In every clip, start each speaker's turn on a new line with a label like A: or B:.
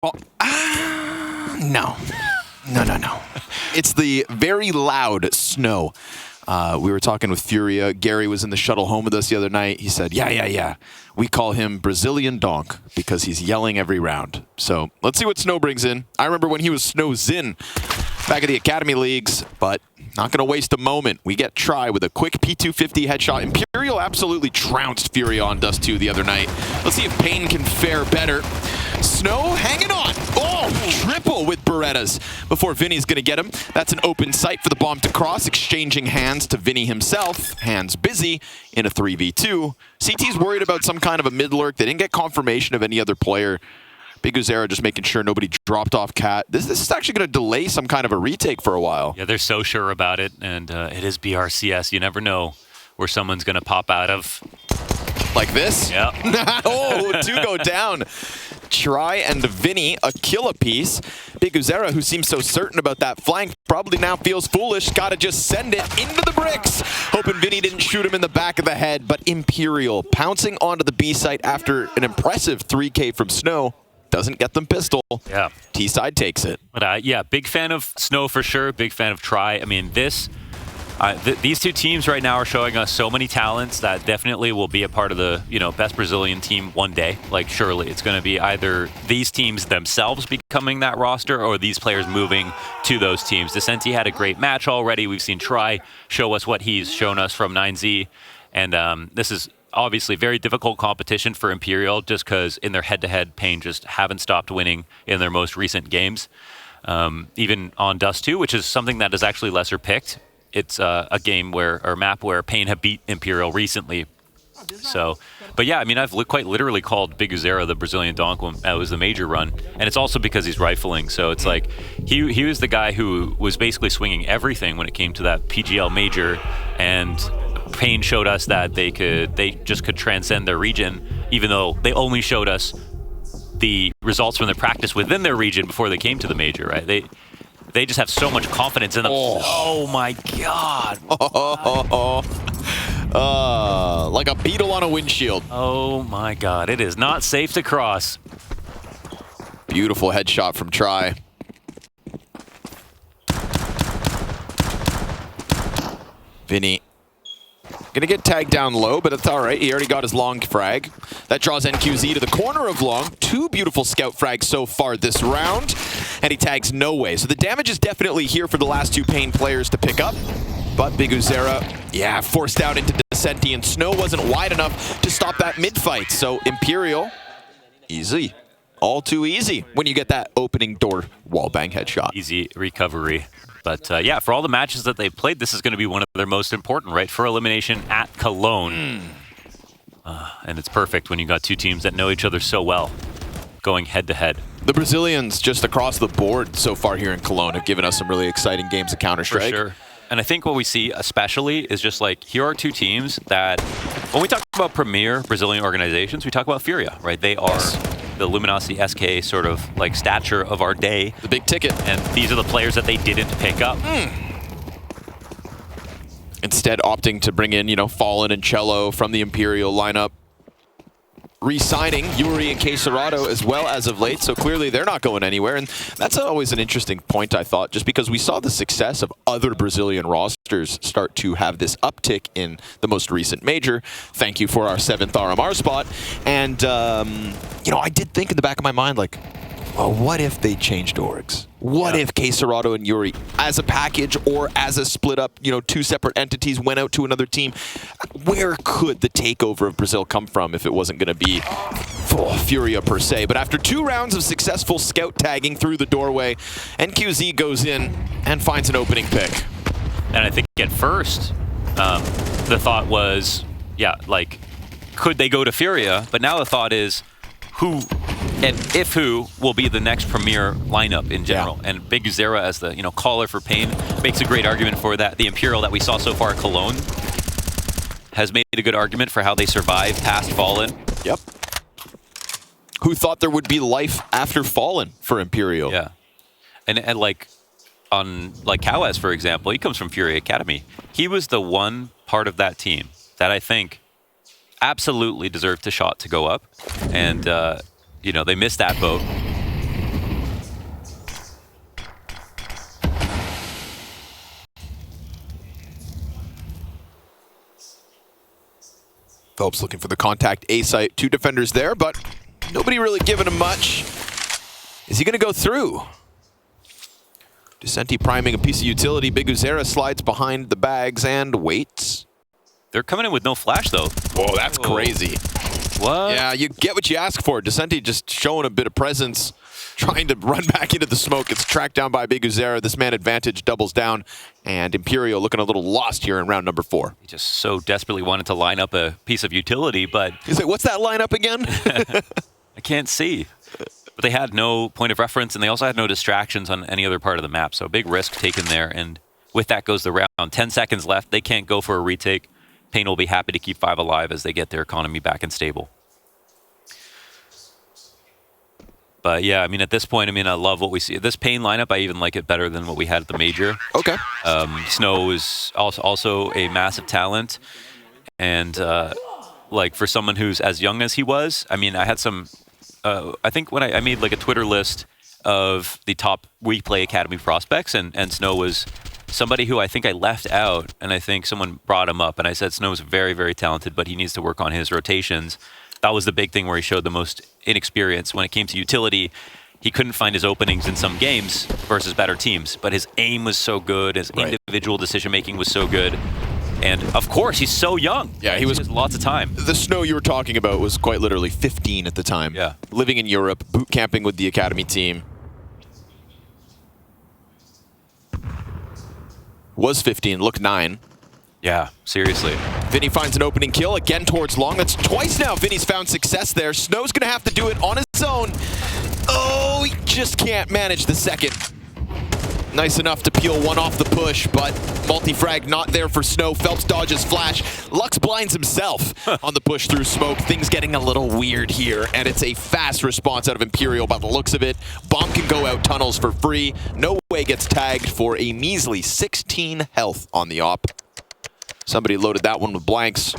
A: Oh, no. No. It's the very loud snow. We were talking with Furia. Gary was in the shuttle home with us the other night. He said, yeah. We call him Brazilian Donk because he's yelling every round. So let's see what Snow brings in. I remember when he was Snow Zin back at the Academy Leagues, but not going to waste a moment. We get Try with a quick P250 headshot. Imperial absolutely trounced Furia on Dust2 the other night. Let's see if paiN can fare better. Snow hanging on. Oh, triple with Berettas before Vinny's going to get him. That's an open sight for the bomb to cross, exchanging hands to Vinny himself. Hands busy in a 3v2. CT's worried about some kind of a mid lurk. They didn't get confirmation of any other player. Big Uzera just making sure nobody dropped off Cat. This is actually going to delay some kind of a retake for a while.
B: Yeah, they're so sure about it, and it is BRCS. You never know where someone's going to pop out of.
A: Like this?
B: Yeah.
A: Oh, two go down. Try and Vinny a kill apiece. Big Uzera, who seems so certain about that flank, probably now feels foolish. Gotta just send it into the bricks. Hoping Vinny didn't shoot him in the back of the head, but Imperial pouncing onto the B site after an impressive 3K from Snow. Doesn't get them pistol.
B: Yeah.
A: T-side takes it.
B: But yeah, big fan of Snow for sure. Big fan of Try. I mean, these two teams right now are showing us so many talents that definitely will be a part of the best Brazilian team one day. Like surely it's going to be either these teams themselves becoming that roster or these players moving to those teams. Descenti had a great match already. We've seen Try show us what he's shown us from 9Z, and this is obviously very difficult competition for Imperial just because in their head-to-head paiN just haven't stopped winning in their most recent games. Even on Dust2, which is something that is actually lesser picked. It's a game or map where paiN have beat Imperial recently. So, but yeah, I mean, I've quite literally called Big Uzera the Brazilian Donk when it was the major run. And it's also because he's rifling. So it's like he was the guy who was basically swinging everything when it came to that PGL major. And paiN showed us that they just could transcend their region, even though they only showed us the results from their practice within their region before they came to the major, right? They just have so much confidence in them. Oh my God.
A: Like a beetle on a windshield.
B: Oh my God, it is not safe to cross.
A: Beautiful headshot from Try. Vinny gonna get tagged down low, but it's all right. He already got his long frag. That draws NQZ to the corner of long. Two beautiful scout frags so far this round, and he tags no way. So the damage is definitely here for the last two paiN players to pick up. But Big Uzera, yeah, forced out into Descenti, and Snow wasn't wide enough to stop that mid-fight. So Imperial, easy. All too easy when you get that opening door wallbang headshot.
B: Easy recovery. But yeah, for all the matches that they've played, this is going to be one of their most important, right? For elimination at Cologne. And it's perfect when you got two teams that know each other so well, going head-to-head.
A: The Brazilians just across the board so far here in Cologne have given us some really exciting games of Counter-Strike.
B: For sure. And I think what we see especially is just like, here are two teams that, when we talk about premier Brazilian organizations, we talk about Furia, right? They are the Luminosity SK sort of like stature of our day.
A: The big ticket.
B: And these are the players that they didn't pick up.
A: Instead opting to bring in, Fallen and Cello from the Imperial lineup. Re-signing Yuri and Quesarado as well as of late, so clearly they're not going anywhere. And that's always an interesting point, I thought, just because we saw the success of other Brazilian rosters start to have this uptick in the most recent major. Thank you for our 7th RMR spot. And, I did think in the back of my mind, like, well, what if they changed orgs? What if Quesarado and Yuri, as a package or as a split up, two separate entities, went out to another team? Where could the takeover of Brazil come from if it wasn't going to be Furia per se? But after 2 rounds of successful scout tagging through the doorway, NQZ goes in and finds an opening pick.
B: And I think at first, the thought was, could they go to Furia? But now the thought is, who and if who will be the next premier lineup in general. Yeah. And Big Uzera as the caller for paiN makes a great argument for that. The Imperial that we saw so far at Cologne has made a good argument for how they survived past Fallen.
A: Yep. Who thought there would be life after Fallen for Imperial?
B: Yeah. And like on Kawes, for example, he comes from Fury Academy. He was the one part of that team that I think absolutely deserved a shot to go up. And they missed that boat.
A: Phelps looking for the contact A site. 2 defenders there, but nobody really giving him much. Is he going to go through? Dust2 priming a piece of utility. Big Uzera slides behind the bags and waits.
B: They're coming in with no flash, though.
A: Whoa, that's crazy.
B: What?
A: Yeah, you get what you ask for. Dust2 just showing a bit of presence, trying to run back into the smoke. It's tracked down by Big Uzera. This man advantage doubles down, and Imperial looking a little lost here in round number 4.
B: He just so desperately wanted to line up a piece of utility, but...
A: He's like, what's that lineup again?
B: I can't see. But they had no point of reference, and they also had no distractions on any other part of the map, so big risk taken there, and with that goes the round. 10 seconds left. They can't go for a retake. paiN will be happy to keep 5 alive as they get their economy back and stable. But yeah, I mean, at this point, I mean, I love what we see. This paiN lineup, I even like it better than what we had at the major.
A: Okay.
B: Snow is also a massive talent. And like for someone who's as young as he was, I mean, I had some, I think when I made like a Twitter list of the top We Play Academy prospects, and Snow was somebody who I think I left out, and I think someone brought him up, and I said Snow is very, very talented, but he needs to work on his rotations. That was the big thing where he showed the most inexperience. When it came to utility, he couldn't find his openings in some games versus better teams, but his aim was so good, his individual decision-making was so good. And of course, he's so young.
A: Yeah, he
B: has lots of time.
A: The Snow you were talking about was quite literally 15 at the time.
B: Yeah.
A: Living in Europe, boot camping with the academy team. Was 15, looked 9.
B: Yeah, seriously.
A: Vinny finds an opening kill, again towards long. That's twice now Vinny's found success there. Snow's gonna have to do it on his own. Oh, he just can't manage the second. Nice enough to peel one off the push, but multi-frag not there for Snow. Phelps dodges flash. Lux blinds himself on the push through smoke. Things getting a little weird here, and it's a fast response out of Imperial by the looks of it. Bomb can go out tunnels for free. No Way gets tagged for a measly 16 health on the op. Somebody loaded that one with blanks.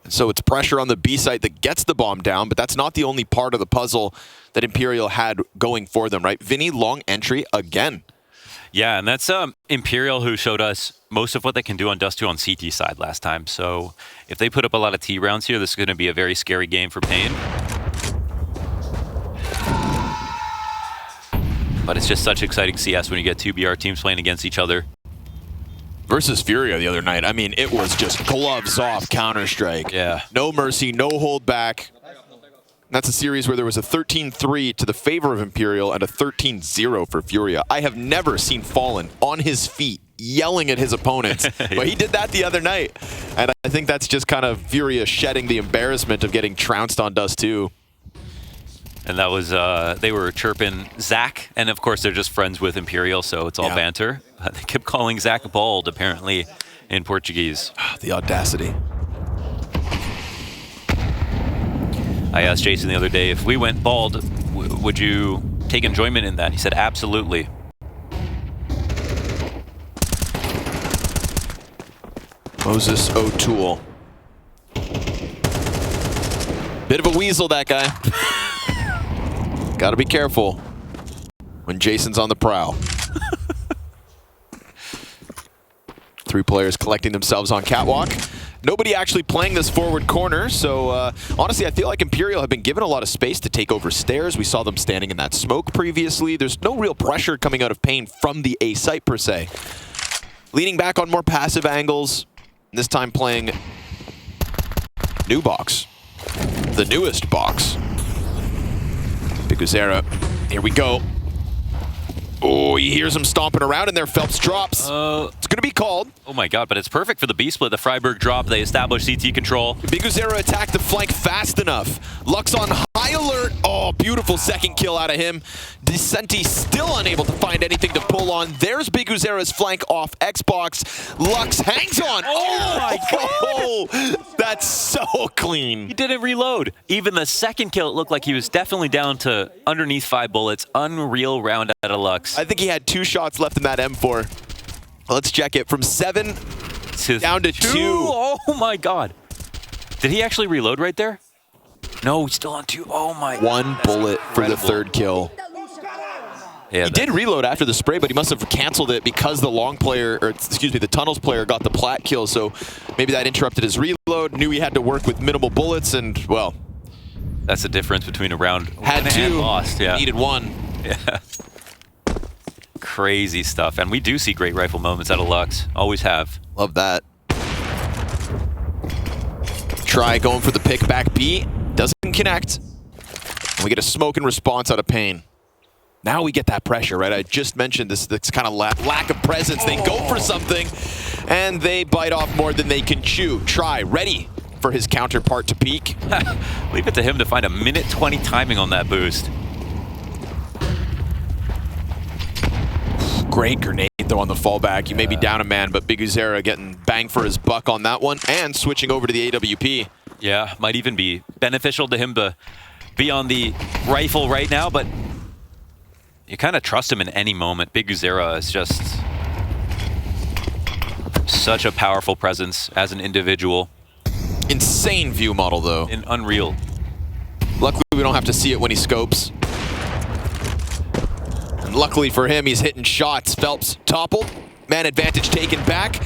A: And so it's pressure on the B site that gets the bomb down, but that's not the only part of the puzzle that Imperial had going for them, right? Vinny, long entry again.
B: Yeah, and that's Imperial who showed us most of what they can do on Dust2 on CT side last time. So if they put up a lot of T rounds here, this is going to be a very scary game for paiN. But it's just such exciting CS when you get 2 BR teams playing against each other.
A: Versus Furia the other night, I mean, it was just gloves off Counter-Strike.
B: Yeah.
A: No mercy, no hold back. That's a series where there was a 13-3 to the favor of Imperial and a 13-0 for Furia. I have never seen Fallen on his feet yelling at his opponents, but he did that the other night. And I think that's just kind of Furia shedding the embarrassment of getting trounced on Dust2.
B: And that was, they were chirping Zach, and of course they're just friends with Imperial, so it's all banter. They kept calling Zach bald, apparently, in Portuguese.
A: The audacity.
B: I asked Jason the other day, if we went bald, would you take enjoyment in that? He said, absolutely.
A: Moses O'Toole. Bit of a weasel, that guy. Gotta be careful when Jason's on the prowl. 3 players collecting themselves on catwalk. Nobody actually playing this forward corner, so honestly, I feel like Imperial have been given a lot of space to take over stairs. We saw them standing in that smoke previously. There's no real pressure coming out of paiN from the A site, per se. Leaning back on more passive angles, this time playing new box. The newest box. Big Uzera, here we go. Oh, he hears him stomping around in there. Phelps drops. It's going to be called.
B: Oh my god, but it's perfect for the B-split. The Freiburg drop, they establish CT control.
A: Big Uzera attacked the flank fast enough. Lux on high alert. Oh, beautiful second kill out of him. Dust2 still unable to find anything to pull on. There's Big Uzera's flank off Xbox. Lux hangs on.
B: Oh my god.
A: Oh, that's so clean.
B: He didn't reload. Even the second kill, it looked like he was definitely down to underneath 5 bullets. Unreal round out of Lux.
A: I think he had 2 shots left in that M4. Let's check it. From 7 down to 2.
B: Oh my god. Did he actually reload right there? No, he's still on 2. Oh my god.
A: 1 bullet for the 3rd kill.
B: Yeah,
A: he did reload after the spray, but he must have canceled it because the long player, or excuse me, the tunnels player got the plat kill. So maybe that interrupted his reload. Knew he had to work with minimal bullets, and well,
B: that's the difference between a round
A: had two,
B: and lost. Yeah,
A: needed one.
B: Yeah. Crazy stuff, and we do see great rifle moments out of Lux. Always have.
A: Love that. Try going for the pick back B. Doesn't connect. We get a smoke and response out of paiN. Now we get that pressure, right? I just mentioned this kind of lack of presence. They go for something, and they bite off more than they can chew. Try, ready for his counterpart to peek.
B: Leave it to him to find a minute 20 timing on that boost.
A: Great grenade, though, on the fallback. You may be down a man, but Big Uzera getting bang for his buck on that one, and switching over to the AWP.
B: Yeah, might even be beneficial to him to be on the rifle right now, but you kind of trust him in any moment. Big Uzera is just such a powerful presence as an individual.
A: Insane view model, though.
B: In Unreal.
A: Luckily, we don't have to see it when he scopes. And luckily for him, he's hitting shots. Phelps toppled. Man advantage taken back.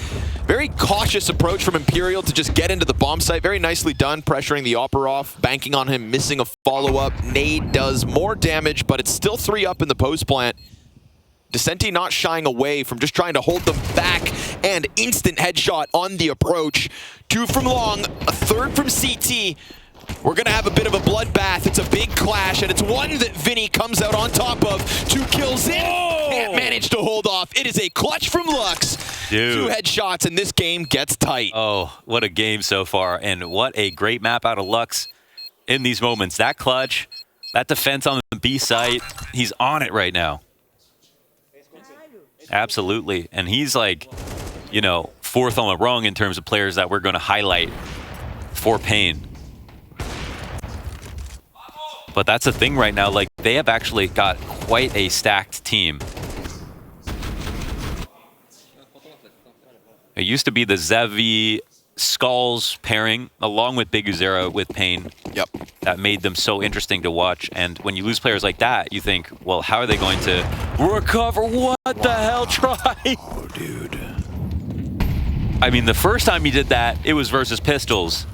A: Very cautious approach from Imperial to just get into the bomb site. Very nicely done, pressuring the Opera off, banking on him, missing a follow-up. Nade does more damage, but it's still 3 up in the post plant. Descenti not shying away from just trying to hold them back, and instant headshot on the approach. 2 from long, a 3rd from CT. We're going to have a bit of a bloodbath. It's a big clash, and it's one that Vinny comes out on top of. 2 kills in. Can't manage to hold off. It is a clutch from Lux.
B: Dude.
A: 2 headshots, and this game gets tight.
B: Oh, what a game so far, and what a great map out of Lux in these moments. That clutch, that defense on the B site, he's on it right now. Absolutely, and he's like, you know, 4th on the rung in terms of players that we're going to highlight for paiN. But that's the thing right now, like, they have actually got quite a stacked team. It used to be the Zevi Skulls pairing, along with Big Uzera with paiN.
A: Yep.
B: That made them so interesting to watch. And when you lose players like that, you think, well, how are they going to recover? What the hell, Try?
A: Oh, dude.
B: I mean, the first time he did that, it was versus Pistols.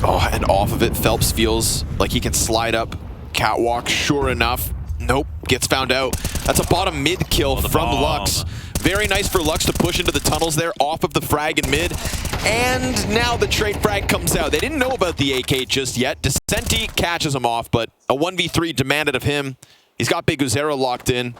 A: Oh, and off of it, Phelps feels like he can slide up catwalk. Sure enough. Nope, gets found out. That's a bottom mid kill from Lux. Very nice for Lux to push into the tunnels there, off of the frag in mid. And now the trade frag comes out. They didn't know about the AK just yet. Descenti catches him off, but a 1v3 demanded of him. He's got Big Uzera locked in.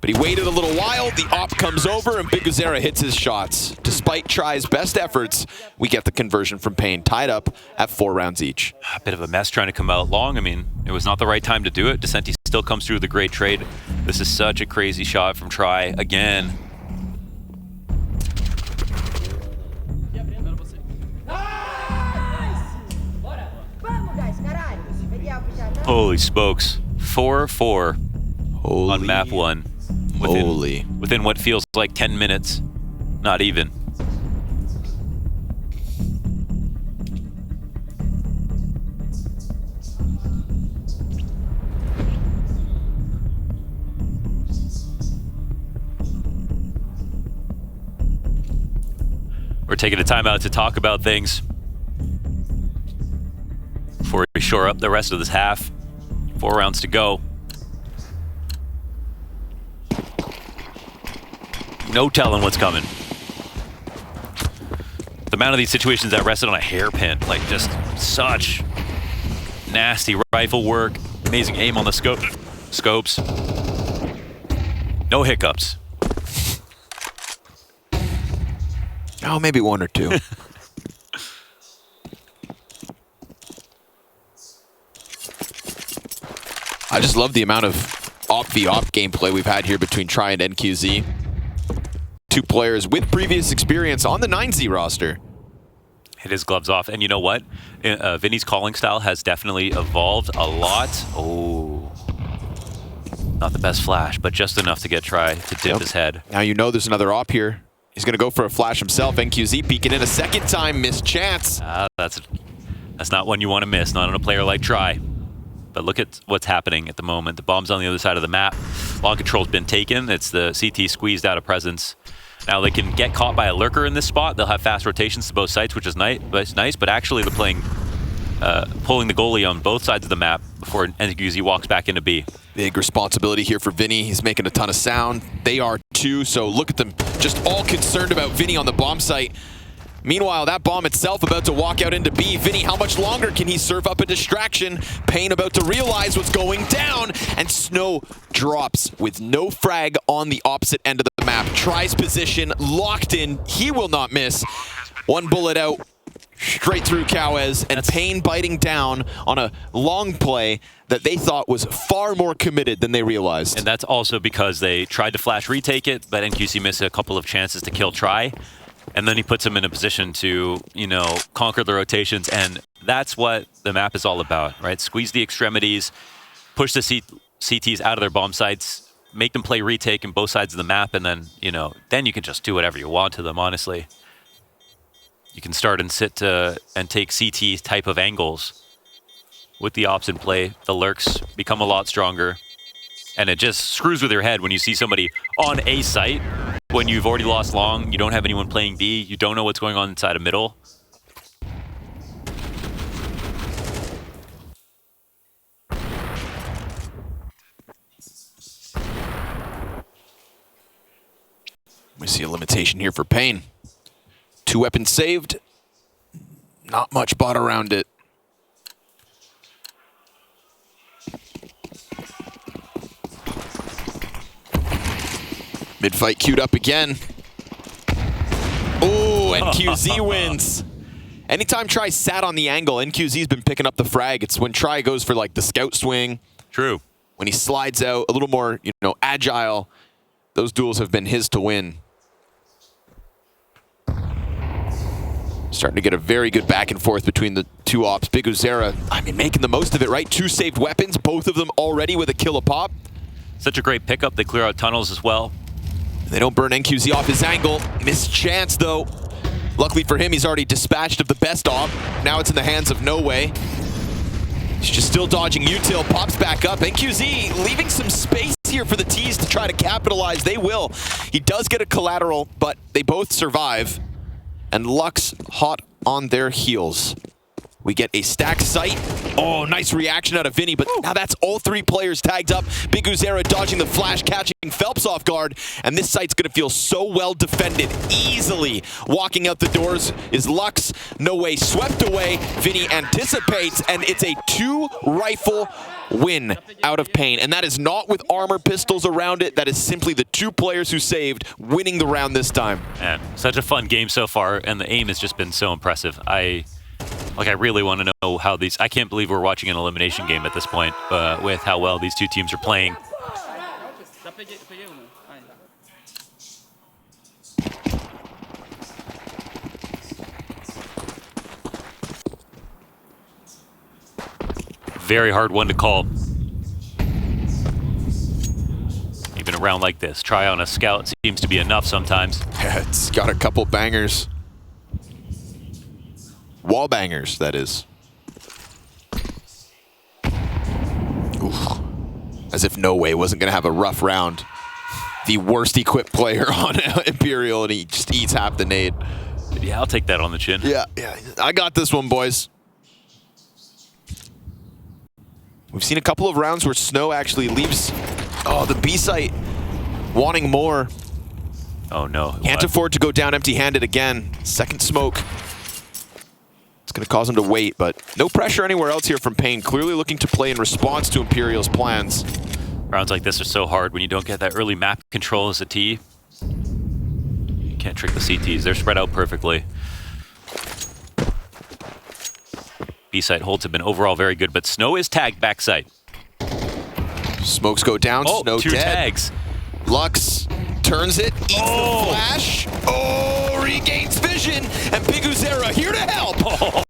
A: But he waited a little while, the op comes over, and Big Uzera hits his shots. Despite Try's best efforts, we get the conversion from paiN, tied up at 4 rounds each.
B: A bit of a mess trying to come out long. I mean, it was not the right time to do it. Descenti still comes through with a great trade. This is such a crazy shot from Try again. Holy smokes. 4-4 on map 1. Within what feels like 10 minutes. Not even. We're taking a timeout to talk about things before we shore up the rest of this half. 4 rounds to go. No telling what's coming. The amount of these situations that rested on a hairpin, like just such nasty rifle work, amazing aim on the scopes. No hiccups.
A: Oh, maybe 1 or 2. I just love the amount of op v op gameplay we've had here between Try and NQZ. 2 players with previous experience on the 9Z roster.
B: Hit his gloves off, and you know what? Vinny's calling style has definitely evolved a lot. Oh, not the best flash, but just enough to get Try to dip his head.
A: Now you know there's another op here. He's going to go for a flash himself. NQZ peeking in a second time, missed chance.
B: That's not one you want to miss, not on a player like Try. But look at what's happening at the moment. The bomb's on the other side of the map. Long control's been taken. It's the CT squeezed out of presence. Now they can get caught by a lurker in this spot. They'll have fast rotations to both sites, which is nice. But actually they're playing, pulling the goalie on both sides of the map before NQZ walks back into B.
A: Big responsibility here for Vinny. He's making a ton of sound. They are too, so look at them just all concerned about Vinny on the bomb site. Meanwhile, that bomb itself about to walk out into B. Vinny, how much longer can he serve up a distraction? paiN about to realize what's going down, and Snow drops with no frag on the opposite end of the map. Tries position, locked in, he will not miss. One bullet out, straight through Cowes, and paiN biting down on a long play that they thought was far more committed than they realized.
B: And that's also because they tried to flash retake it, but NQC missed a couple of chances to kill Try. And then he puts them in a position to, you know, conquer the rotations. And that's what the map is all about, right? Squeeze the extremities, push the CTs out of their bomb sites, make them play retake in both sides of the map, and then, you know, then you can just do whatever you want to them, honestly. You can start and sit and take CT type of angles with the ops in play. The lurks become a lot stronger. And it just screws with your head when you see somebody on A site, when you've already lost long, you don't have anyone playing B, you don't know what's going on inside of middle.
A: We see a limitation here for paiN. 2 weapons saved. Not much bought around it. Mid-fight queued up again. Oh, NQZ wins. Anytime Try sat on the angle, NQZ's been picking up the frag. It's when Try goes for like the scout swing.
B: True.
A: When he slides out, a little more, you know, agile. Those duels have been his to win. Starting to get a very good back and forth between the two ops. Big Uzera, I mean, making the most of it, right? 2 saved weapons, both of them already with a kill a pop.
B: Such a great pickup. They clear out tunnels as well.
A: They don't burn NQZ off his angle. Missed chance, though. Luckily for him, he's already dispatched of the best op. Now it's in the hands of No Way. He's just still dodging util, pops back up. NQZ leaving some space here for the T's to try to capitalize. They will. He does get a collateral, but they both survive. And Lux hot on their heels. We get a stacked sight. Oh, nice reaction out of Vinny, but now that's all 3 players tagged up. Big Uzera dodging the flash, catching Phelps off guard, and this site's gonna feel so well defended. Easily walking out the doors is Lux. No Way swept away. Vinny anticipates, and it's a 2-rifle win out of paiN. And that is not with armor pistols around it. That is simply the 2 players who saved winning the round this time.
B: Man, such a fun game so far, and the aim has just been so impressive. I really want to know how these... I can't believe we're watching an elimination game at this point with how well these 2 teams are playing. Very hard one to call. Even a round like this. Try on a scout seems to be enough sometimes.
A: Yeah, it's got a couple bangers. Wall bangers, that is. Oof. As if No Way wasn't going to have a rough round. The worst equipped player on Imperial, and he just eats half the nade.
B: Yeah, I'll take that on the chin.
A: Yeah. I got this one, boys. We've seen a couple of rounds where Snow actually leaves the B site wanting more.
B: Oh, no.
A: Can't afford to go down empty-handed again. Second smoke. It's going to cause him to wait, but no pressure anywhere else here from paiN. Clearly looking to play in response to Imperial's plans.
B: Rounds like this are so hard when you don't get that early map control as a T. You can't trick the CTs. They're spread out perfectly. B-site holds have been overall very good, but Snow is tagged backside.
A: Smokes go down, Snow
B: 2
A: dead.
B: tags.
A: Lux turns it, eats the flash. Oh, regains vision, and Big Uzera here to help.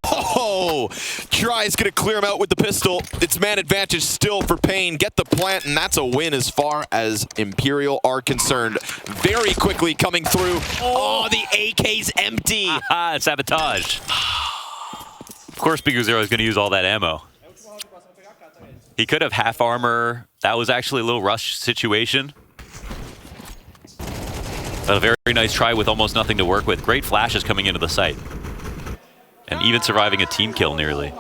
A: Oh, Try is going to clear him out with the pistol. It's man advantage still for paiN. Get the plant, and that's a win as far as Imperial are concerned. Very quickly coming through. Oh, the AK's empty.
B: Aha, sabotage. Of course, Big Uzera is going to use all that ammo. He could have half armor. That was actually a little rush situation. A very nice try with almost nothing to work with. Great flashes coming into the site. And even surviving a team kill nearly.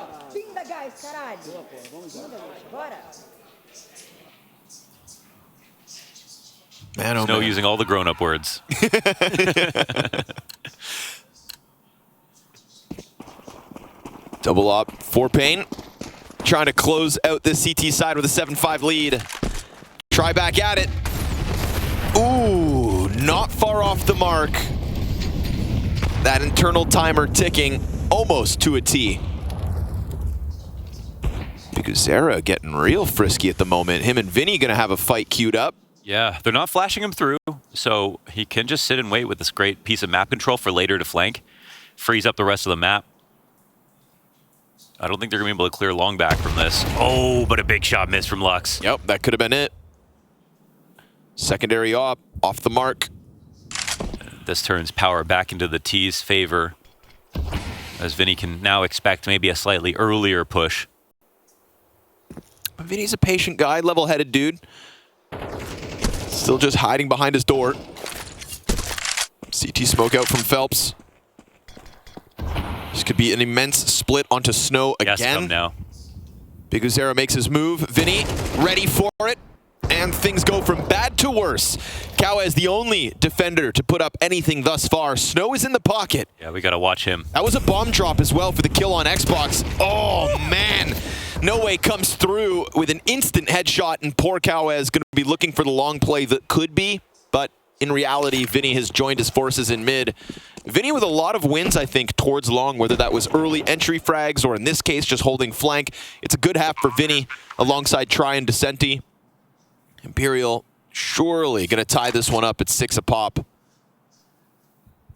A: Man, oh
B: Snow
A: man.
B: using all the grown-up words.
A: Double up for paiN. Trying to close out this CT side with a 7-5 lead. Try back at it. Ooh, not far off the mark. That internal timer ticking almost to a T. Biguzera getting real frisky at the moment. Him and Vinny gonna have a fight queued up.
B: Yeah, they're not flashing him through, so he can just sit and wait with this great piece of map control for later to flank. Freeze up the rest of the map. I don't think they're going to be able to clear long back from this. Oh, but a big shot missed from Lux.
A: Yep, that could have been it. Secondary off the mark.
B: This turns power back into the T's favor, as Vinny can now expect maybe a slightly earlier push.
A: Vinny's a patient guy, level-headed dude. Still just hiding behind his door. CT smoke out from Phelps. This could be an immense split onto Snow again.
B: Yes, come now.
A: Biguzera makes his move. Vinny ready for it. And things go from bad to worse. Kawa is the only defender to put up anything thus far. Snow is in the pocket.
B: Yeah, we got to watch him.
A: That was a bomb drop as well for the kill on Xbox. Oh, man. No Way comes through with an instant headshot, and poor Kawa is going to be looking for the long play that could be, but in reality, Vinny has joined his forces in mid. Vinny with a lot of wins, I think, towards long, whether that was early entry frags or in this case, just holding flank. It's a good half for Vinny alongside Try and Descenti. Imperial surely going to tie this one up at 6 a pop.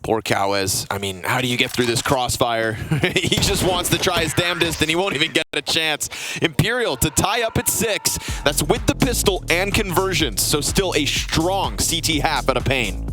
A: Poor Cowes. I mean, how do you get through this crossfire? He just wants to try his damnedest, and he won't even get a chance. Imperial to tie up at 6. That's with the pistol and conversions, so still a strong CT half out of paiN.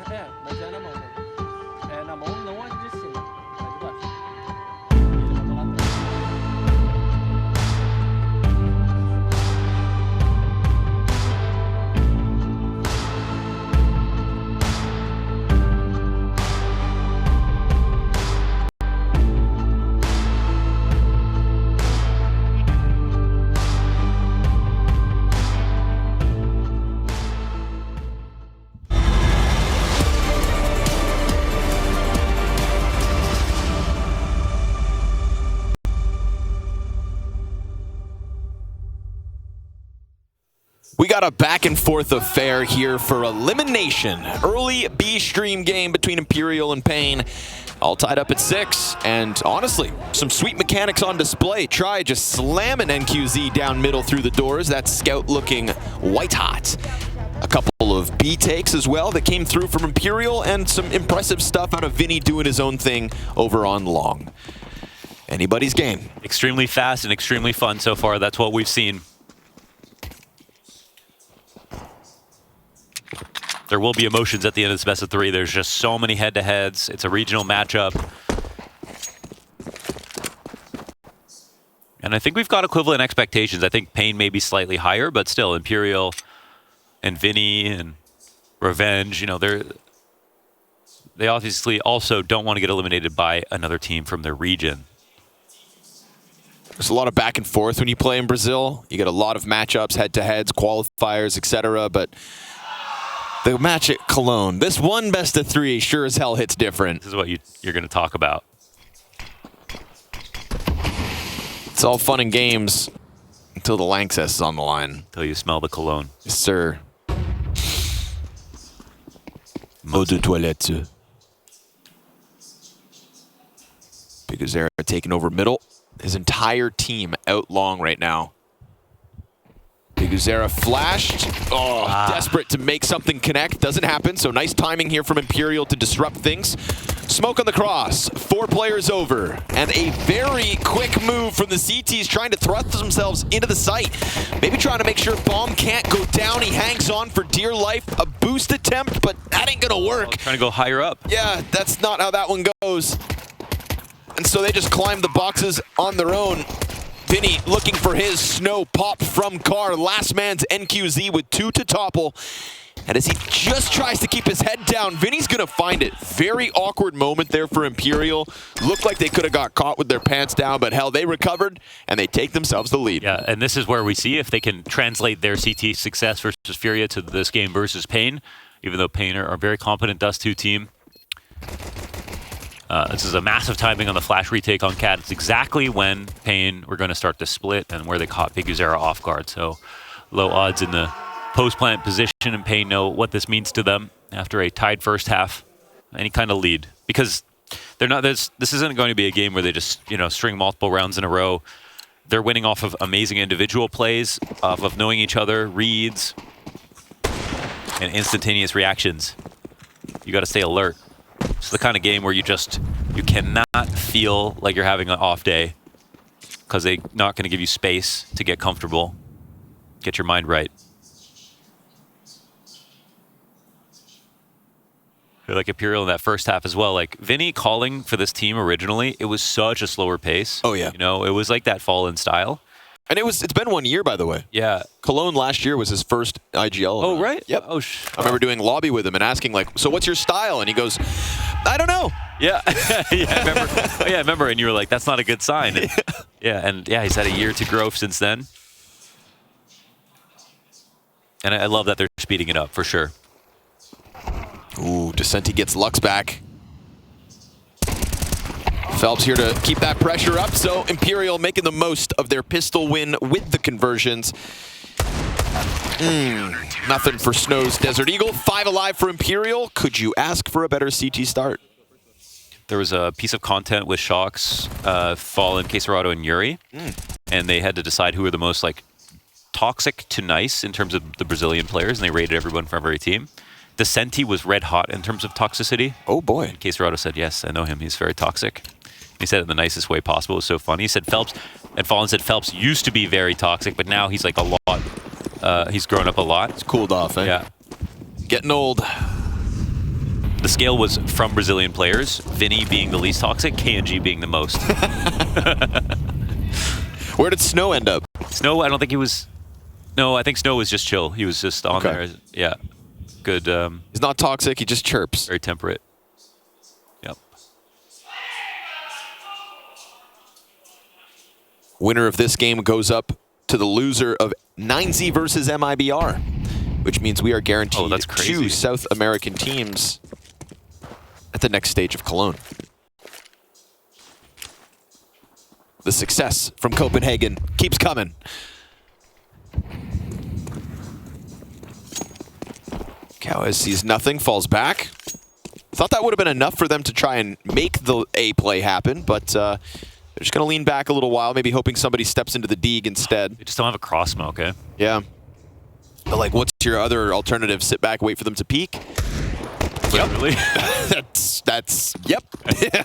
C: É, mas é na mão, né? É na mão, não a de cima, a de baixo. Ele mandou lá atrás.
A: We got a back and forth affair here for elimination. Early B stream game between Imperial and paiN. All tied up at 6. And honestly, some sweet mechanics on display. Try just slamming NQZ down middle through the doors. That scout looking white hot. A couple of B takes as well that came through from Imperial, and some impressive stuff out of Vinny doing his own thing over on long. Anybody's game.
B: Extremely fast and extremely fun so far. That's what we've seen. There will be emotions at the end of this best of 3. There's just so many head-to-heads. It's a regional matchup. And I think we've got equivalent expectations. I think paiN may be slightly higher, but still, Imperial and Vinny and Revenge, you know, they obviously also don't want to get eliminated by another team from their region.
A: There's a lot of back and forth when you play in Brazil. You get a lot of matchups, head-to-heads, qualifiers, etc. But the match at Cologne, this one best of 3 sure as hell hits different.
B: This is what you're going to talk about.
A: It's all fun and games until the Lanxess is on the line.
B: Until you smell the cologne.
A: Yes, sir. Eau de toilette. Piguzera taking over middle. His entire team out long right now. Piguzera flashed. Oh, desperate to make something connect. Doesn't happen, so nice timing here from Imperial to disrupt things. Smoke on the cross. 4 players over. And a very quick move from the CTs trying to thrust themselves into the site. Maybe trying to make sure bomb can't go down. He hangs on for dear life. A boost attempt, but that ain't gonna work.
B: Trying to go higher up.
A: Yeah, that's not how that one goes. And so they just climb the boxes on their own. Vinny looking for his snow pop from Car. Last man's NQZ with 2 to topple. And as he just tries to keep his head down, Vinny's gonna find it. Very awkward moment there for Imperial. Looked like they could have got caught with their pants down, but hell, they recovered and they take themselves the lead.
B: Yeah, and this is where we see if they can translate their CT success versus Furia to this game versus paiN, even though paiN are a very competent Dust2 team. This is a massive timing on the flash retake on Cat. It's exactly when paiN were going to start to split and where they caught Piguzera off guard. So low odds in the post-plant position, and paiN know what this means to them after a tied first half. Any kind of lead. Because they're not. This isn't going to be a game where they just, you know, string multiple rounds in a row. They're winning off of amazing individual plays, off of knowing each other, reads, and instantaneous reactions. You got to stay alert. It's the kind of game where you cannot feel like you're having an off day because they're not going to give you space to get comfortable, get your mind right. I feel like Imperial in that first half as well. Like Vinny calling for this team originally, it was such a slower pace.
A: Oh yeah.
B: You know, it was like that Fallen style.
A: And it's been 1 year, by the way.
B: Yeah.
A: Cologne last year was his first IGL.
B: Oh, right?
A: Yep.
B: Oh,
A: I remember doing lobby with him and asking, like, so what's your style? And he goes, I don't know.
B: Yeah. Yeah, I remember. Oh, yeah, I remember. And you were like, that's not a good sign. And, yeah, he's had a year to grow since then. And I love that they're speeding it up, for sure.
A: Ooh, Descenti gets Lux back. Phelps here to keep that pressure up, so Imperial making the most of their pistol win with the conversions. Nothing for Snow's Desert Eagle. 5 alive for Imperial. Could you ask for a better CT start?
B: There was a piece of content with Shocks, Fallen, Queserado, and Yuri, and they had to decide who were the most like toxic to nice in terms of the Brazilian players, and they rated everyone from every team. Descenti was red hot in terms of toxicity.
A: Oh boy.
B: And Queserado said, yes, I know him. He's very toxic. He said it in the nicest way possible. It was so funny. He said Phelps, and Fallen said Phelps used to be very toxic, but now he's like a lot. He's grown up a lot.
A: It's cooled off, eh?
B: Yeah.
A: Getting old.
B: The scale was from Brazilian players, Vinny being the least toxic, KNG being the most.
A: Where did Snow end up?
B: Snow, I don't think he was... No, I think Snow was just chill. He was just on there. Yeah. Good.
A: He's not toxic, he just chirps.
B: Very temperate. Yep.
A: Winner of this game goes up to the loser of 9Z versus MIBR, which means we are guaranteed
B: that's crazy.
A: 2 South American teams at the next stage of Cologne. The success from Copenhagen keeps coming. Cowes sees nothing, falls back. Thought that would have been enough for them to try and make the A play happen, but they're just going to lean back a little while, maybe hoping somebody steps into the Deeg instead.
B: They just don't have a cross smoke, eh?
A: Yeah. But like, what's your other alternative? Sit back, wait for them to peek?
B: Literally.
A: Yep.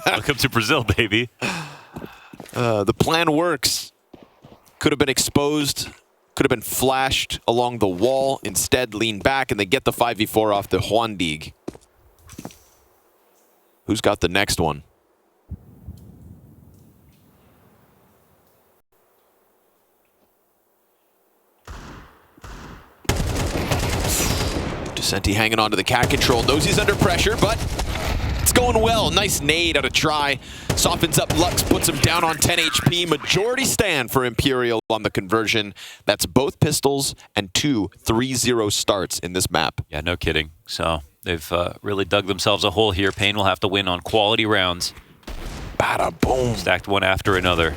B: Welcome to Brazil, baby.
A: The plan works. Could have been exposed, could have been flashed along the wall. Instead, lean back and they get the 5v4 off the Juan Deeg. Who's got the next one? Descenti hanging on to the cat control. Knows he's under pressure, but it's going well. Nice nade out of Try. Softens up Lux, puts him down on 10 HP. Majority stand for Imperial on the conversion. That's both pistols and 2 3-0 starts in this map.
B: Yeah, no kidding. So they've really dug themselves a hole here. paiN will have to win on quality rounds.
A: Bada boom.
B: Stacked one after another.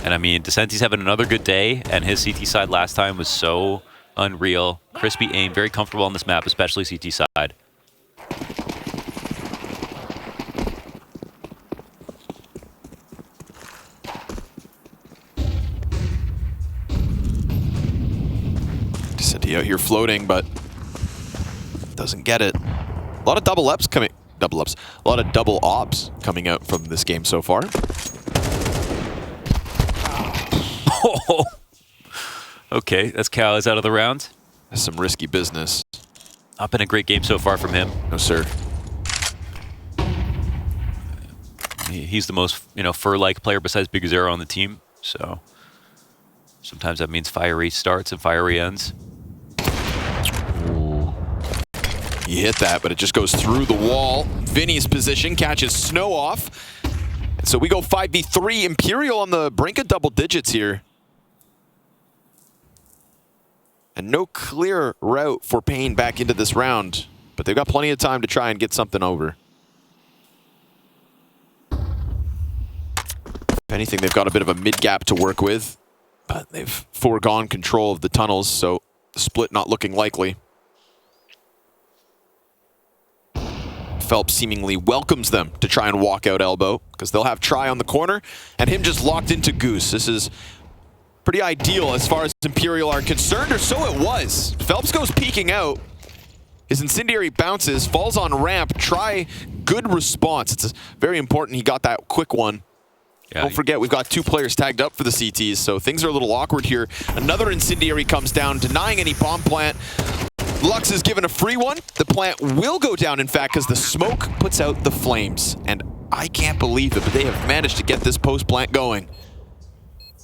B: And I mean, Descenti's having another good day, and his CT side last time was so unreal. Crispy aim, very comfortable on this map, especially CT side.
A: Descenti out here floating, but doesn't get it. A lot of double ups coming. Double ups. A lot of double ops coming out from this game so far.
B: Oh. Okay, that's Cowes out of the round.
A: That's some risky business.
B: Not been a great game so far from him.
A: No, sir.
B: He's the most, fur-like player besides Big Zero on the team. So sometimes that means fiery starts and fiery ends.
A: Ooh. He hit that, but it just goes through the wall. Vinny's position catches Snow off. So we go 5v3. Imperial on the brink of double digits here. And no clear route for paiN back into this round, but they've got plenty of time to try and get something over. If anything, they've got a bit of a mid-gap to work with, but they've foregone control of the tunnels, so the split not looking likely. Phelps seemingly welcomes them to try and walk out elbow, because they'll have Try on the corner, and him just locked into Goose. This is pretty ideal as far as Imperial are concerned, or so it was. Phelps goes peeking out. His incendiary bounces, falls on ramp. Try, good response. It's very important he got that quick one.
B: Yeah,
A: Don't forget, we've got 2 players tagged up for the CTs, so things are a little awkward here. Another incendiary comes down, denying any bomb plant. Lux is given a free one. The plant will go down, in fact, because the smoke puts out the flames. And I can't believe it, but they have managed to get this post plant going.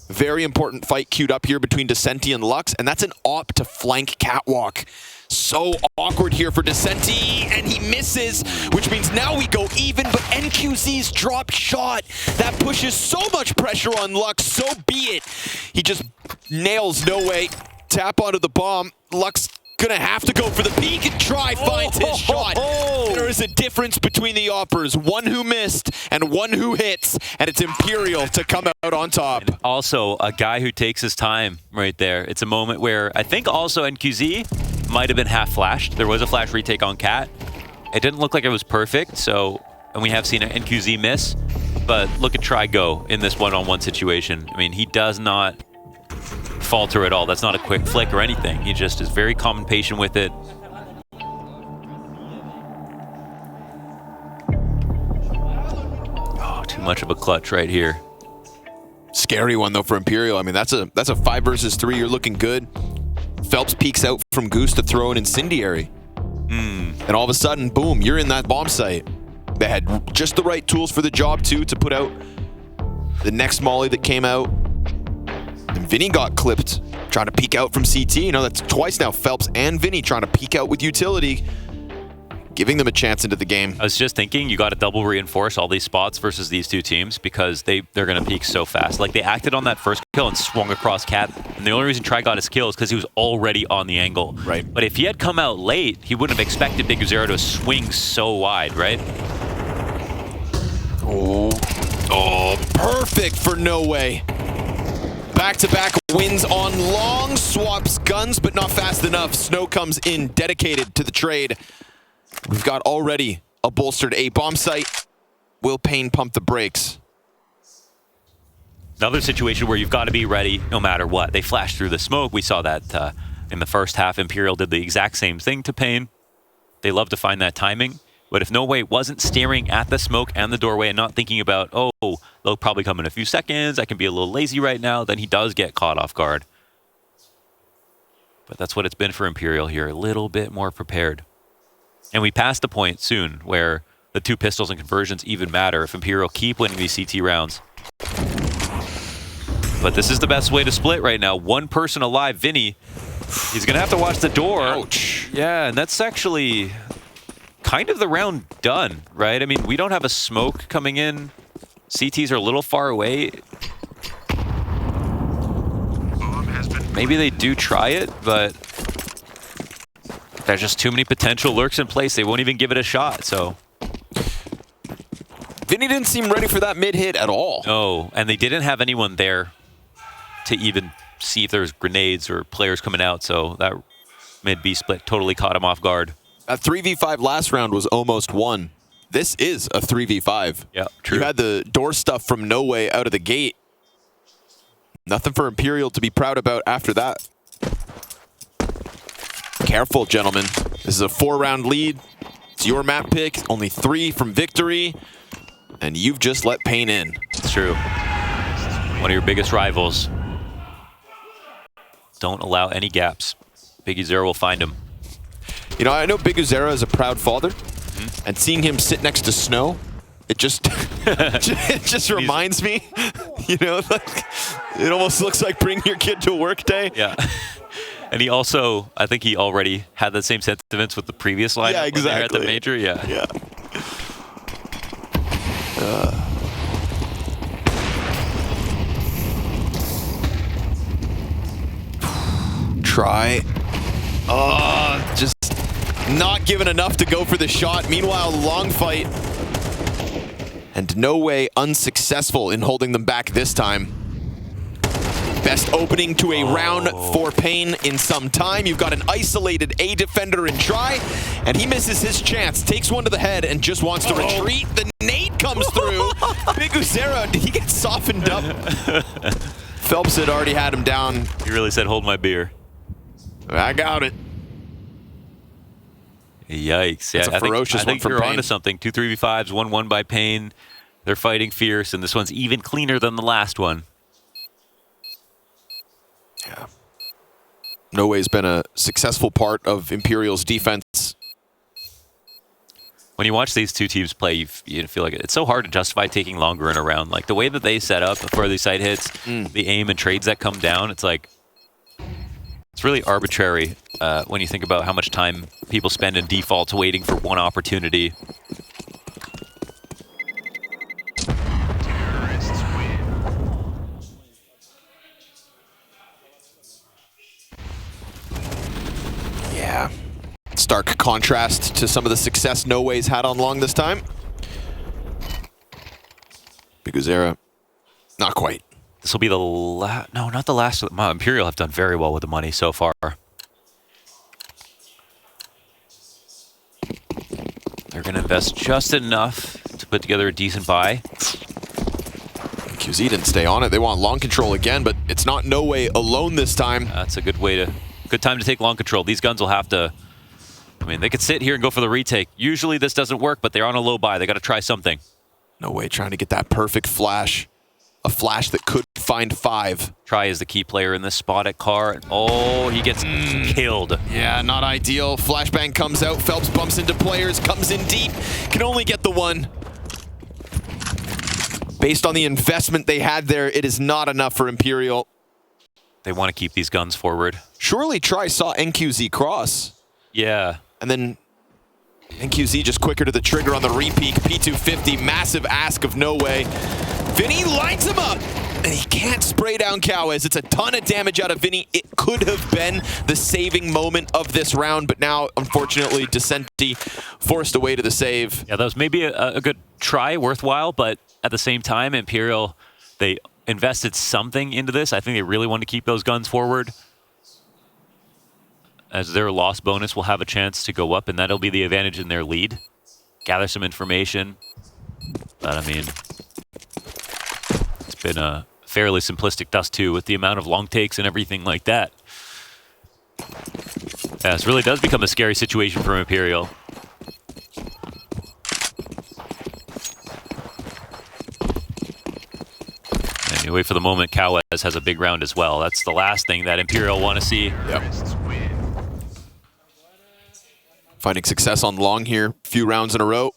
A: Very important fight queued up here between Descenti and Lux, and that's an op to flank Catwalk. So awkward here for Descenti, and he misses, which means now we go even, but NQZ's drop shot, that pushes so much pressure on Lux, so be it. He just nails No Way, tap onto the bomb. Lux gonna have to go for the peek and Try finds his shot. There is a difference between the oppers, one who missed and one who hits, and it's Imperial to come out on top.
B: And also, a guy who takes his time right there. It's a moment where I think also NQZ might have been half flashed. There was a flash retake on Cat. It didn't look like it was perfect, so, and we have seen an NQZ miss, but look at Try go in this one-on-one situation. I mean, he does not falter at all. That's not a quick flick or anything. He just is very calm and patient with it. Oh, too much of a clutch right here.
A: Scary one though for Imperial. I mean, that's a 5 versus 3. You're looking good. Phelps peeks out from Goose to throw an incendiary. And all of a sudden, boom, you're in that bomb site. They had just the right tools for the job too to put out the next molly that came out. And Vinny got clipped trying to peek out from CT. You know, that's twice now. Phelps and Vinny trying to peek out with utility, giving them a chance into the game.
B: I was just thinking, you got to double reinforce all these spots versus these two teams because they're going to peak so fast. Like, they acted on that first kill and swung across Cat, and the only reason Tri got his kill is because he was already on the angle.
A: Right.
B: But if he had come out late, he wouldn't have expected Big Zero to swing so wide, right?
A: Oh, perfect for No Way. Back-to-back wins on long, swaps guns, but not fast enough. Snow comes in, dedicated to the trade. We've got already a bolstered A bomb site. Will paiN pump the brakes?
B: Another situation where you've got to be ready no matter what. They flashed through the smoke. We saw that in the first half. Imperial did the exact same thing to paiN. They love to find that timing. But if No Way wasn't staring at the smoke and the doorway and not thinking about, oh, they'll probably come in a few seconds, I can be a little lazy right now, then he does get caught off guard. But that's what it's been for Imperial here, a little bit more prepared. And we pass the point soon where the 2 pistols and conversions even matter if Imperial keep winning these CT rounds. But this is the best way to split right now. One person alive, Vinny. He's going to have to watch the door.
A: Ouch.
B: Yeah, and that's actually kind of the round done, right? I mean, we don't have a smoke coming in. CTs are a little far away. Maybe they do try it, but there's just too many potential lurks in place. They won't even give it a shot, so.
A: Vinny didn't seem ready for that mid-hit at all.
B: No, and they didn't have anyone there to even see if there's grenades or players coming out, so that mid-B split totally caught him off guard.
A: A 3v5 last round was almost won. This is a 3v5.
B: Yeah, true.
A: You had the door stuff from No Way out of the gate. Nothing for Imperial to be proud about after that. Careful, gentlemen. This is a 4-round lead. It's your map pick. Only 3 from victory. And you've just let paiN in.
B: It's true. One of your biggest rivals. Don't allow any gaps. Big Zero will find him.
A: You know, I know Big Uzera is a proud father, and seeing him sit next to Snow, it just it just reminds me, you know, like, it almost looks like bringing your kid to work day.
B: Yeah. And he also, I think he already had the same sentiments with the previous lineup.
A: Yeah, exactly.
B: At the major, yeah.
A: Yeah. Try. Just not given enough to go for the shot. Meanwhile, long fight. And No Way unsuccessful in holding them back this time. Best opening to a round for paiN in some time. You've got an isolated A defender in Tri, and he misses his chance. Takes one to the head and just wants to retreat. The nade comes through. Big Uzera, did he get softened up? Phelps had already had him down.
B: He really said, hold my beer.
A: I got it.
B: Yikes. Yeah,
A: That's a ferocious
B: I think
A: one
B: you're
A: from
B: onto
A: paiN.
B: something. 2 3v5s, 1-1 by paiN. They're fighting fierce, and this one's even cleaner than the last one.
A: Yeah. No Way's been a successful part of Imperial's defense.
B: When you watch these two teams play, you feel like it's so hard to justify taking longer in a round. Like, the way that they set up for these side hits, the aim and trades that come down, it's like, it's really arbitrary when you think about how much time people spend in defaults waiting for one opportunity.
A: Yeah. Stark contrast to some of the success No Way's had on long this time. Big Uzera, not quite.
B: This will be the last, no, not the last. Imperial have done very well with the money so far. They're going to invest just enough to put together a decent buy.
A: QZ didn't stay on it. They want long control again, but it's not No Way alone this time.
B: That's a good time to take long control. These guns will have to, I mean, they could sit here and go for the retake. Usually this doesn't work, but they're on a low buy. They got to try something.
A: No way, trying to get that perfect flash. A flash that could find 5.
B: Try is the key player in this spot at Carr. Oh, he gets killed.
A: Yeah, not ideal. Flashbang comes out. Phelps bumps into players, comes in deep. Can only get the 1. Based on the investment they had there, it is not enough for Imperial.
B: They want to keep these guns forward.
A: Surely Try saw NQZ cross.
B: Yeah.
A: And then NQZ just quicker to the trigger on the repeat. P250, massive ask of no way. Vinny lights him up, and he can't spray down Cowes. It's a ton of damage out of Vinny. It could have been the saving moment of this round, but now, unfortunately, Dust2 forced away to the save.
B: Yeah, that was maybe a good try, worthwhile, but at the same time, Imperial, they invested something into this. I think they really want to keep those guns forward. As their loss bonus will have a chance to go up, and that'll be the advantage in their lead. Gather some information. But, I mean, it's been a fairly simplistic Dust2 with the amount of long takes and everything like that. Yeah, this really does become a scary situation for Imperial. And you wait for the moment Cowes has a big round as well. That's the last thing that Imperial want to see.
A: Yep. Finding success on long here, few rounds in a row.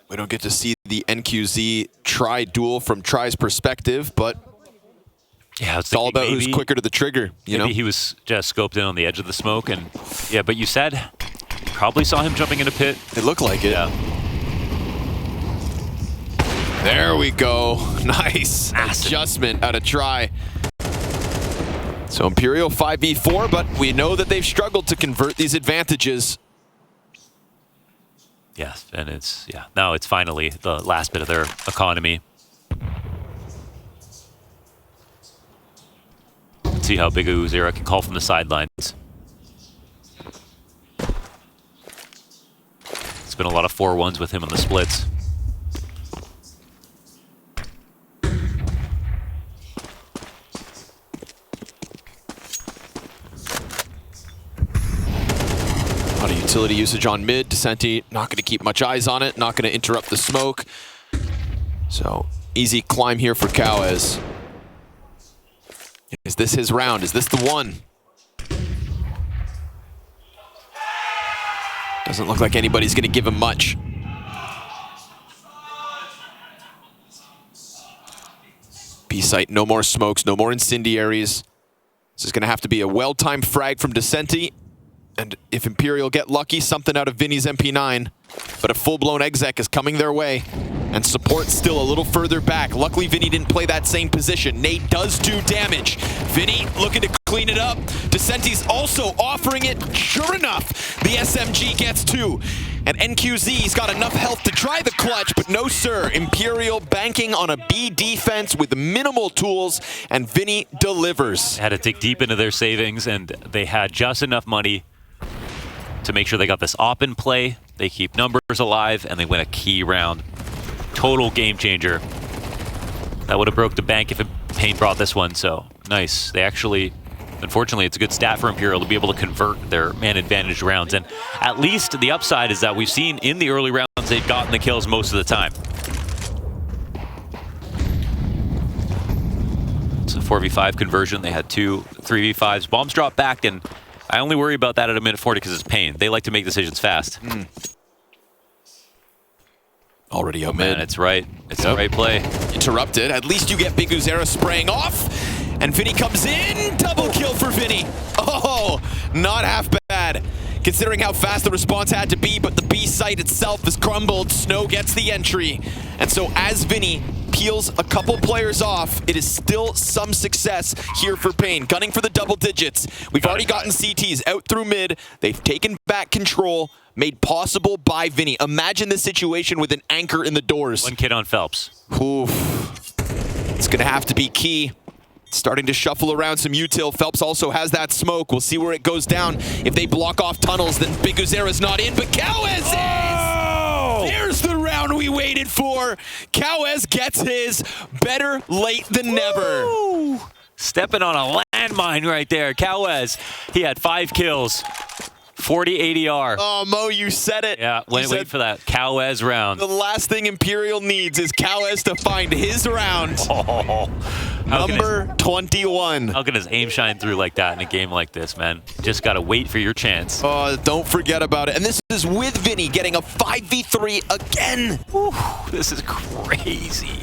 A: We don't get to see the NQZ Try duel from Try's perspective, but
B: yeah,
A: it's all about who's quicker to the trigger. You know,
B: he was just scoped in on the edge of the smoke, and yeah, but you said probably saw him jumping in a pit.
A: It looked like it.
B: Yeah.
A: There we go. Nice
B: Massive
A: adjustment out of Try. So Imperial 5v4, but we know that they've struggled to convert these advantages.
B: Yes, and it's, yeah, now it's finally the last bit of their economy. Let's see how big Uzera can call from the sidelines. It's been a lot of 4-1s with him on the splits.
A: A lot of utility usage on mid. Dust2 not going to keep much eyes on it, not going to interrupt the smoke. So easy climb here for Cowes. Is this his round? Is this the one? Doesn't look like anybody's going to give him much. B site, no more smokes, no more incendiaries. This is going to have to be a well-timed frag from Dust2. And if Imperial get lucky, something out of Vinny's MP9. But a full-blown exec is coming their way. And support's still a little further back. Luckily, Vinny didn't play that same position. Nate does do damage. Vinny looking to clean it up. Dust2's also offering it. Sure enough, the SMG gets 2. And NQZ's got enough health to try the clutch, but no sir. Imperial banking on a B defense with minimal tools, and Vinny delivers.
B: Had to dig deep into their savings, and they had just enough money to make sure they got this op in play. They keep numbers alive, and they win a key round. Total game changer. That would have broke the bank if paiN brought this one, so nice. They actually, unfortunately, it's a good stat for Imperial to be able to convert their man-advantaged rounds. And at least the upside is that we've seen in the early rounds they've gotten the kills most of the time. It's a 4v5 conversion. They had 2 3v5s. Bombs dropped back, and I only worry about that at a minute 40 because it's paiN. They like to make decisions fast.
A: Already out mid.
B: Man, it's right. It's the right play.
A: Interrupted. At least you get Big Uzera spraying off. And Vinny comes in. Double kill for Vinny. Oh, not half bad. Considering how fast the response had to be, but the B site itself has crumbled. Snow gets the entry. And so as Vinny peels a couple players off, it is still some success here for paiN. Gunning for the double digits. We've already gotten CTs out through mid. They've taken back control, made possible by Vinny. Imagine this situation with an anchor in the doors.
B: 1 kid on Phelps.
A: Oof. It's going to have to be key. Starting to shuffle around some util. Phelps also has that smoke. We'll see where it goes down. If they block off tunnels, then Big Uzera's not in, but Cowes is! There's the round we waited for. Cowes gets his. Better late than never.
B: Stepping on a landmine right there. Cowes, he had 5 kills. 40 ADR.
A: Oh, Mo, you said it.
B: Yeah, wait for that. Cowes round.
A: The last thing Imperial needs is Cowes to find his round.
B: Oh,
A: Number 21.
B: How can his aim shine through like that in a game like this, man? Just got to wait for your chance.
A: Oh, don't forget about it. And this is with Vinny getting a 5v3 again.
B: Whew, this is crazy.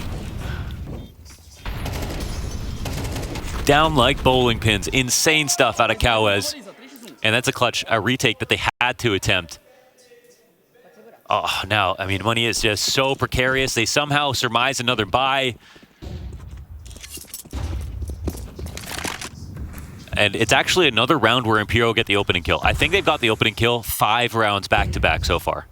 B: Down like bowling pins. Insane stuff out of Cowes. And that's a retake that they had to attempt. Oh, now, I mean, money is just so precarious. They somehow surmise another buy. And it's actually another round where Imperial get the opening kill. I think they've got the opening kill 5 rounds back-to-back so far.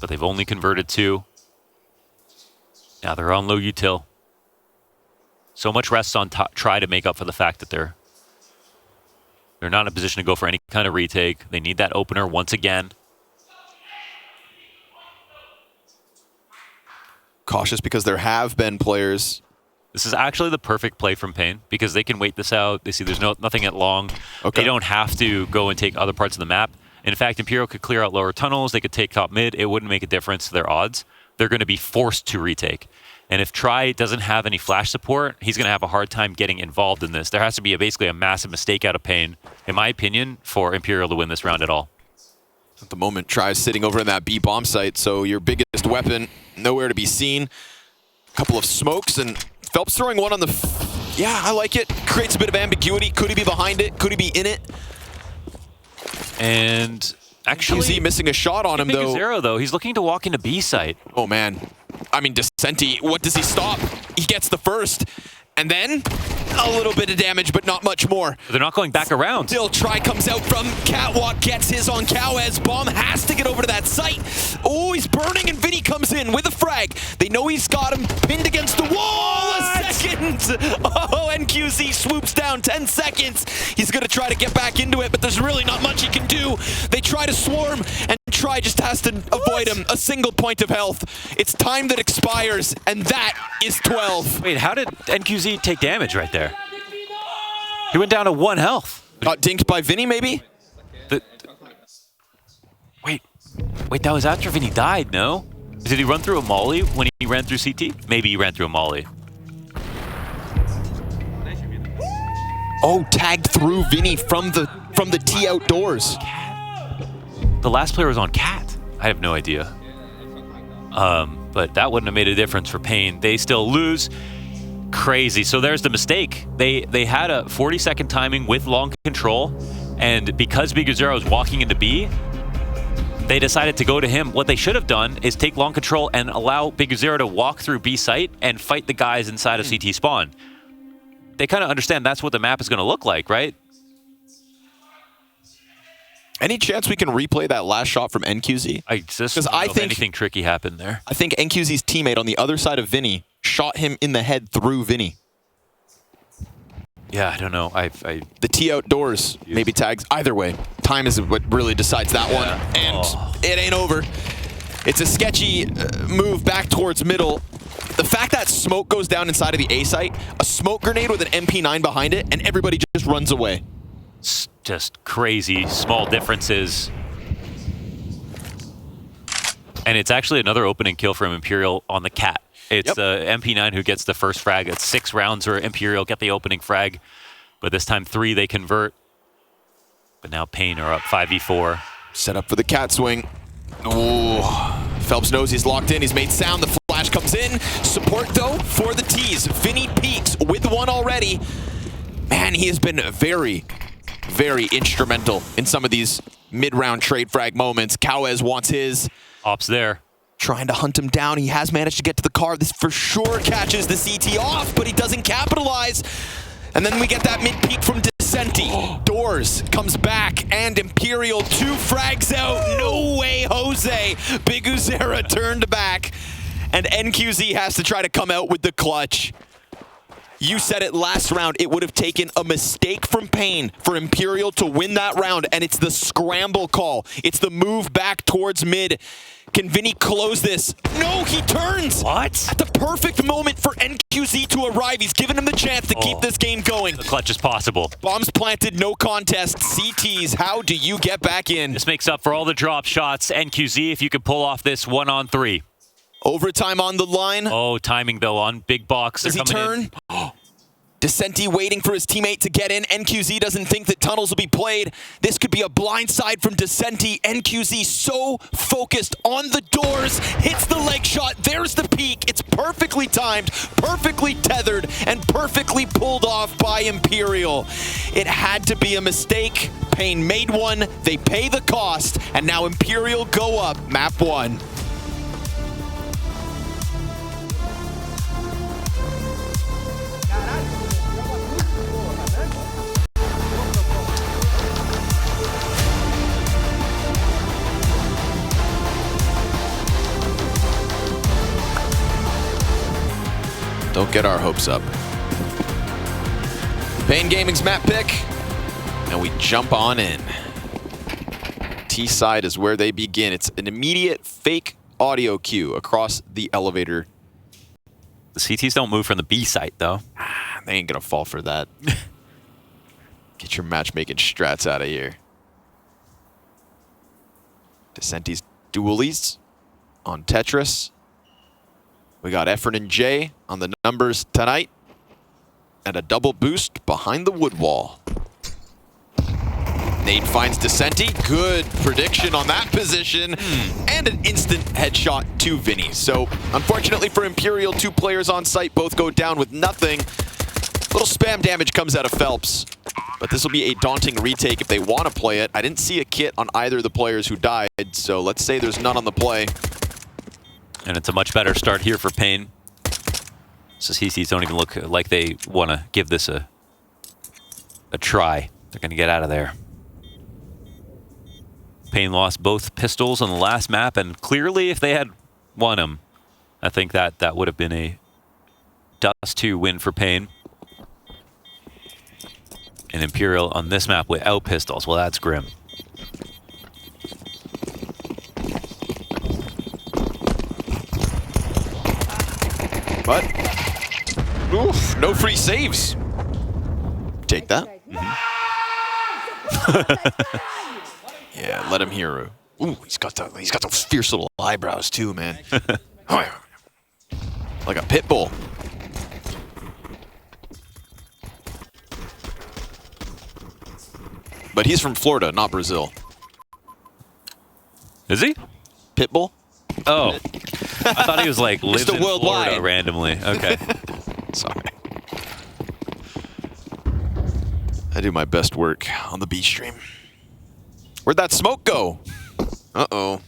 B: But they've only converted 2. Now they're on low util. So much rests on try to make up for the fact that they're not in a position to go for any kind of retake. They need that opener once again.
A: Cautious because there have been players.
B: This is actually the perfect play from paiN because they can wait this out. They see there's nothing at long.
A: Okay.
B: They don't have to go and take other parts of the map. In fact, Imperial could clear out lower tunnels. They could take top mid. It wouldn't make a difference to their odds. They're going to be forced to retake. And if Try doesn't have any flash support, he's going to have a hard time getting involved in this. There has to be basically a massive mistake out of paiN, in my opinion, for Imperial to win this round at all.
A: At the moment, Try's sitting over in that B bomb site, so your biggest weapon, nowhere to be seen. A couple of smokes, and Phelps throwing one on the... Yeah, I like it. Creates a bit of ambiguity. Could he be behind it? Could he be in it?
B: And... actually,
A: is he missing a shot on him, though?
B: Zero, though. He's looking to walk into B site.
A: Oh, man. I mean, Descenti, what does he stop? He gets the first. And then a little bit of damage, but not much more.
B: They're not going back around.
A: Still, Try comes out from Catwalk, gets his on Cowes. Bomb has to get over to that site. Oh, he's burning, and Vinny comes in with a frag. They know he's got him pinned against the wall. A second. Oh, NQZ swoops down 10 seconds. He's going to try to get back into it, but there's really not much he can do. They try to swarm, and Try just has to avoid him. A single point of health. It's time that expires, and that is 12.
B: Wait, how did NQZ take damage right there? He went down to 1 health.
A: Got dinked by Vinny, maybe?
B: Wait, that was after Vinny died, no? Did he run through a molly when he ran through CT? Maybe he ran through a molly.
A: Oh, tagged through Vinny from the T outdoors.
B: The last player was on Cat. I have no idea. But that wouldn't have made a difference for paiN. They still lose. Crazy. So there's the mistake. They had a 40-second timing with long control, and because Biguzero is walking into B, they decided to go to him. What they should have done is take long control and allow Biguzero to walk through B site and fight the guys inside of CT spawn. They kind of understand that's what the map is going to look like, right?
A: Any chance we can replay that last shot from NQZ?
B: I just don't know if anything tricky happened there.
A: I think NQZ's teammate on the other side of Vinny shot him in the head through Vinny.
B: Yeah, I don't know.
A: The T outdoors maybe tags. Either way, time is what really decides that one. And it ain't over. It's a sketchy move back towards middle. The fact that smoke goes down inside of the A site, a smoke grenade with an MP9 behind it, and everybody just runs away.
B: It's just crazy small differences. And it's actually another opening kill from Imperial on the Cat. It's the MP9 who gets the first frag. It's 6 rounds where Imperial get the opening frag. But this time 3 they convert. But now paiN are up 5v4.
A: Set up for the cat swing. Ooh. Phelps knows he's locked in. He's made sound. The flash comes in. Support, though, for the T's. Vinny peaks with one already. Man, he has been very, very instrumental in some of these mid-round trade frag moments. Cowes wants his.
B: Ops there.
A: Trying to hunt him down. He has managed to get to the car. This for sure catches the CT off, but he doesn't capitalize. And then we get that mid-peak from Descenti. Doors comes back, and Imperial 2 frags out. No way, Jose. Biguzero turned back, and NQZ has to try to come out with the clutch. You said it last round. It would have taken a mistake from paiN for Imperial to win that round, and it's the scramble call. It's the move back towards mid. Can Vinny close this? No, he turns!
B: What?
A: At the perfect moment for NQZ to arrive. He's given him the chance to keep this game going.
B: The clutch is possible.
A: Bombs planted, no contest. CTs, how do you get back in?
B: This makes up for all the drop shots. NQZ, if you could pull off this 1-on-3.
A: Overtime on the line.
B: Oh, timing though on big box.
A: Does he turn? Descenti waiting for his teammate to get in. NQZ doesn't think that tunnels will be played. This could be a blind side from Descenti. NQZ so focused on the doors. Hits the leg shot. There's the peak. It's perfectly timed, perfectly tethered, and perfectly pulled off by Imperial. It had to be a mistake. paiN made one. They pay the cost. And now Imperial go up. Map 1. Don't get our hopes up. paiN Gaming's map pick, and we jump on in. T-side is where they begin. It's an immediate fake audio cue across the elevator.
B: The CTs don't move from the B site though.
A: They ain't gonna fall for that. Get your matchmaking strats out of here. Descenti's dualies on Tetris. We got Efren and Jay on the numbers tonight. And a double boost behind the wood wall. Nate finds Descenti. Good prediction on that position. And an instant headshot to Vinny. So, unfortunately for Imperial, 2 players on site both go down with nothing. Little spam damage comes out of Phelps. But this will be a daunting retake if they want to play it. I didn't see a kit on either of the players who died, so let's say there's none on the play.
B: And it's a much better start here for paiN. So CCs don't even look like they want to give this a try. They're going to get out of there. paiN lost both pistols on the last map, and clearly if they had won them, I think that would have been a Dust2 win for paiN. And Imperial on this map without pistols. Well, that's grim.
A: But, oof, no free saves. Take that. Yeah, let him hear. Ooh, he's got those fierce little eyebrows too, man. Like a pit bull. But he's from Florida, not Brazil.
B: Is he?
A: Pitbull?
B: Oh. I thought he was like lives in
A: worldwide.
B: Florida randomly. Okay.
A: Sorry. I do my best work on the B stream. Where'd that smoke go? Uh-oh.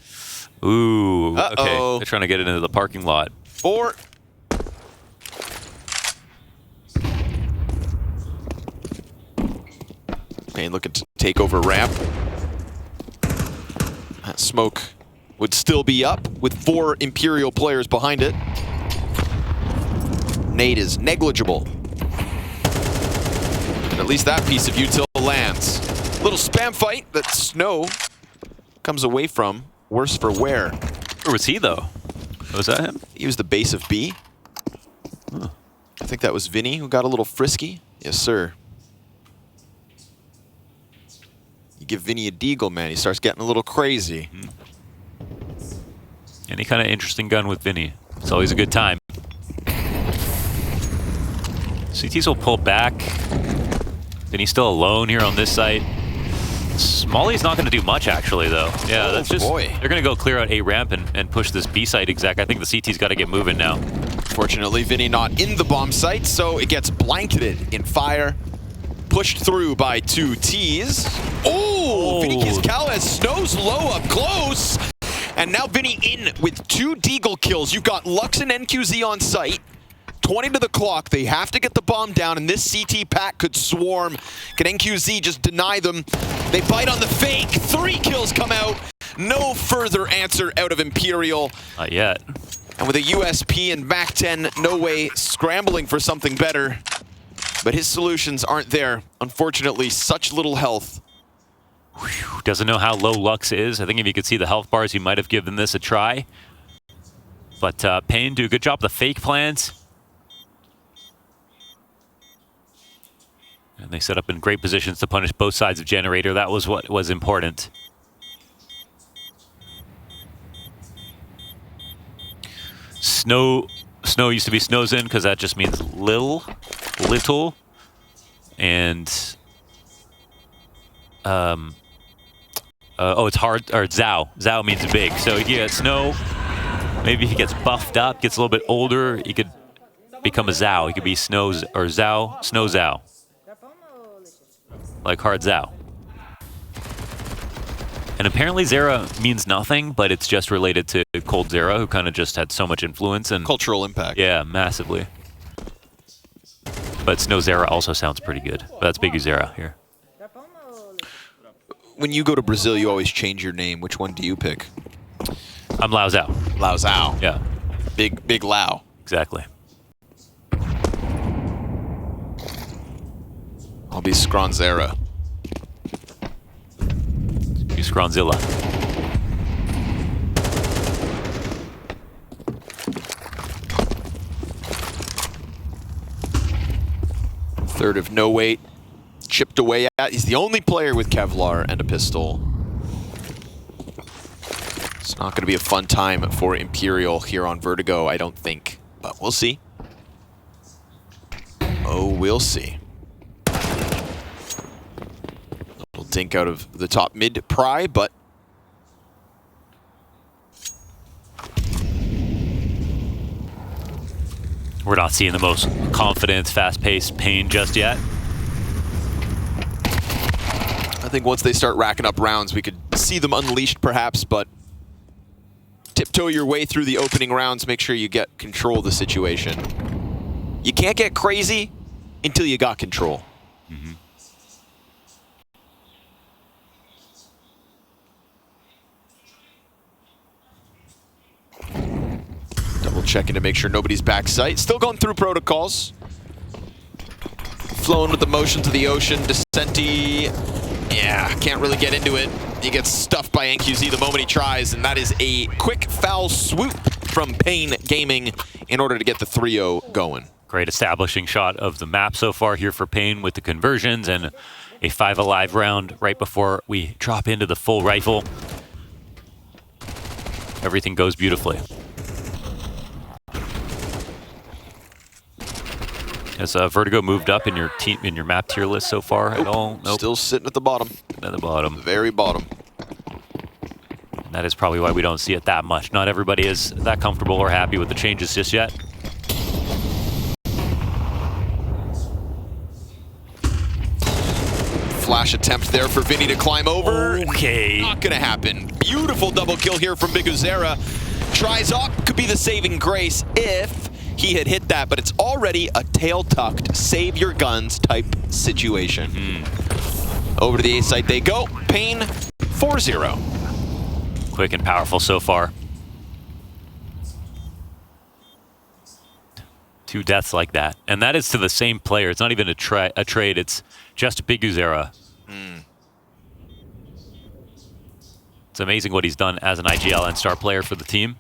B: Ooh.
A: Uh-oh.
B: Okay. They're trying to get it into the parking lot.
A: 4. paiN looking to take over ramp. That smoke would still be up with 4 Imperial players behind it. Nate is negligible. And at least that piece of util lands. Little spam fight that Snow comes away from. Worse for wear.
B: Where was he though? Was that him?
A: He was the base of B. Huh. I think that was Vinny who got a little frisky. Yes, sir. You give Vinny a deagle, man, he starts getting a little crazy.
B: Any kind of interesting gun with Vinny. It's always a good time. CTs will pull back. Vinny's still alone here on this site. Smalley's not going to do much, actually, though. Yeah, that's just...
A: Boy.
B: They're going to go clear out A ramp and push this B site exec. I think the CT's got to get moving now.
A: Fortunately, Vinny not in the bomb site, so it gets blanketed in fire. Pushed through by 2 Ts. Oh! Vinny Kizkal has Snow's low up close. And now Vinny in with 2 deagle kills. You've got Lux and NQZ on site. 20 to the clock. They have to get the bomb down, and this CT pack could swarm. Can NQZ just deny them? They bite on the fake. 3 kills come out. No further answer out of Imperial.
B: Not yet.
A: And with a USP and Mac 10, no way, scrambling for something better. But his solutions aren't there. Unfortunately, such little health.
B: Whew, doesn't know how low Lux is. I think if you could see the health bars, he might have given this a try. But paiN do a good job. The fake plans. And they set up in great positions to punish both sides of Generator. That was what was important. Snow used to be Snowzin because that just means little. And oh, it's hard, or Zhao. Zhao means big. So yeah, Snow, maybe he gets buffed up, gets a little bit older, he could become a Zhao. He could be Snows or Zhao, Snow Zhao. Like hard Zhao. And apparently Zera means nothing, but it's just related to Cold Zera, who kind of just had so much influence and
A: Cultural impact.
B: yeah, massively. But Snow Zera also sounds pretty good. But that's Big Zera here.
A: When you go to Brazil, you always change your name. Which one do you pick?
B: I'm Lao Zhao.
A: Lao Zhao.
B: Yeah,
A: Big Lao.
B: exactly.
A: I'll be Scronzera.
B: You Scronzilla.
A: Third of no weight. Chipped away at. He's the only player with Kevlar and a pistol. It's not going to be a fun time for Imperial here on Vertigo, I don't think. But we'll see. Oh, we'll see. Little dink out of the top mid pry, but
B: We're not seeing the most confident, fast-paced paiN just yet.
A: I think once they start racking up rounds, we could see them unleashed perhaps, but tiptoe your way through the opening rounds, make sure you get control of the situation. You can't get crazy until you got control.
B: Mm-hmm.
A: Double checking to make sure nobody's back sight. Still going through protocols. Flowing with the motion to the ocean. Descenti, yeah, can't really get into it. He gets stuffed by NQZ the moment he tries, and that is a quick foul swoop from paiN Gaming in order to get the 3-0 going.
B: Great establishing shot of the map so far here for paiN with the conversions and a 5 alive round right before we drop into the full rifle. Everything goes beautifully. Has Vertigo moved up in your team, in your map tier list so far at all? Nope.
A: Still sitting at the bottom.
B: At the bottom.
A: Very bottom.
B: And that is probably why we don't see it that much. Not everybody is that comfortable or happy with the changes just yet.
A: Flash attempt there for Vinny to climb over.
B: Okay.
A: Not gonna happen. Beautiful double kill here from Big Zera. Tries up, could be the saving grace if he had hit that, but it's already a tail-tucked, save your guns type situation. Over to the A site they go. paiN 4-0.
B: Quick and powerful so far. 2 deaths like that. And that is to the same player. It's not even a trade, it's just Big Zera. It's amazing what he's done as an IGL and star player for the team.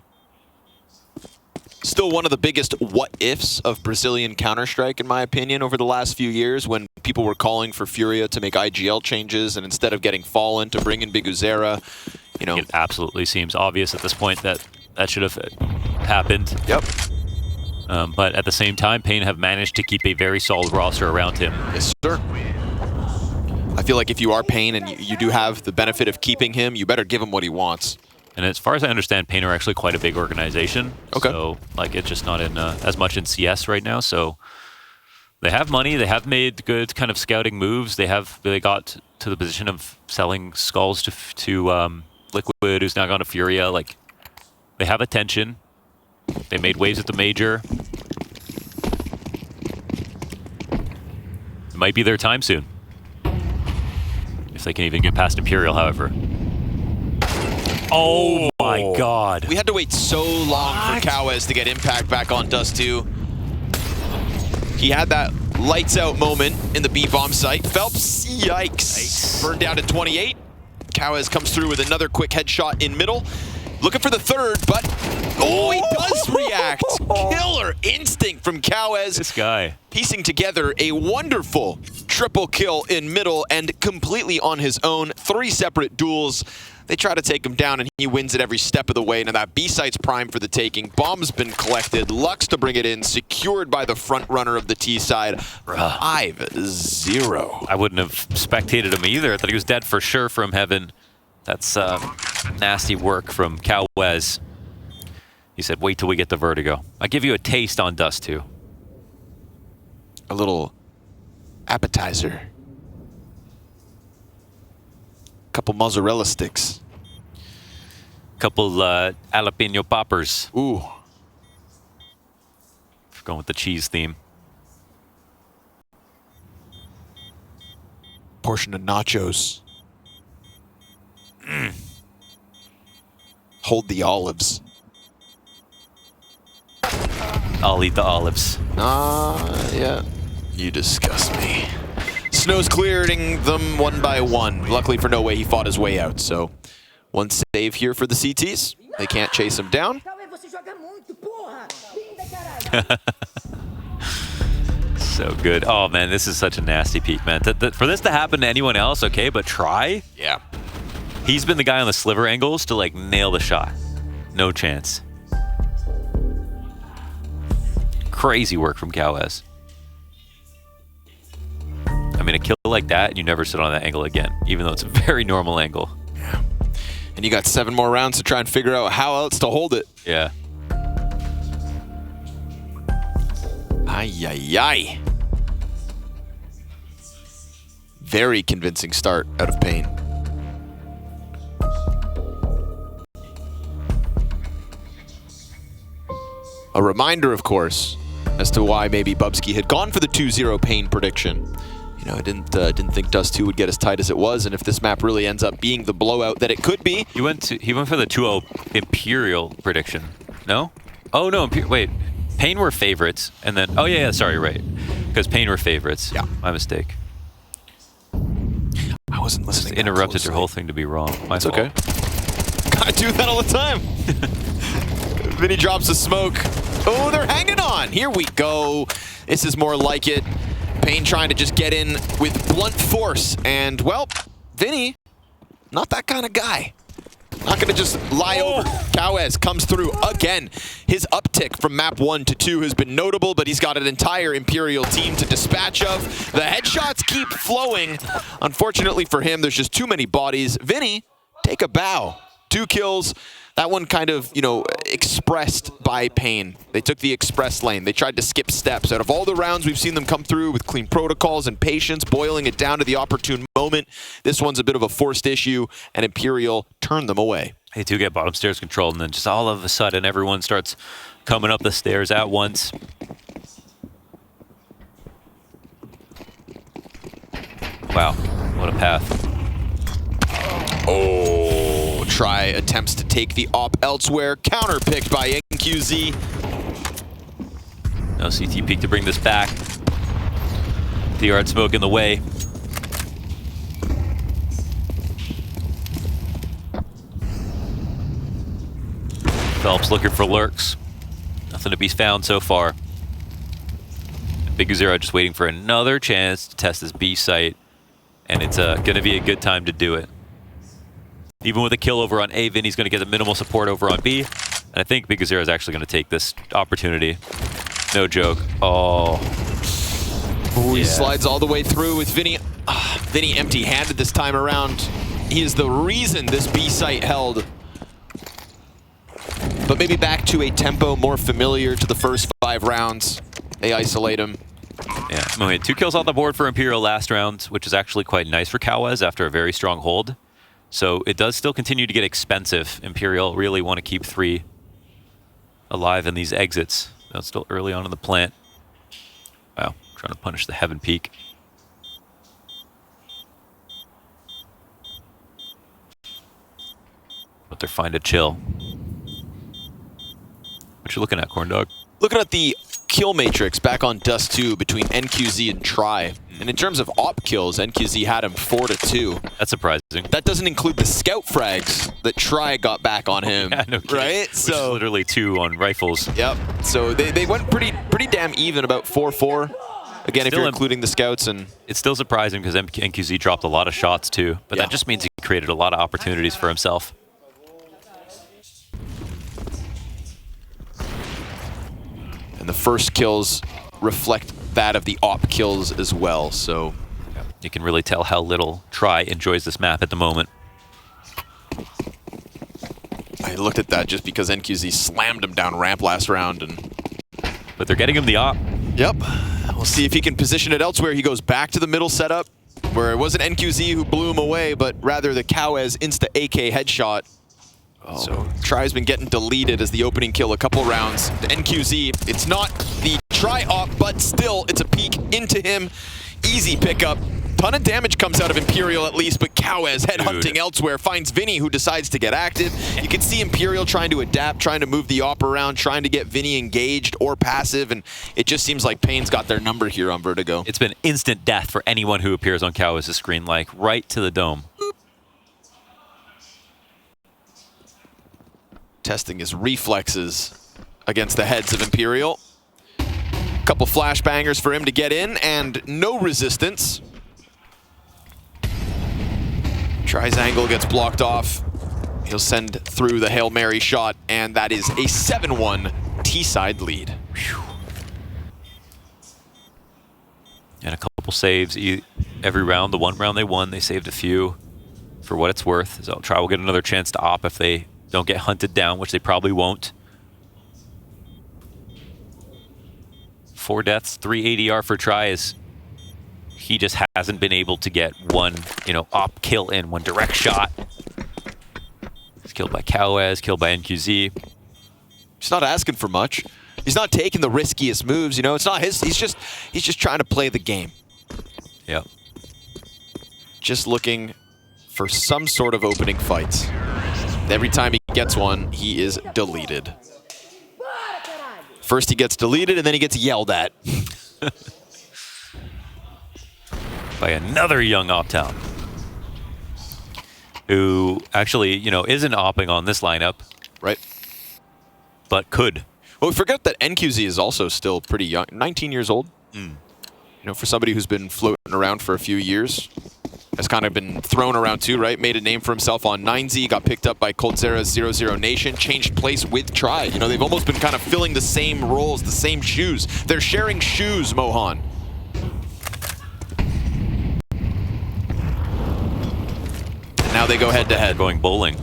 A: Still one of the biggest what-ifs of Brazilian Counter-Strike, in my opinion, over the last few years when people were calling for Furia to make IGL changes, and instead of getting Fallen to bring in Big Zera, you know.
B: It absolutely seems obvious at this point that that should have happened.
A: Yep.
B: But at the same time, paiN have managed to keep a very solid roster around him.
A: Yes, sir. I feel like if you are paiN and you do have the benefit of keeping him, you better give him what he wants.
B: And as far as I understand, paiN are actually quite a big organization.
A: Okay.
B: So, like, it's just not in as much in CS right now. So they have money. They have made good kind of scouting moves. They got to the position of selling skulls to Liquid, who's now gone to Furia. Like, they have attention. They made waves at the major. It might be their time soon. If they can even get past Imperial, however. Oh my god.
A: We had to wait so long for Kawes to get impact back on Dust2. He had that lights out moment in the B bomb site. Phelps, yikes. Burned down to 28. Cowes comes through with another quick headshot in middle. Looking for the third, but oh, he does react. Killer instinct from Cowes.
B: This guy.
A: Piecing together a wonderful triple kill in middle and completely on his own. 3 separate duels. They try to take him down, and he wins it every step of the way. Now that B site's prime for the taking. Bomb's been collected. Lux to bring it in. Secured by the front runner of the T side. 5-0.
B: I wouldn't have spectated him either. I thought he was dead for sure from heaven. That's nasty work from Cowes. He said, wait till we get the Vertigo. I'll give you a taste on Dust2.
A: A little appetizer. Couple mozzarella sticks.
B: Couple jalapeno poppers.
A: Ooh.
B: Going with the cheese theme.
A: Portion of nachos. Hold the olives.
B: I'll eat the olives.
A: Yeah. You disgust me. Snow's clearing them one by one. Luckily for No Way, he fought his way out. So, one save here for the CTs. They can't chase him down.
B: So good. Oh, man, this is such a nasty peak, man. For this to happen to anyone else, okay, but try?
A: Yeah.
B: He's been the guy on the sliver angles to, like, nail the shot. No chance. Crazy work from Cowes. I mean, a kill like that, you never sit on that angle again, even though it's a very normal angle.
A: Yeah. And you got 7 more rounds to try and figure out how else to hold it.
B: Yeah.
A: Ay, ay, ay. Very convincing start out of paiN. A reminder, of course, as to why maybe Bubsky had gone for the 2-0 paiN prediction. You know, I didn't think Dust2 would get as tight as it was, and if this map really ends up being the blowout that it could be.
B: He went for the 2-0 Imperial prediction. No? Oh no, wait. paiN were favorites, and then yeah, sorry, right. Because paiN were favorites.
A: Yeah.
B: My mistake.
A: I wasn't listening.
B: Just interrupted your whole thing to be wrong. My fault.
A: Okay. I do that all the time. Vinny drops the smoke. Oh, they're hanging on. Here we go. This is more like it. paiN trying to just get in with blunt force. And, well, Vinny, not that kind of guy. Not going to just lie over. Cowes comes through again. His uptick from map 1 to 2 has been notable, but he's got an entire Imperial team to dispatch of. The headshots keep flowing. Unfortunately for him, there's just too many bodies. Vinny, take a bow. 2 kills. That one kind of, you know, expressed by paiN. They took the express lane. They tried to skip steps. Out of all the rounds we've seen them come through with clean protocols and patience, boiling it down to the opportune moment. This one's a bit of a forced issue, and Imperial turned them away.
B: They do get bottom stairs controlled, and then just all of a sudden, everyone starts coming up the stairs at once. Wow, what a path.
A: Oh, try attempts to take the op elsewhere. Counter picked by NQZ.
B: No CT peek to bring this back. The yard smoke in the way. Phelps looking for lurks. Nothing to be found so far. Big Zero just waiting for another chance to test this B site. And it's going to be a good time to do it. Even with a kill over on A, Vinny's going to get the minimal support over on B. And I think Big Zero is actually going to take this opportunity. No joke. Oh.
A: Ooh, he slides all the way through with Vinny. Vinny empty-handed this time around. He is the reason this B site held. But maybe back to a tempo more familiar to the first 5 rounds. They isolate him.
B: Yeah, we had 2 kills on the board for Imperial last round, which is actually quite nice for Cowes after a very strong hold. So it does still continue to get expensive. Imperial really want to keep 3 alive in these exits. That's still early on in the plant. Wow, trying to punish the Heaven Peak. But they're fine to chill. What you looking at, Corn Dog?
A: Looking at the kill matrix back on Dust2 between NQZ and Tri. And in terms of op kills, NQZ had him 4-2.
B: That's surprising.
A: That doesn't include the scout frags that Tri got back on him,
B: Yeah, no kidding.
A: right?
B: Which is literally 2 on rifles.
A: Yep. So they went pretty damn even, about 4-4. Again, if
B: Still
A: you're including the scouts. And
B: it's still surprising because NQZ dropped a lot of shots too, but that just means he created a lot of opportunities for himself.
A: And the first kills reflect that of the op kills as well, so
B: you can really tell how little Tri enjoys this map at the moment.
A: I looked at that just because NQZ slammed him down ramp last round.
B: But they're getting him the op.
A: Yep. We'll see if he can position it elsewhere. He goes back to the middle setup, where it wasn't NQZ who blew him away, but rather the Cowes insta-AK headshot. Oh. So Tri's been getting deleted as the opening kill a couple rounds. The NQZ, it's not the Tri-op, but still, it's a peek into him. Easy pickup. Ton of damage comes out of Imperial at least, but Cowes headhunting elsewhere, finds Vinny, who decides to get active. You can see Imperial trying to adapt, trying to move the op around, trying to get Vinny engaged or passive, and it just seems like paiN's got their number here on Vertigo.
B: It's been instant death for anyone who appears on Cowes' screen, like right to the dome.
A: Testing his reflexes against the heads of Imperial. Couple flashbangers for him to get in, and no resistance. Tri's angle gets blocked off. He'll send through the Hail Mary shot, and that is a 7-1 T-side lead. Whew.
B: And a couple saves every round. The one round they won, they saved a few for what it's worth. So Tri will get another chance to op if they don't get hunted down, which they probably won't. 4 deaths, 3 ADR for Tri is he just hasn't been able to get one, op kill in, one direct shot. He's killed by Cowes, killed by NQZ.
A: He's not asking for much. He's not taking the riskiest moves, it's not his. He's just trying to play the game.
B: Yep.
A: Just looking for some sort of opening fights. Every time he gets one, he is deleted. First he gets deleted, and then he gets yelled at.
B: By another young Optown, who actually, isn't opping on this lineup.
A: Right.
B: But could.
A: Well, we forget that NQZ is also still pretty young, 19 years old. For somebody who's been floating around for a few years. Has kind of been thrown around too, right? Made a name for himself on 9Z, got picked up by Coldzera's 00 Nation, changed place with Tri. They've almost been kind of filling the same roles, the same shoes. They're sharing shoes, Mohan. And now they go head to head.
B: Going bowling.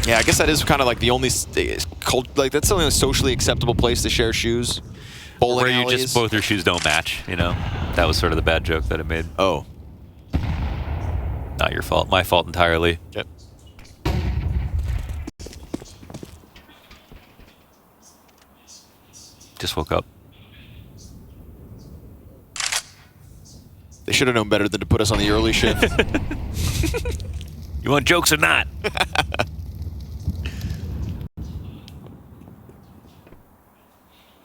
A: Yeah, I guess that is kind of like the only, that's the only socially acceptable place to share shoes. Bowling
B: Where you
A: alleys.
B: just both your shoes don't match, That was sort of the bad joke that I made.
A: Oh.
B: Not your fault. My fault entirely.
A: Yep.
B: Just woke up.
A: They should have known better than to put us on the early shift.
B: You want jokes or not?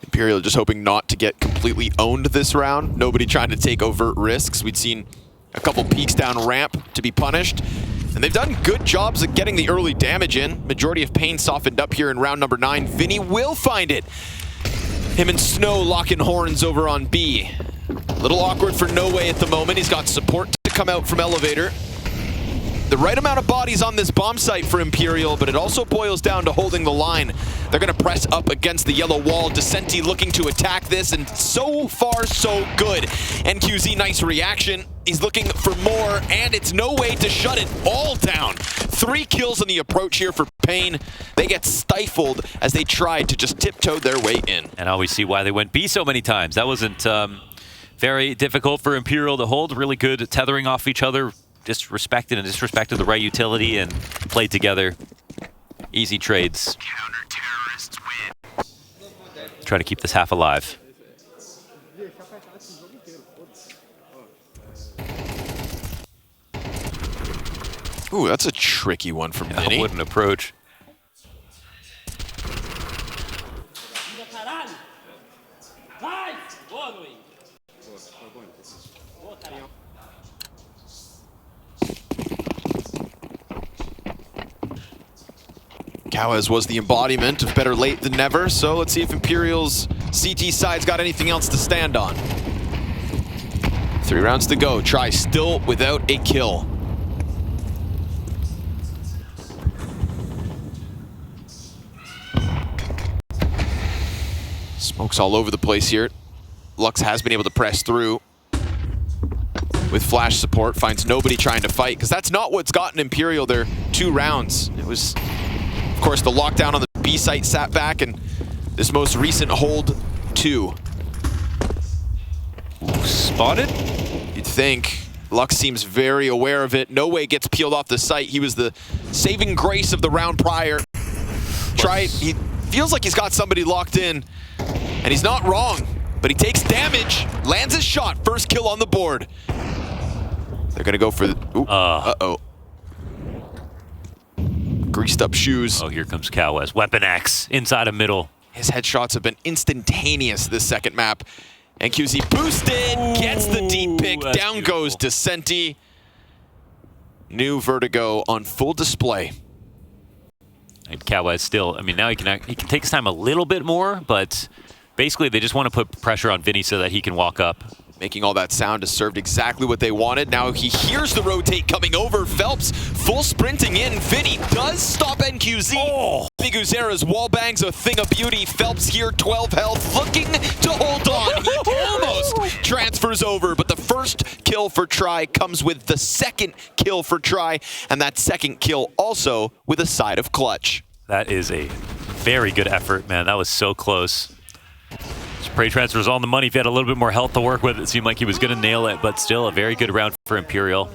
A: Imperial just hoping not to get completely owned this round. Nobody trying to take overt risks. We'd seen a couple peeks down ramp to be punished. And they've done good jobs at getting the early damage in. Majority of paiN softened up here in round number 9. Vinny will find it. Him and Snow locking horns over on B. A little awkward for No Way at the moment. He's got support to come out from elevator. The right amount of bodies on this bomb site for Imperial, but it also boils down to holding the line. They're going to press up against the yellow wall. Descenti looking to attack this, and so far, so good. NQZ, nice reaction. He's looking for more, and it's No Way to shut it all down. 3 kills on the approach here for paiN. They get stifled as they tried to just tiptoe their way in.
B: And now we see why they went B so many times. That wasn't very difficult for Imperial to hold. Really good tethering off each other. Disrespected the right utility and played together. Easy trades.
D: Counter-terrorists win.
B: Try to keep this half alive.
A: Ooh, that's a tricky one from Vinny.
B: Wouldn't approach.
A: Kawaz was the embodiment of better late than never, so let's see if Imperial's CT side's got anything else to stand on. 3 rounds to go. Try still without a kill. Smoke's all over the place here. Lux has been able to press through with flash support, finds nobody trying to fight, because that's not what's gotten Imperial their 2 rounds. It was, of course, the lockdown on the B site sat back, and this most recent hold 2.
B: Spotted?
A: You'd think. Lux seems very aware of it. No way gets peeled off the site. He was the saving grace of the round prior. He feels like he's got somebody locked in, and he's not wrong, but he takes damage, lands his shot, first kill on the board. They're gonna go for the, uh-oh. Greased up shoes.
B: Oh, here comes Kawaz. Weapon X, inside of middle.
A: His headshots have been instantaneous this second map. And QZ boosted, gets the deep pick, down
B: beautiful.
A: Goes to Senti. New Vertigo on full display.
B: And Kawaz still, I mean, now he can take his time a little bit more, but basically they just want to put pressure on Vinny so that he can walk up.
A: Making all that sound has served exactly what they wanted. Now he hears the rotate coming over. Phelps full sprinting in. Vinny does stop NQZ. Oh. Big Uzera's wall bangs a thing of beauty. Phelps here, 12 health, looking to hold on. He almost transfers over, but the first kill for Try comes with the second kill for Try, and that second kill also with a side of clutch.
B: That is a very good effort, man. That was so close. Spray transfer was on the money. If he had a little bit more health to work with, it seemed like he was going to nail it, but still a very good round for Imperial.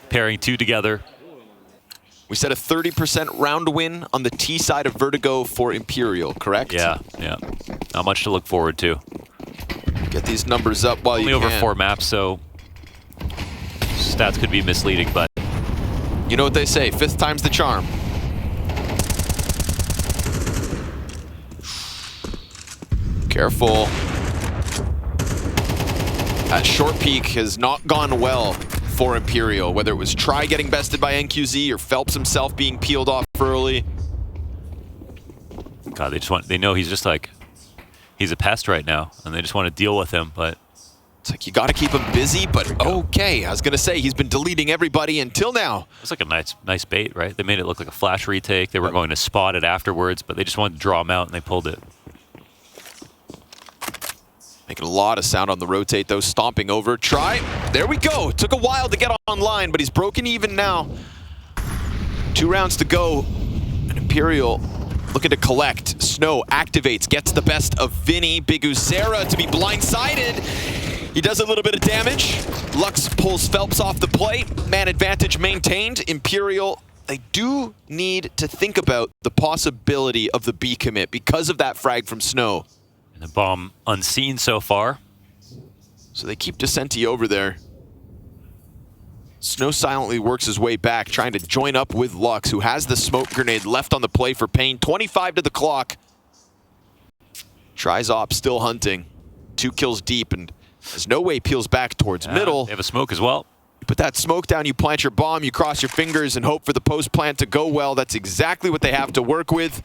B: Pairing 2 together.
A: We said a 30% round win on the T side of Vertigo for Imperial, correct?
B: Yeah. Not much to look forward to.
A: Get these numbers up while you can.
B: Only over 4 maps, so stats could be misleading, but...
A: You know what they say, 5th time's the charm. Careful. That short peek has not gone well for Imperial, whether it was Try getting bested by NQZ or Phelps himself being peeled off early.
B: God, they know he's just like, he's a pest right now, and they just want to deal with him, but...
A: It's like, you got to keep him busy, but okay. I was going to say, he's been deleting everybody until now.
B: It's like a nice bait, right? They made it look like a flash retake. They were going to spot it afterwards, but they just wanted to draw him out, and they pulled it.
A: Making a lot of sound on the rotate, though. Stomping over. Try. There we go. Took a while to get online, but he's broken even now. 2 rounds to go. And Imperial looking to collect. Snow activates, gets the best of Vinny. Big Uzera to be blindsided. He does a little bit of damage. Lux pulls Phelps off the play. Man advantage maintained. Imperial, they do need to think about the possibility of the B commit because of that frag from Snow.
B: And the bomb unseen so far.
A: So they keep Descenti over there. Snow silently works his way back, trying to join up with Lux, who has the smoke grenade left on the play for paiN. 25 to the clock. Tries op, still hunting. 2 kills deep, and as No Way peels back towards middle.
B: They have a smoke as well.
A: You put that smoke down, you plant your bomb, you cross your fingers and hope for the post plant to go well. That's exactly what they have to work with.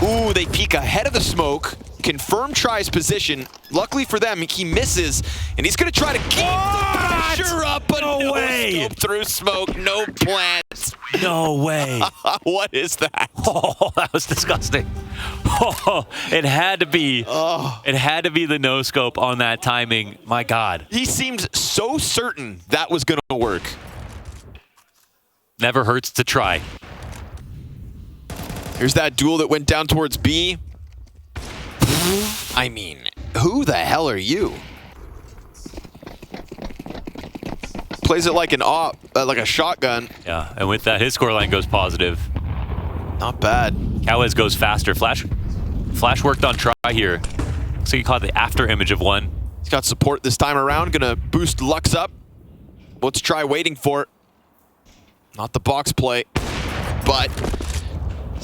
A: Ooh, they peek ahead of the smoke. Confirm Try's position. Luckily for them, he misses, and he's going to try to keep the pressure up, but no way. Scope through smoke, no plant.
B: No way.
A: What is that?
B: Oh, that was disgusting. Oh, it had to be. Oh. It had to be the no scope on that timing. My God.
A: He seemed so certain that was going to work.
B: Never hurts to try.
A: Here's that duel that went down towards B. I mean, who the hell are you? Plays it like an like a shotgun.
B: Yeah, and with that, his scoreline goes positive.
A: Not bad.
B: Kawaz goes faster. Flash worked on Try here. Looks like he caught the after image of one.
A: He's got support this time around. Gonna boost Lux up. What's Try waiting for? Not the box play, but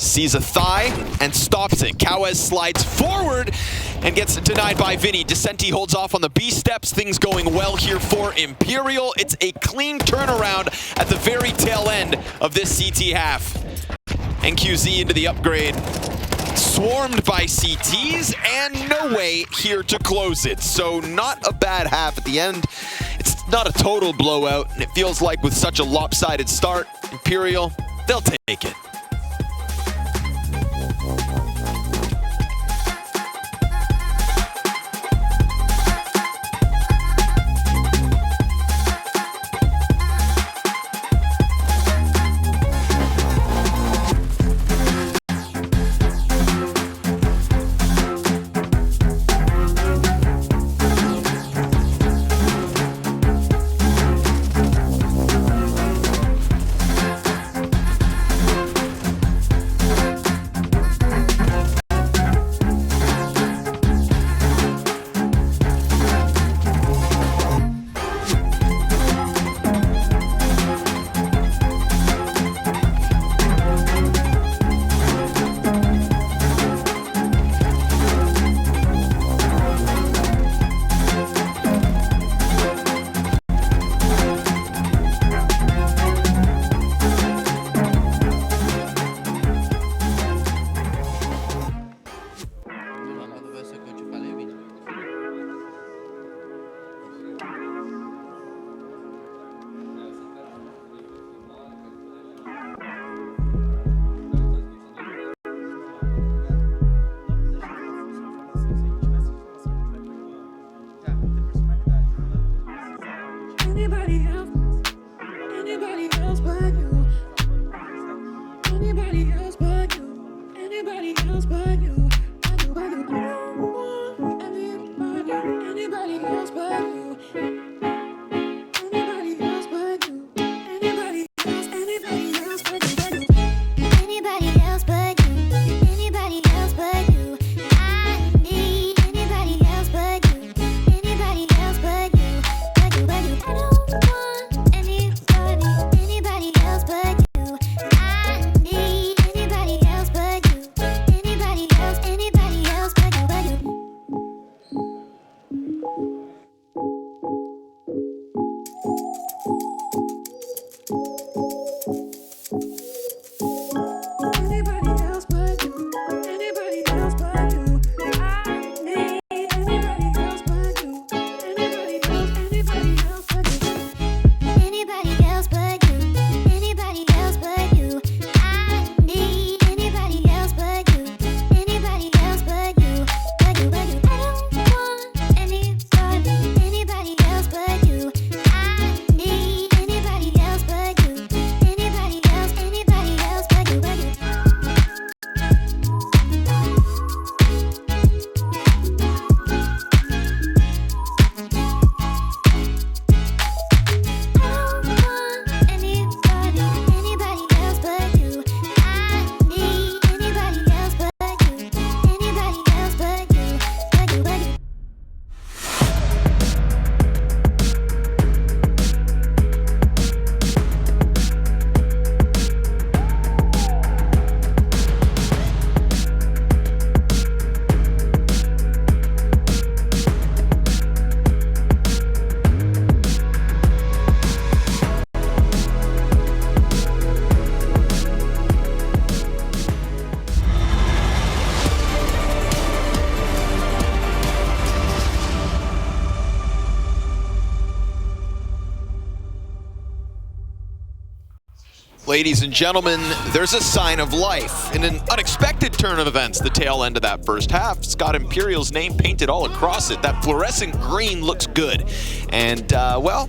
A: sees a thigh and stops it. Kawes slides forward and gets denied by Vinny. Descenti holds off on the B steps. Things going well here for Imperial. It's a clean turnaround at the very tail end of this CT half. NQZ into the upgrade. Swarmed by CTs and no way here to close it. So not a bad half at the end. It's not a total blowout, and it feels like with such a lopsided start, Imperial, they'll take it.
E: Anybody else but you. Anybody else but you. Anybody else but you. Anybody else but you. Anybody else but you. Anybody else but you. Anybody else but you. Anybody else but you. I need anybody else but you. Anybody else but you. But you. I don't want anybody else but you. I need anybody else but you. Anybody else but you. But you. Anybody else but you. Anybody else but you. I need anybody else but you. Anybody else but you. Anybody else but you. Anybody else but you. I need anybody else but you. Anybody else but you. But you. I don't want anybody else but you. I need anybody else but you. Anybody else but you. But you. Anybody else but you. I need anybody else but you. Anybody else but you. But you.
A: Ladies and gentlemen, there's a sign of life in an unexpected turn of events. The tail end of that first half, it's got Imperial's name painted all across it. That fluorescent green looks good. And, well,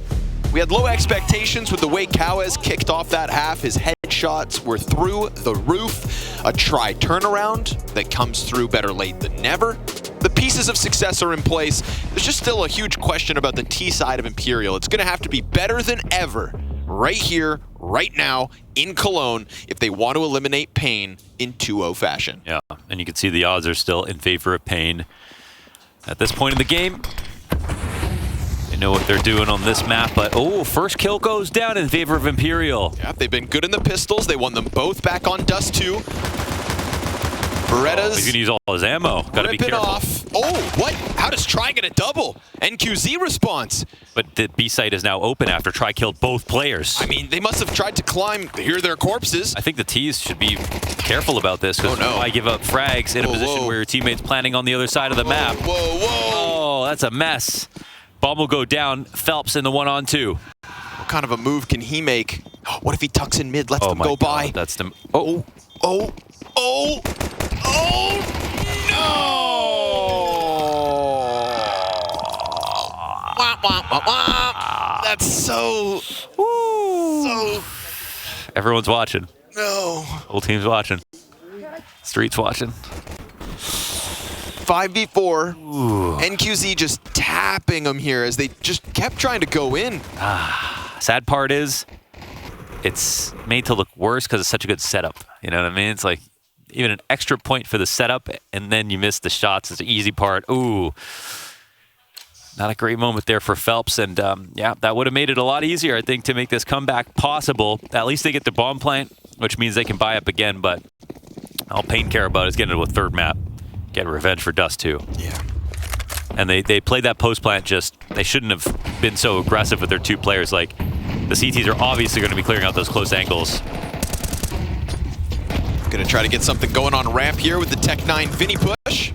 A: we had low expectations with the way Kawes kicked off that half. His headshots were through the roof. A try turnaround that comes through better late than never. The pieces of success are in place. There's just still a huge question about the T side of Imperial. It's going to have to be better than ever right here, right now, in Cologne, if they want to eliminate paiN in 2-0 fashion.
B: Yeah, and you can see the odds are still in favor of paiN at this point in the game. They know what they're doing on this map, but first kill goes down in favor of Imperial.
A: Yeah, they've been good in the pistols. They won them both back on Dust2. Beretta's
B: He's gonna use all his ammo. Gotta be
A: ripping
B: careful.
A: off. Oh, what? How does Tri get a double? NQZ response.
B: But the B site is now open after Tri killed both players.
A: I mean, they must have tried to climb. Here are their corpses.
B: I think the T's should be careful about this because why give up frags in a position where your teammate's planning on the other side of the map?
A: Whoa, whoa.
B: Oh, that's a mess. Bomb will go down. Phelps in the 1-on-2.
A: What kind of a move can he make? What if he tucks in mid, lets them
B: my
A: go by?
B: God, that's the.
A: Oh, oh, oh, oh, no! Wah, wah, wah, wah. That's so.
B: Everyone's watching.
A: No.
B: Whole team's watching. Street's watching.
A: 5v4. NQZ just tapping them here as they just kept trying to go in.
B: Sad part is, it's made to look worse because it's such a good setup. You know what I mean? It's like even an extra point for the setup, and then you miss the shots. It's the easy part. Ooh. Not a great moment there for Phelps, and yeah, that would have made it a lot easier, I think, to make this comeback possible. At least they get the bomb plant, which means they can buy up again, but all paiN care about is getting into a third map. Get revenge for Dust2.
A: Yeah.
B: And they played that post plant just, they shouldn't have been so aggressive with their two players. Like, the CTs are obviously going to be clearing out those close angles.
A: Gonna try to get something going on ramp here with the Tech 9 Vinny push.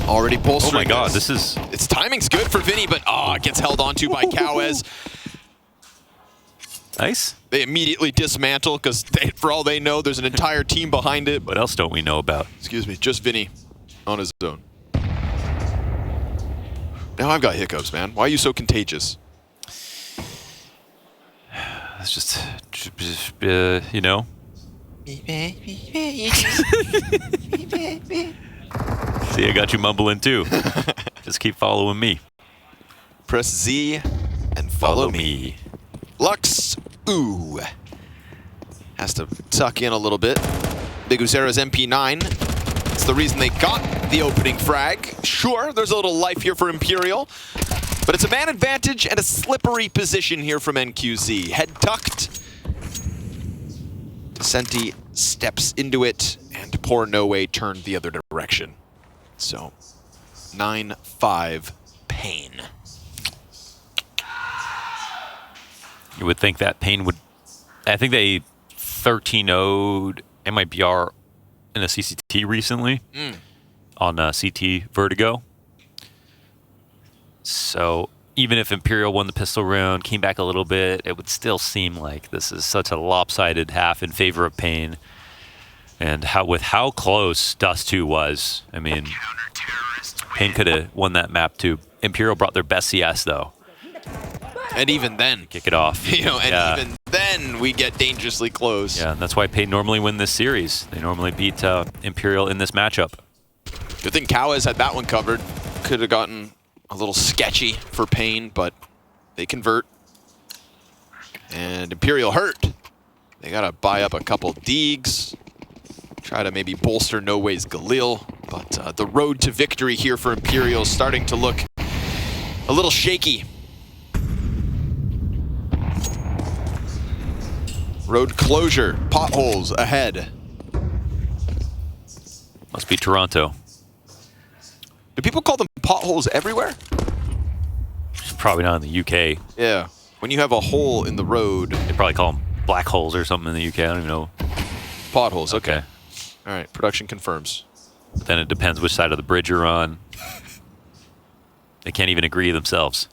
A: Already bolstering.
B: Oh my God,
A: this. Its timing's good for Vinny, but it gets held onto by Cowes.
B: Nice.
A: They immediately dismantle because for all they know, there's an entire team behind it.
B: What else don't we know about?
A: Excuse me, just Vinny on his own. Now I've got hiccups, man. Why are you so contagious?
B: It's just you know. See, I got you mumbling too. Just keep following me.
A: Press Z and follow me. Lux, ooh. Has to tuck in a little bit. Big Uzera's MP9. It's the reason they got the opening frag. Sure, there's a little life here for Imperial, but it's a man advantage and a slippery position here from NQZ. Head tucked. Descenti steps into it, and poor No Way turned the other direction. So, 9-5 paiN.
B: You would think that paiN would. I think they 13-0'd MIBR in a CCT recently on CT Vertigo. So even if Imperial won the pistol round, came back a little bit, it would still seem like this is such a lopsided half in favor of paiN. And with how close Dust2 was, I mean, paiN could have won that map too. Imperial brought their best CS though.
A: And even then,
B: Kick it off.
A: Even then we get dangerously close.
B: Yeah, and that's why paiN normally win this series. They normally beat Imperial in this matchup.
A: Good thing Cowes had that one covered. Could have gotten a little sketchy for paiN, but they convert. And Imperial hurt. They gotta buy up a couple Deegs. Try to maybe bolster No Way's Galil. But the road to victory here for Imperial is starting to look a little shaky. Road closure, potholes ahead.
B: Must be Toronto.
A: Do people call them potholes everywhere?
B: Probably not in the UK.
A: Yeah. When you have a hole in the road.
B: They probably call them black holes or something in the UK. I don't even know.
A: Potholes, okay. All right, production confirms.
B: But then it depends which side of the bridge you're on. They can't even agree themselves.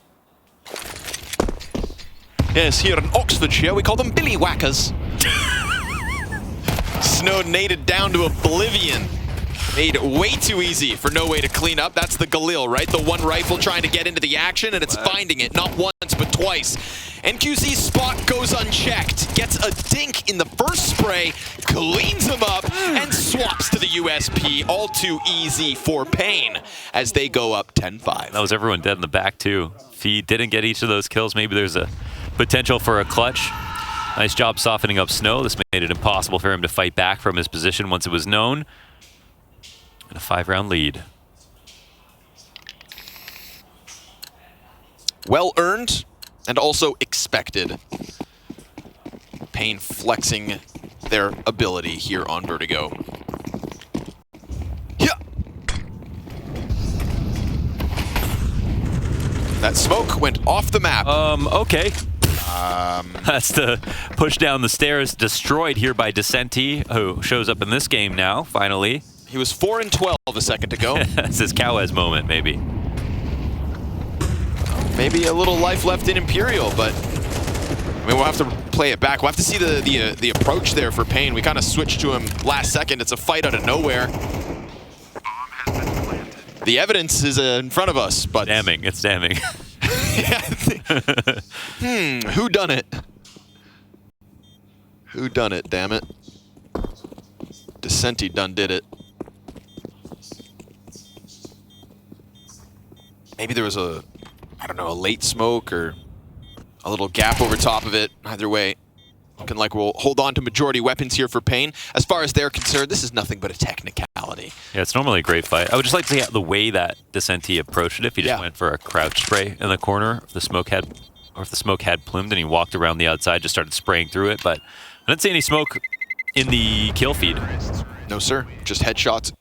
A: Yes, here in Oxfordshire, we call them billy whackers. Snow naded down to oblivion. Made way too easy for No Way to clean up. That's the Galil, right? The one rifle trying to get into the action, and it's finding it, not once, but twice. NQZ's spot goes unchecked. Gets a dink in the first spray, cleans him up, and swaps to the USP. All too easy for paiN as they go up 10-5.
B: That was everyone dead in the back, too. If he didn't get each of those kills, maybe there's a potential for a clutch. Nice job softening up Snow. This made it impossible for him to fight back from his position once it was known. And a 5-round lead.
A: Well earned and also expected. paiN flexing their ability here on Vertigo. Yeah. That smoke went off the map.
B: Okay. That's the push down the stairs destroyed here by Dust2, who shows up in this game now, finally.
A: He was 4 and 12 a second ago.
B: That's his Cowes moment, maybe.
A: Maybe a little life left in Imperial, but I mean, we'll have to play it back. We'll have to see the approach there for paiN. We kind of switched to him last second. It's a fight out of nowhere. The evidence is in front of us, but
B: Damning, it's damning.
A: Who done it? Who done it, damn it? Dust2 done did it. Maybe there was a, I don't know, a late smoke or a little gap over top of it. Either way, looking like we'll hold on to majority weapons here for paiN. As far as they're concerned, this is nothing but a technicality.
B: Yeah, it's normally a great fight. I would just like to see the way that Dust2 approached it. If he just went for a crouch spray in the corner, if the smoke had plumed and he walked around the outside, just started spraying through it. But I didn't see any smoke in the kill feed.
A: No, sir. Just headshots.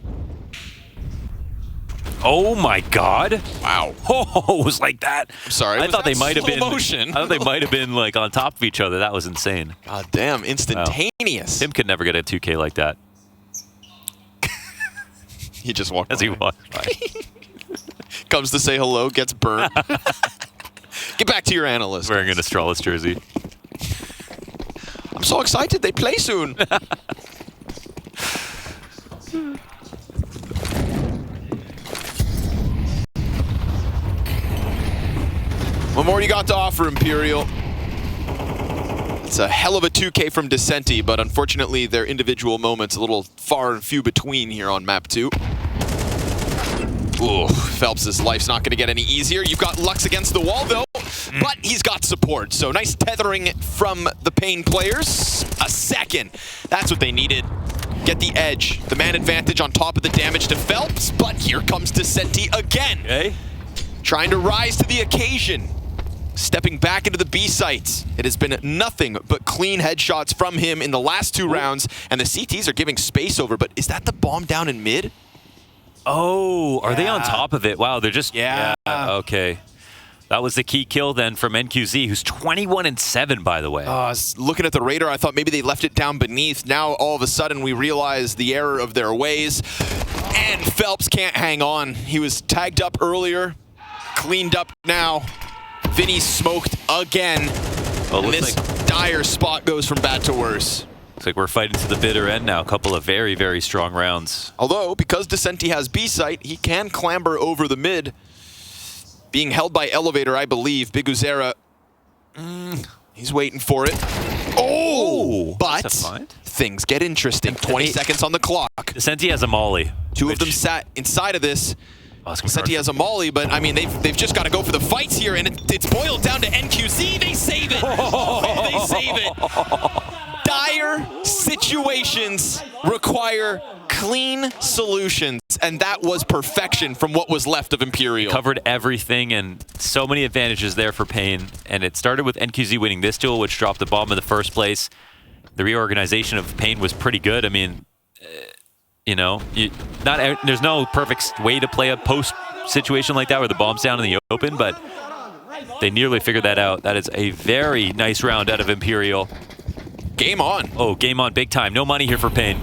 B: Oh my God!
A: Wow.
B: Oh, it was like that.
A: I'm sorry.
B: I thought they might have been.
A: Motion?
B: I thought they might have been like on top of each other. That was insane.
A: God damn! Instantaneous.
B: Tim could never get a 2K like that.
A: He just walked
B: as
A: by.
B: he walked by.
A: Comes to say hello, gets burned. Get back to your analyst.
B: Wearing an Astralis jersey.
A: I'm so excited. They play soon. What more you got to offer, Imperial? It's a hell of a 2K from Dust2, but unfortunately their individual moments a little far and few between here on map 2. Ooh, Phelps' life's not going to get any easier. You've got Lux against the wall, though, but he's got support. So nice tethering from the paiN players. A second. That's what they needed. Get the edge. The man advantage on top of the damage to Phelps, but here comes Dust2 again.
B: Okay.
A: Trying to rise to the occasion. Stepping back into the B sites. It has been nothing but clean headshots from him in the last 2 rounds, and the CTs are giving space over, but is that the bomb down in mid?
B: Oh, are they on top of it? Wow, they're just...
A: Yeah.
B: Okay. That was the key kill then from NQZ, who's 21 and 7, by the way.
A: I was looking at the radar, I thought maybe they left it down beneath. Now, all of a sudden, we realize the error of their ways, and Phelps can't hang on. He was tagged up earlier, cleaned up now. Vinny smoked again.
B: Oh,
A: And this dire spot goes from bad to worse.
B: Looks like we're fighting to the bitter end now. A couple of very, very strong rounds.
A: Although, because Dust2 has B site, he can clamber over the mid. Being held by Elevator, I believe. Big Uzera, he's waiting for it. Oh! But
B: that's a find.
A: things get interesting. 20 seconds on the clock.
B: Dust2 has a molly.
A: Two of them sat inside of this. Dust2 has a molly, but I mean, they've just got to go for the fights here, and it's boiled down to NQZ. They save it. They save it. Dire situations require clean solutions, and that was perfection from what was left of Imperial.
B: Covered everything, and so many advantages there for paiN. And it started with NQZ winning this duel, which dropped the bomb in the first place. The reorganization of paiN was pretty good. I mean, you know, there's no perfect way to play a post situation like that where the bomb's down in the open, but they nearly figured that out. That is a very nice round out of Imperial.
A: Game on.
B: Oh, game on big time. No money here for paiN.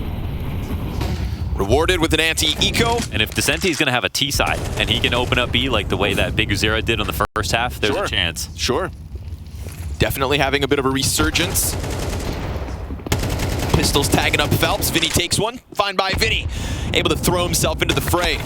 A: Rewarded with an anti-eco.
B: And if Dust2 is going to have a T side and he can open up B like the way that Big Uzera did on the first half, there's a chance.
A: Sure. Definitely having a bit of a resurgence. Pistols tagging up Phelps. Vinny takes one. Fine by Vinny. Able to throw himself into the fray.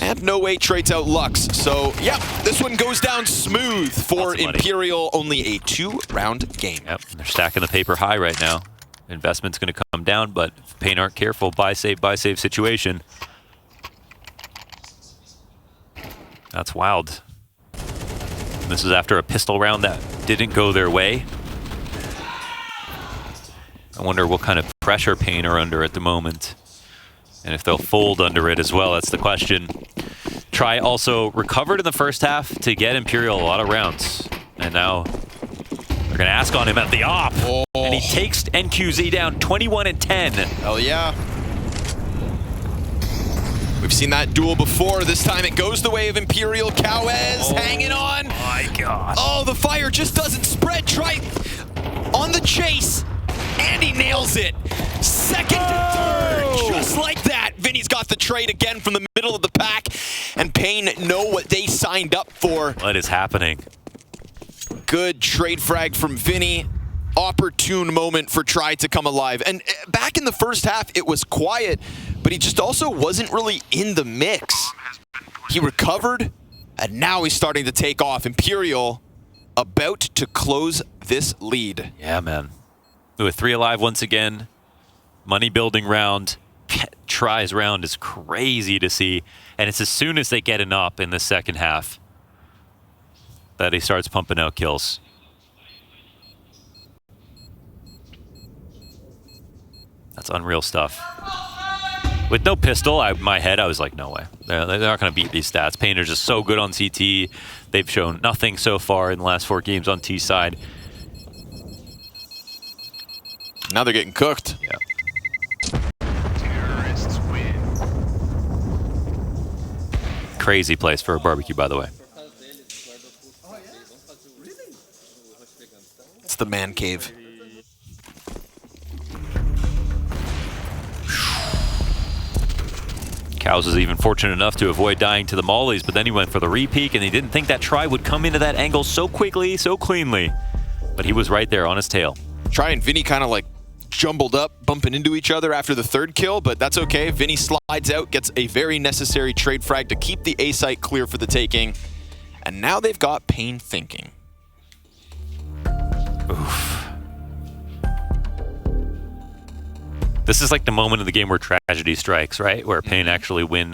A: And no way trades out Lux. So, yeah, this one goes down smooth for Imperial. Only a 2-round game.
B: Yep, they're stacking the paper high right now. Investment's going to come down, but if paiN aren't careful, buy save situation. That's wild. This is after a pistol round that didn't go their way. I wonder what kind of pressure paiN are under at the moment. And if they'll fold under it as well, that's the question. Try also recovered in the first half to get Imperial a lot of rounds. And now They're going to ask on him at the op.
A: Oh.
B: And he takes NQZ down 21-10.
A: Hell yeah. We've seen that duel before. This time it goes the way of Imperial. Cowes hanging on.
B: My God.
A: Oh, the fire just doesn't spread. Try on the chase. And he nails it. Second to third. Just like that. Vinny's got the trade again from the middle of the pack. And paiN know what they signed up for.
B: What is happening?
A: Good trade frag from Vinny. Opportune moment for Try to come alive. And back in the first half, it was quiet, but he just also wasn't really in the mix. He recovered, and now he's starting to take off. Imperial about to close this lead.
B: Yeah, man. With 3 alive once again. Money building round. Try's round is crazy to see. And it's as soon as they get an up in the second half that he starts pumping out kills. That's unreal stuff. With no pistol, in my head, I was like, no way. They're not going to beat these stats. paiN are just so good on CT. They've shown nothing so far in the last 4 games on T side.
A: Now they're getting cooked.
B: Yeah.
D: Terrorists win.
B: Crazy place for a barbecue, by the way.
A: It's the man cave.
B: Cows was even fortunate enough to avoid dying to the mollies, but then he went for the re-peek, and he didn't think that Try would come into that angle so quickly, so cleanly. But he was right there on his tail.
A: Try and Vinny kind of like jumbled up, bumping into each other after the 3rd kill, but that's okay. Vinny slides out, gets a very necessary trade frag to keep the A site clear for the taking. And now they've got paiN thinking.
B: Oof. This is like the moment of the game where tragedy strikes, right? Where paiN actually win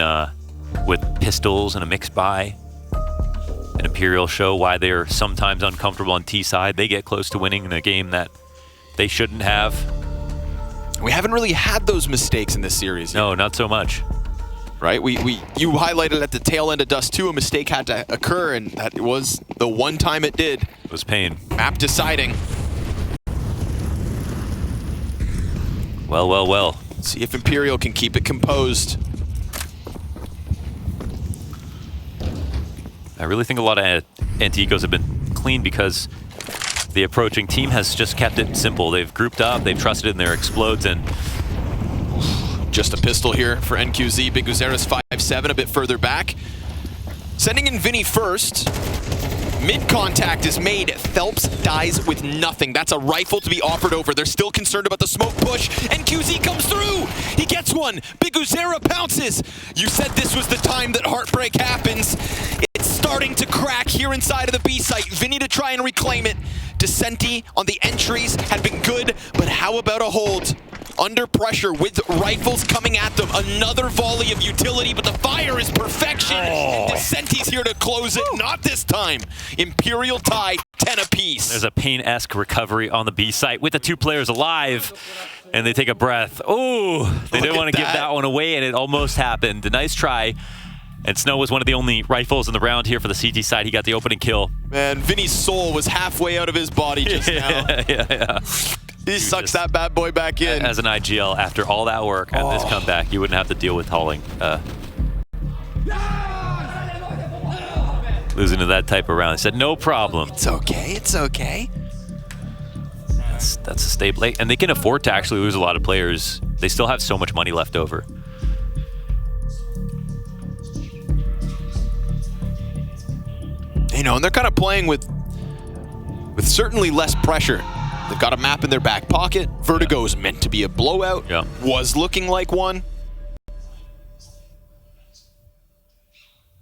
B: with pistols and a mixed buy. And Imperial show why they're sometimes uncomfortable on T side. They get close to winning in a game that they shouldn't have.
A: We haven't really had those mistakes in this series.
B: No, not so much.
A: Right? You highlighted at the tail end of Dust2 a mistake had to occur, and that was the one time it did.
B: It was paiN.
A: Map deciding.
B: Well, well, well.
A: See if Imperial can keep it composed.
B: I really think a lot of anti-ecos have been clean because the approaching team has just kept it simple. They've grouped up, they've trusted in their explodes, and
A: just a pistol here for NQZ. Big Guzera's 5-7, a bit further back. Sending in Vinny first. Mid-contact is made. Phelps dies with nothing. That's a rifle to be offered over. They're still concerned about the smoke push. NQZ comes through. He gets one. Big Guzera pounces. You said this was the time that heartbreak happens. It's starting to crack here inside of the B site. Vinny to try and reclaim it. Descenti on the entries had been good, but how about a hold? Under pressure with rifles coming at them. Another volley of utility, but the fire is perfection. And Descenti's here to close it. Not this time. Imperial tie, 10 apiece.
B: there's a paiN-esque recovery on the B site with the 2 players alive. And they take a breath. Oh, they didn't want to give that one away, and it almost happened. A nice try. And Snow was one of the only rifles in the round here for the CT side. He got the opening kill.
A: Man, Vinny's soul was halfway out of his body just now.
B: yeah.
A: He sucks that bad boy back in.
B: As an IGL, after all that work and this comeback, you wouldn't have to deal with hauling. Losing to that type of round. He said, no problem.
A: It's okay, it's okay.
B: That's a stable. And they can afford to actually lose a lot of players. They still have so much money left over.
A: You know, and they're kind of playing with certainly less pressure. They've got a map in their back pocket. Vertigo is meant to be a blowout.
B: Yeah.
A: Was looking like one.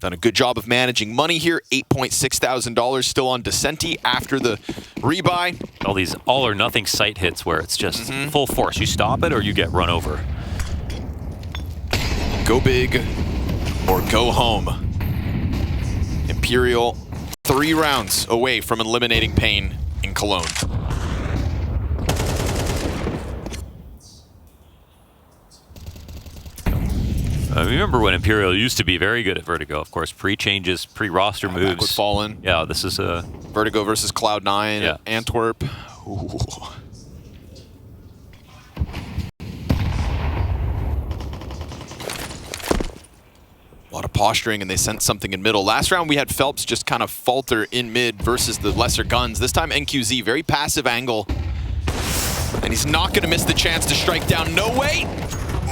A: Done a good job of managing money here. $8.6 thousand still on Descenti after the rebuy.
B: All these all or nothing sight hits where it's just full force. You stop it or you get run over.
A: Go big or go home. Imperial 3 rounds away from eliminating paiN in Cologne.
B: Remember when Imperial used to be very good at Vertigo? Of course, pre-changes, pre-roster moves.
A: Back with Fallen.
B: Yeah, this is a
A: Vertigo versus Cloud9
B: Yeah.
A: at Antwerp. Ooh. A lot of posturing, and they sent something in middle. Last round, we had Phelps just kind of falter in mid versus the lesser guns. This time, NQZ, very passive angle. And he's not going to miss the chance to strike down. No way.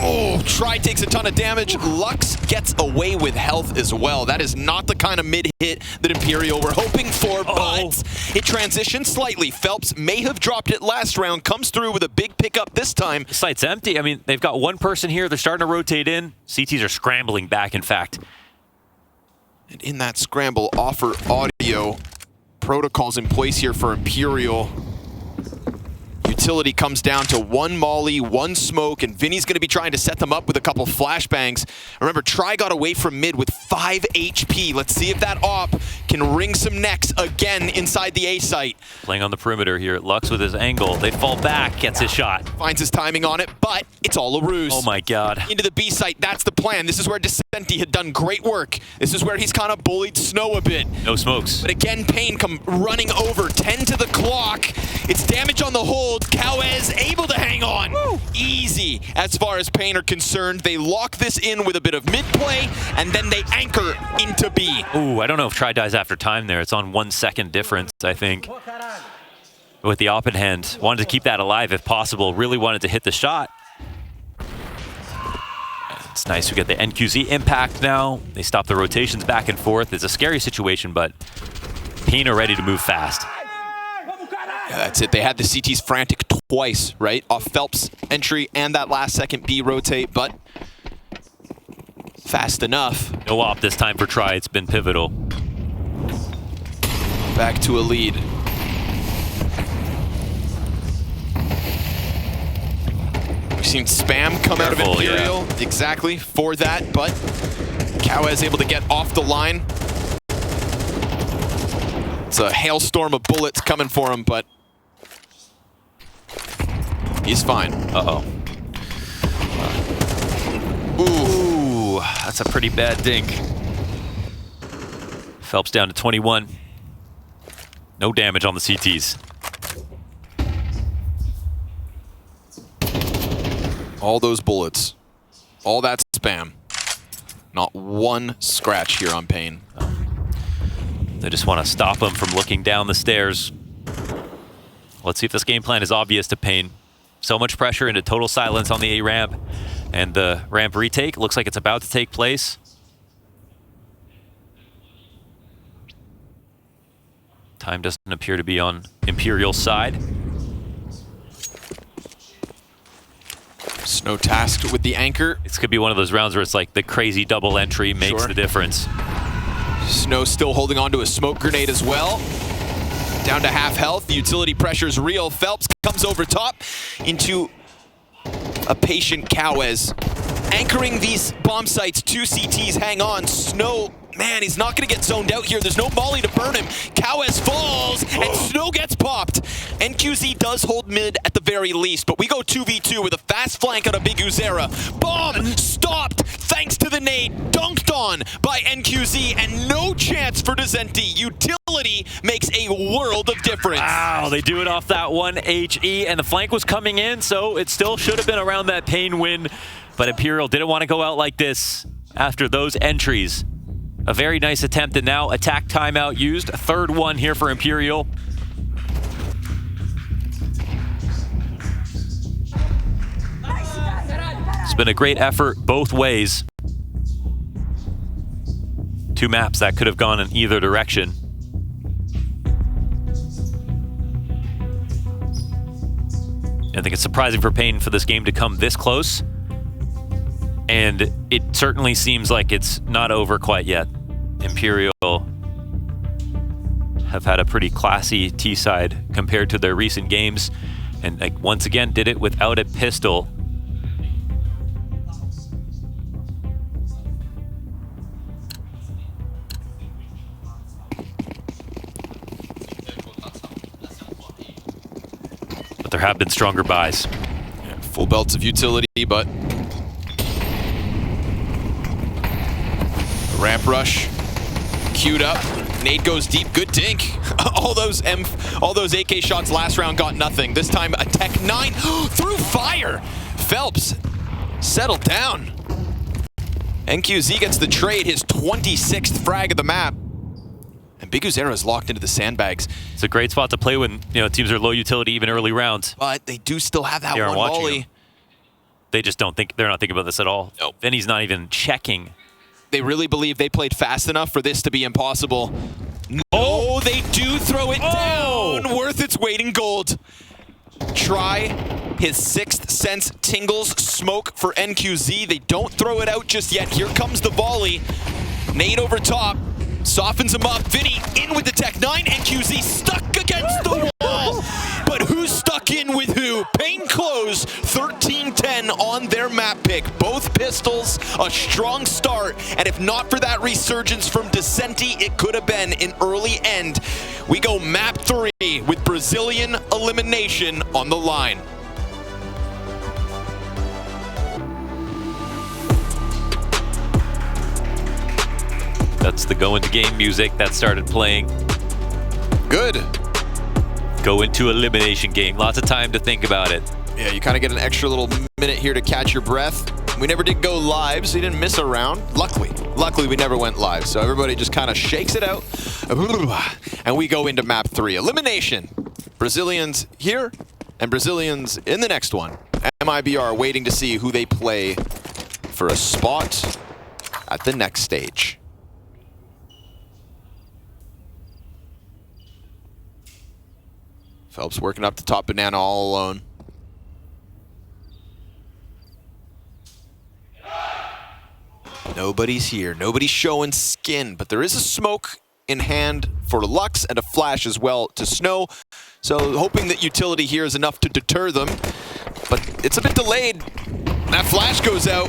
A: Oh, Try takes a ton of damage. Lux gets away with health as well. That is not the kind of mid-hit that Imperial were hoping for, but it transitions slightly. Phelps may have dropped it last round, comes through with a big pickup this time.
B: The site's empty. I mean, they've got one person here. They're starting to rotate in. CTs are scrambling back, in fact.
A: And in that scramble, offer audio. Protocols in place here for Imperial. Utility comes down to one molly, one smoke, and Vinny's going to be trying to set them up with a couple flashbangs. Remember, Try got away from mid with 5 HP. Let's see if that op can wring some necks again inside the A site.
B: Playing on the perimeter here. Lux with his angle. They fall back, gets his shot.
A: Finds his timing on it, but it's all a ruse.
B: Oh my god.
A: Into the B site, that's the plan. This is where Descenti had done great work. This is where he's kind of bullied Snow a bit.
B: No smokes.
A: But again, paiN come running over, 10 to the clock. It's damage on the hold. Cowes able to hang on. Woo. Easy as far as paiN are concerned. They lock this in with a bit of mid play, and then they anchor into B.
B: Ooh, I don't know if Try dies after time there. It's on 1 second difference, I think. With the op in hand. Wanted to keep that alive if possible. Really wanted to hit the shot. It's nice we get the NQZ impact now. They stop the rotations back and forth. It's a scary situation, but paiN are ready to move fast.
A: Yeah, that's it. They had the CTs frantic twice, right? Off Phelps' entry and that last second B rotate, but fast enough.
B: No op this time for Try. It's been pivotal.
A: Back to a lead. We've seen spam come out of Imperial exactly for that, but Cowes able to get off the line. It's a hailstorm of bullets coming for him, but he's fine.
B: Uh-oh. Ooh, that's a pretty bad dink. Phelps down to 21. No damage on the CTs.
A: All those bullets, all that spam, not one scratch here on paiN.
B: They just want to stop him from looking down the stairs. Let's see if this game plan is obvious to paiN. So much pressure into total silence on the A ramp, and the ramp retake looks like it's about to take place. Time doesn't appear to be on Imperial's side.
A: Snow tasked with the anchor.
B: This could be one of those rounds where it's like the crazy double entry makes the difference.
A: Snow still holding on to a smoke grenade as well. Down to half health. The utility pressure's real. Phelps comes over top into a patient Cowes. Anchoring these bomb sites. 2 CTs hang on. Snow, man, he's not going to get zoned out here. There's no molly to burn him. Cowes falls, and Snow gets popped. NQZ does hold mid at the very least, but we go 2v2 with a fast flank out of Big Uzera. Bomb stopped thanks to the nade. Dunked on by NQZ, and no chance for Descenti. Utility makes a world of difference.
B: Wow, they do it off that 1 HE, and the flank was coming in, so it still should have been around that paiN win. But Imperial didn't want to go out like this after those entries. A very nice attempt, and now attack timeout used. A third one here for Imperial. It's been a great effort both ways. 2 maps that could have gone in either direction. I think it's surprising for paiN for this game to come this close. And it certainly seems like it's not over quite yet. Imperial have had a pretty classy T-side compared to their recent games. And like, once again, did it without a pistol. But there have been stronger buys.
A: Yeah, full belts of utility, but Ramp rush. Queued up. Nade goes deep. Good dink. all those AK shots last round got nothing. This time a Tech 9 through fire. Phelps settled down. NQZ gets the trade, his 26th frag of the map. And Biguzera is locked into the sandbags.
B: It's a great spot to play when teams are low utility, even early rounds.
A: But they do still have that
B: They aren't
A: one
B: watching
A: volley.
B: him. They just don't think, they're not thinking about this at all.
A: Nope.
B: Vinny's not even checking.
A: They really believe they played fast enough for this to be impossible. No, they do throw it down. Worth its weight in gold. Try his sixth sense tingles smoke for NQZ. They don't throw it out just yet. Here comes the volley. Nade over top. Softens him up. Vinny in with the Tech 9. NQZ stuck against the wall. But who's stuck in with who? paiN close 13-10 on their map pick. Both pistols, a strong start. And if not for that resurgence from Descenti, it could have been an early end. We go map 3 with Brazilian elimination on the line.
B: That's the go into game music that started playing.
A: Good.
B: Go into elimination game. Lots of time to think about it.
A: Yeah, you kind of get an extra little minute here to catch your breath. We never did go live, so you didn't miss a round. Luckily, we never went live. So everybody just kind of shakes it out. And we go into map 3. Elimination. Brazilians here and Brazilians in the next one. MIBR waiting to see who they play for a spot at the next stage. Phelps working up the top banana all alone. Nobody's here. Nobody's showing skin, but there is a smoke in hand for Lux and a flash as well to Snow. So hoping that utility here is enough to deter them, but it's a bit delayed. That flash goes out.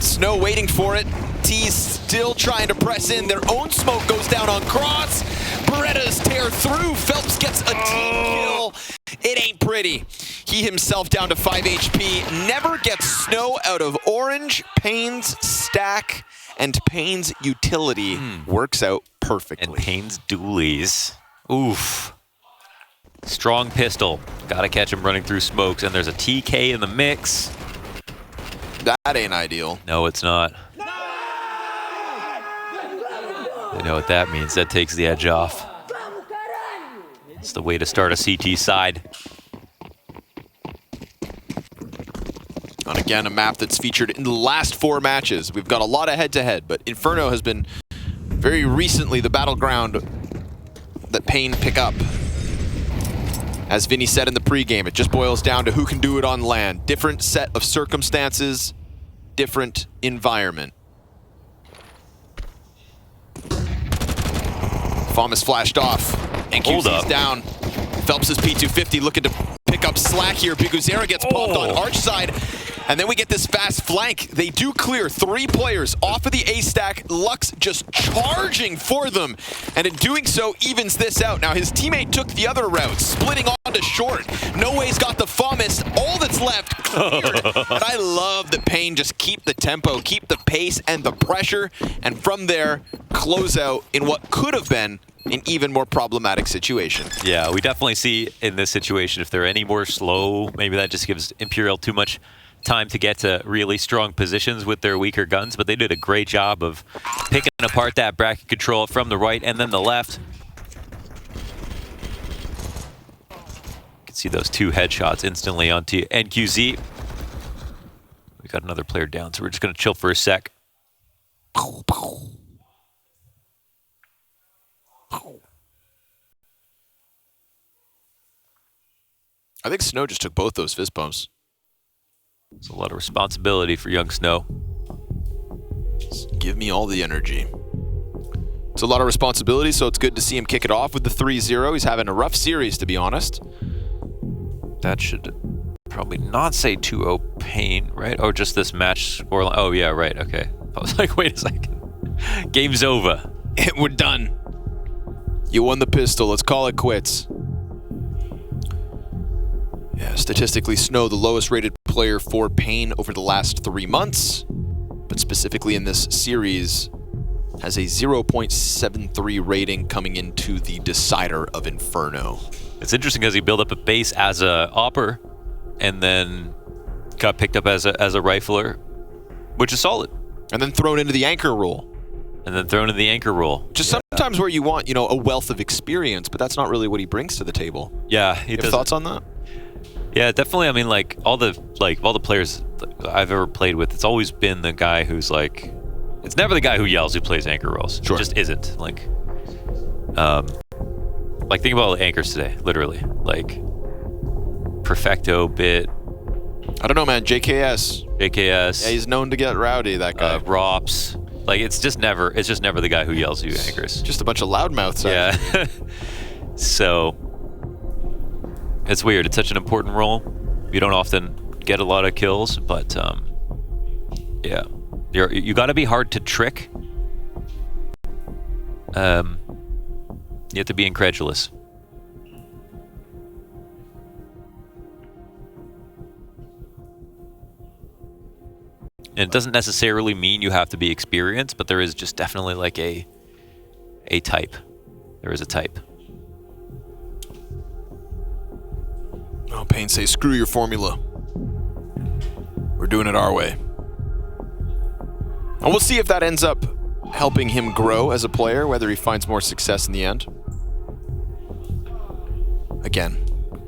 A: Snow waiting for it. T's still trying to press in. Their own smoke goes down on Cross. Berettas tear through. Phelps gets a team kill. It ain't pretty. He himself down to 5 HP. Never gets Snow out of orange. paiN's stack and paiN's utility works out perfectly.
B: And paiN's dualies. Oof. Strong pistol. Gotta catch him running through smokes. And there's a TK in the mix.
A: That ain't ideal.
B: No, it's not. They know what that means. That takes the edge off. It's the way to start a CT side.
A: And again, a map that's featured in the last 4 matches. We've got a lot of head-to-head, but Inferno has been very recently the battleground that paiN pick up. As Vinny said in the pregame, it just boils down to who can do it on land. Different set of circumstances, different environment. FOM is flashed off. NQZ's down. Phelps is P250 looking to pick up slack here. Biguzera gets popped on arch side. And then we get this fast flank. They do clear 3 players off of the A stack. Lux just charging for them. And in doing so, evens this out. Now his teammate took the other route, splitting onto short. No Way's got the FOMist. All that's left, cleared. But I love that paiN just keep the tempo, keep the pace and the pressure. And from there, close out in what could have been an even more problematic situation.
B: Yeah, we definitely see in this situation, if they're any more slow, maybe that just gives Imperial too much time to get to really strong positions with their weaker guns, but they did a great job of picking apart that bracket control from the right and then the left. You can see those 2 headshots instantly onto NQZ. We got another player down, so we're just going to chill for a sec.
A: I think Snow just took both those fist bumps.
B: It's a lot of responsibility for young Snow.
A: Just give me all the energy. It's a lot of responsibility, so it's good to see him kick it off with the 3-0. He's having a rough series, to be honest.
B: That should probably not say 2-0 paiN, right? Or just this match scoreline. Oh, yeah, right. Okay. I was like, wait a second. Game's over.
A: We're done. You won the pistol. Let's call it quits. Yeah, statistically, Snow, the lowest rated player for paiN over the last 3 months. But specifically in this series, has a 0.73 rating coming into the decider of Inferno.
B: It's interesting because he built up a base as a opper and then got picked up as a rifler, which is solid.
A: And then thrown into the anchor role.
B: Just
A: Sometimes where you want, a wealth of experience, but that's not really what he brings to the table.
B: Yeah, he
A: You have
B: does.
A: thoughts on that?
B: Yeah, definitely. I mean, all the players I've ever played with, it's always been the guy who's like, it's never the guy who yells who plays anchor roles.
A: Sure.
B: It just isn't. Like think about all the anchors today, literally. Like Perfecto, Bit.
A: I don't know, man. JKS. Yeah, he's known to get rowdy, that guy.
B: Rops. Like it's just never the guy who yells who anchors.
A: Just a bunch of loudmouths.
B: Yeah. So it's weird. It's such an important role. You don't often get a lot of kills, but yeah, you got to be hard to trick. You have to be incredulous. And it doesn't necessarily mean you have to be experienced, but there is just definitely like a type. There is a type.
A: Oh, paiN say, screw your formula. We're doing it our way. And we'll see if that ends up helping him grow as a player, whether he finds more success in the end. Again,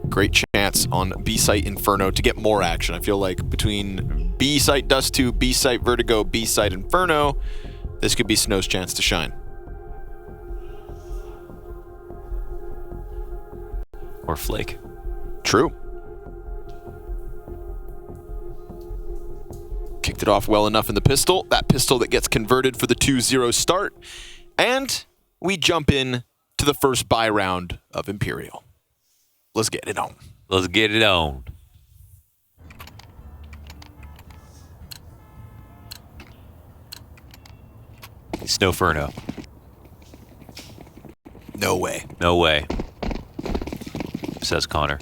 A: great chance on B-Site Inferno to get more action. I feel like between B-Site Dust2, B-Site Vertigo, B-Site Inferno, this could be Snow's chance to shine.
B: Or Flake.
A: True. Kicked it off well enough in the pistol. That pistol that gets converted for the 2-0 start. And we jump in to the first buy round of Imperial. Let's get it on.
B: Let's get it on. Snowferno.
A: No way.
B: No way, says Connor.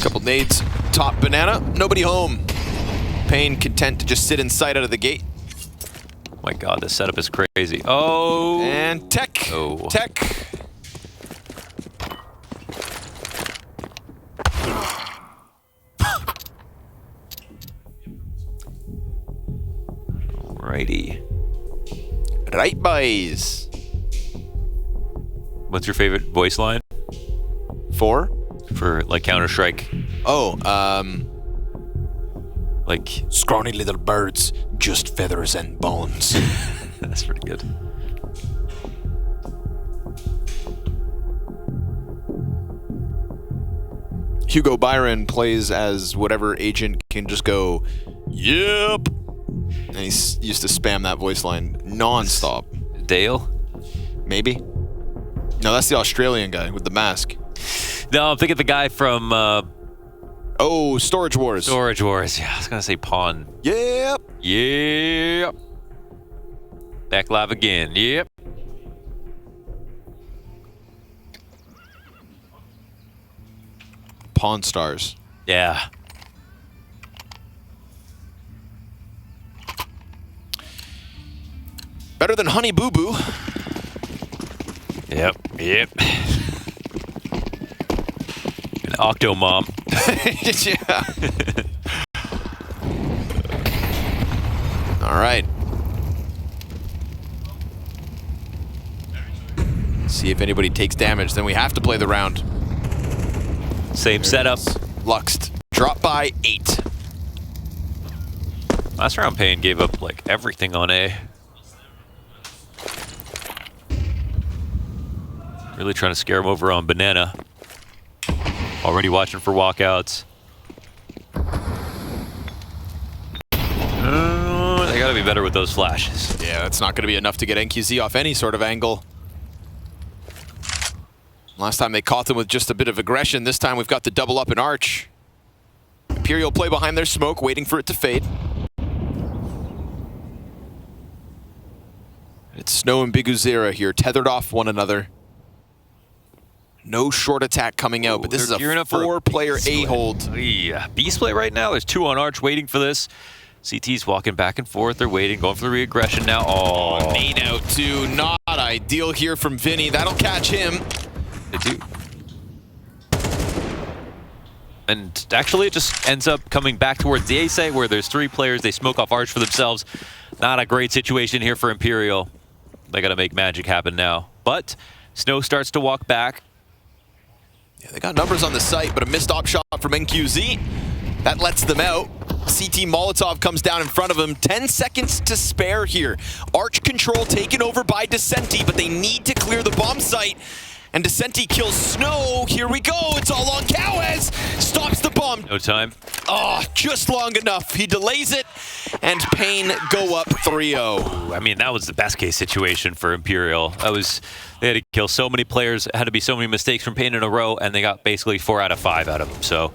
A: Couple nades. Top banana. Nobody home. paiN content to just sit in sight out of the gate.
B: Oh my god, this setup is crazy. Oh!
A: And tech.
B: Oh.
A: Tech.
B: Alrighty.
A: Right, boys.
B: What's your favorite voice line
A: For?
B: for like Counter-Strike?
A: Oh,
B: Like,
A: scrawny little birds, just feathers and bones.
B: that's pretty good.
A: Hugo Byron plays as whatever agent can just go, yep. And he's used to spam that voice line non-stop.
B: Dale?
A: Maybe? No, that's the Australian guy with the mask.
B: No, I'm thinking the guy from
A: Oh, Storage Wars.
B: Storage Wars. Yeah, I was gonna say Pawn.
A: Yep.
B: Yep. Back live again. Yep.
A: Pawn Stars.
B: Yeah.
A: Better than Honey Boo Boo.
B: Yep. Yep. An Octomom.
A: Yeah. All right. See if anybody takes damage. Then we have to play the round.
B: Same setup.
A: Luxed. Drop by 8.
B: Last round, paiN gave up like everything on A. Really trying to scare him over on banana. Already watching for walkouts. They gotta be better with those flashes.
A: Yeah, that's not going to be enough to get NQZ off any sort of angle. Last time they caught them with just a bit of aggression. This time we've got the double up and arch. Imperial play behind their smoke, waiting for it to fade. It's Snow and Biguzera here, tethered off one another. No short attack coming out, but this is
B: They're
A: a
B: gearing up for a
A: 4-player
B: beast play.
A: A-hold.
B: Yeah, beast play right now. There's 2 on arch waiting for this. CT's walking back and forth. They're waiting, going for the re-aggression now. Oh,
A: Nade out too. Not ideal here from Vinny. That'll catch him.
B: they do. And actually, it just ends up coming back towards the A site where there's 3 players. They smoke off Arch for themselves. Not a great situation here for Imperial. They got to make magic happen now. But Snow starts to walk back.
A: Yeah, they got numbers on the site, but a missed op shot from NQZ. That lets them out. CT Molotov comes down in front of him. 10 seconds to spare here. Arch control taken over by Descenti, but they need to clear the bomb site. And Descenti kills Snow. Here we go. It's all on Cowes. Stops the bomb.
B: No time.
A: Oh, just long enough. He delays it, and paiN go up 3-0.
B: I mean, that was the best case situation for Imperial. They had to kill so many players. It had to be so many mistakes from paiN in a row, and they got basically 4 out of 5 out of them. So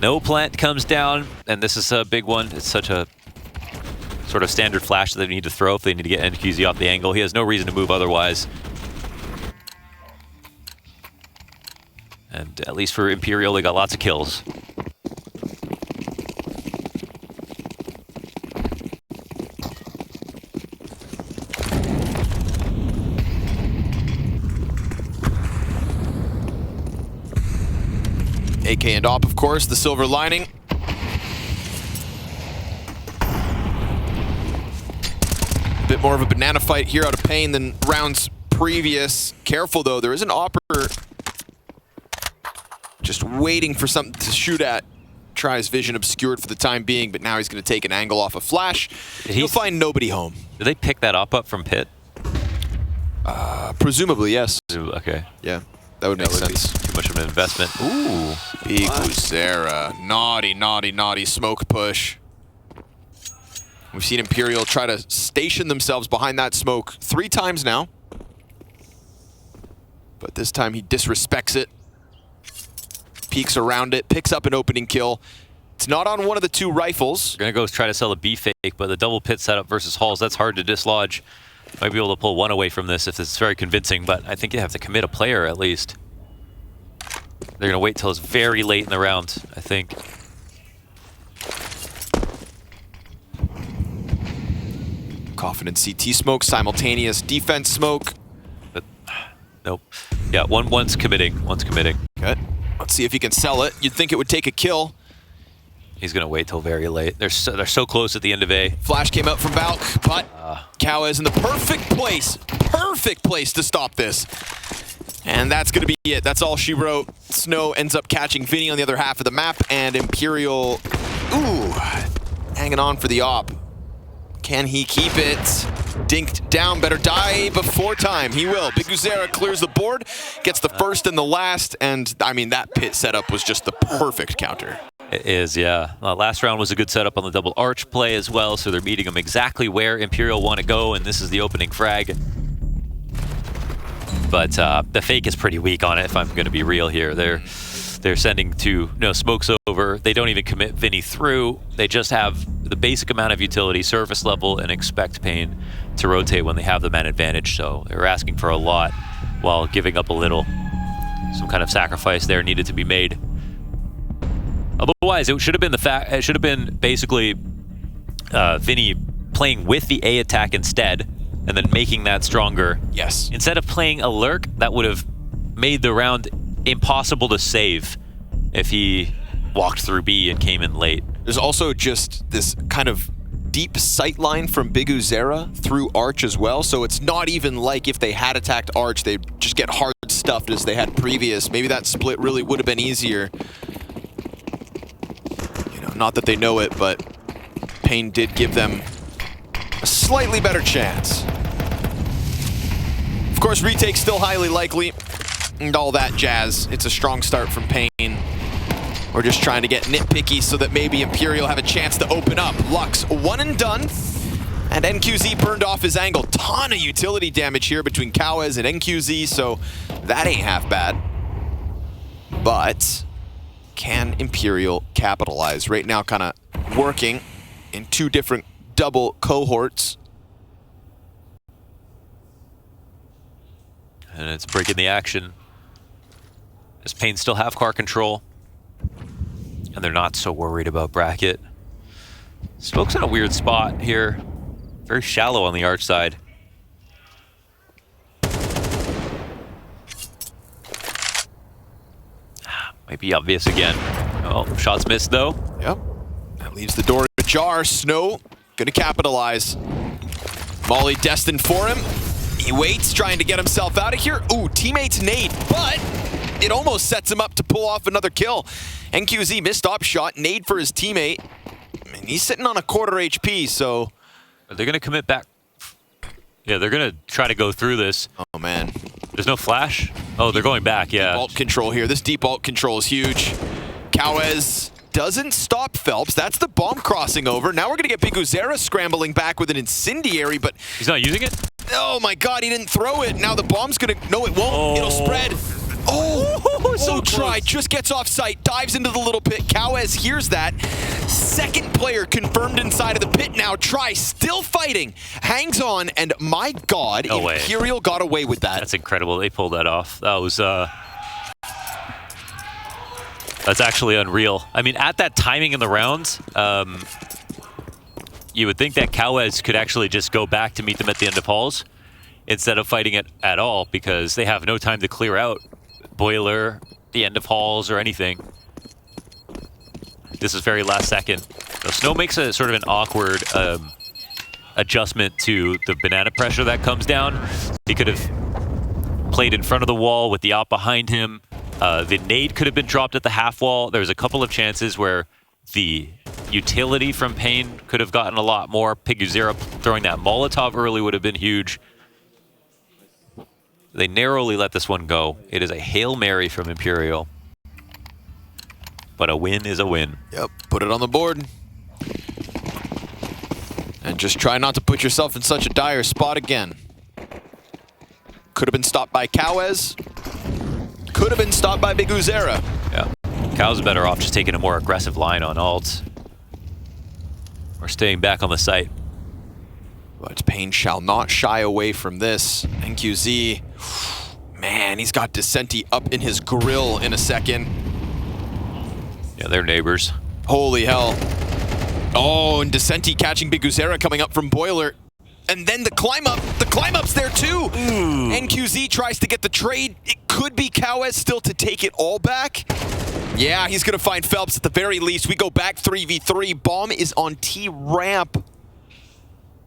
B: no plant comes down, and this is a big one. It's such a sort of standard flash that they need to throw if they need to get NQZ off the angle. He has no reason to move otherwise. And at least for Imperial, they got lots of kills.
A: AK and op, of course, the silver lining. A bit more of a banana fight here out of paiN than rounds previous. Careful, though. There is an opper just waiting for something to shoot at. Tries vision obscured for the time being, but now he's going to take an angle off a flash. He'll find nobody home.
B: Did they pick that up from pit?
A: Presumably, yes.
B: Okay.
A: Yeah, that would make sense.
B: Too much of an investment. Ooh.
A: Big Uzera. Naughty, naughty, naughty smoke push. We've seen Imperial try to station themselves behind that smoke 3 times now. But this time he disrespects it. Peeks around it, picks up an opening kill. It's not on one of the 2 rifles.
B: They're going to go try to sell a B fake, but the double pit setup versus Halls, that's hard to dislodge. Might be able to pull one away from this if it's very convincing, but I think you have to commit a player at least. They're going to wait till it's very late in the round, I think.
A: Coffin and CT smoke, simultaneous defense smoke.
B: But nope. Yeah, one's committing. One's committing.
A: Okay. Let's see if he can sell it. You'd think it would take a kill.
B: He's going to wait till very late. They're so close at the end of A.
A: Flash came out from Valk, but Cow is in the perfect place to stop this. And that's going to be it. That's all she wrote. Snow ends up catching Vinny on the other half of the map, and Imperial, hanging on for the op. Can he keep it? Dinked down, better die before time. He will. Big Uzera clears the board, gets the first and the last, and I mean, that pit setup was just the perfect counter.
B: It is, yeah. Last round was a good setup on the double arch play as well, so they're meeting them exactly where Imperial want to go, and this is the opening frag. But the fake is pretty weak on it, if I'm going to be real here. They're sending smokes over. They don't even commit Vinny through. They just have the basic amount of utility, surface level, and expect paiN to rotate when they have the man advantage. So they're asking for a lot while giving up a little. Some kind of sacrifice there needed to be made. Otherwise, it should have been basically Vinny playing with the A attack instead, and then making that stronger.
A: Yes.
B: Instead of playing a lurk, that would have made the round impossible to save if he walked through B and came in late.
A: There's also just this kind of deep sight line from Big Uzera through Arch as well, so it's not even like if they had attacked Arch, they'd just get hard stuffed as they had previous. Maybe that split really would have been easier. Not that they know it, but paiN did give them a slightly better chance. Of course, retake still highly likely, and all that jazz. It's a strong start from paiN. We're just trying to get nitpicky so that maybe Imperial have a chance to open up. Lux, 1 and done, and NQZ burned off his angle. Ton of utility damage here between Cowes and NQZ, so that ain't half bad. But can Imperial capitalize? Right now, kind of working in 2 different double cohorts.
B: And it's breaking the action. Does paiN still have car control? And they're not so worried about bracket. Smoke's in a weird spot here. Very shallow on the arch side. Might be obvious again. Oh, shots missed though.
A: Yep. That leaves the door ajar. Snow gonna capitalize. Molly destined for him. He waits, trying to get himself out of here. Ooh, teammates nade, but it almost sets him up to pull off another kill. NQZ missed op shot, nade for his teammate. And he's sitting on a quarter HP, so...
B: Are they gonna commit back? Yeah, they're gonna try to go through this.
A: Oh, man.
B: There's no flash? Oh, they're going back, yeah.
A: Deep alt control here. This deep alt control is huge. Kawez doesn't stop Phelps. That's the bomb crossing over. Now we're going to get Biguzera scrambling back with an incendiary, but...
B: He's not using it?
A: Oh my god, he didn't throw it. Now the bomb's going to... No, it won't.
B: Oh.
A: It'll spread.
B: So
A: try.
B: close.
A: Just gets off site. Dives into the little pit. Kawez hears that. Second player confirmed inside of the pit now. Try still fighting. Hangs on, and my god,
B: No way.
A: Imperial got away with that.
B: That's incredible. They pulled that off. That was... That's actually unreal. I mean, at that timing in the rounds, you would think that Kawez could actually just go back to meet them at the end of halls instead of fighting it at all, because they have no time to clear out boiler, the end of halls, or anything. This is very last second. So Snow makes a sort of an awkward adjustment to the banana pressure that comes down. He could have played in front of the wall with the op behind him. The nade could have been dropped at the half wall. There was a couple of chances where the utility from paiN could have gotten a lot more. Biguzera throwing that Molotov early would have been huge. They narrowly let this one go. It is a Hail Mary from Imperial. But a win is a win.
A: Yep, put it on the board. And just try not to put yourself in such a dire spot again. Could have been stopped by Kawez. Could have been stopped by Biguzera.
B: Yeah. Cow's better off just taking a more aggressive line on alt. Or staying back on the site.
A: But paiN shall not shy away from this. NQZ, man, he's got Descenti up in his grill in a second.
B: Yeah, they're neighbors.
A: Holy hell. Oh, and Descenti catching Biguzera coming up from boiler. And then the climb up. The climb up's there too. NQZ tries to get the trade. It could be Kawez still to take it all back. Yeah, he's going to find Phelps at the very least. We go back 3v3. Bomb is on T ramp.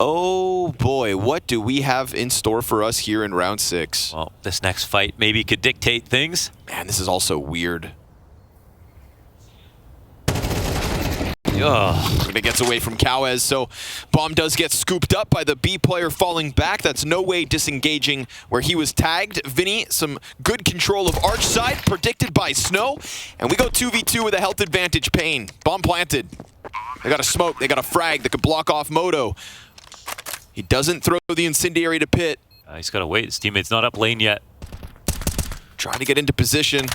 A: Oh boy, what do we have in store for us here in round 6?
B: Well, this next fight maybe could dictate things.
A: Man, this is also weird.
B: Ugh.
A: And it gets away from Kawez, so Bomb does get scooped up by the B player falling back. That's no way disengaging where he was tagged. Vinny, some good control of arch side, predicted by Snow. And we go 2v2 with a health advantage, paiN. Bomb planted. They got a smoke, they got a frag that could block off Moto. He doesn't throw the incendiary to pit.
B: He's got to wait. His teammate's not up lane yet.
A: Trying to get into position.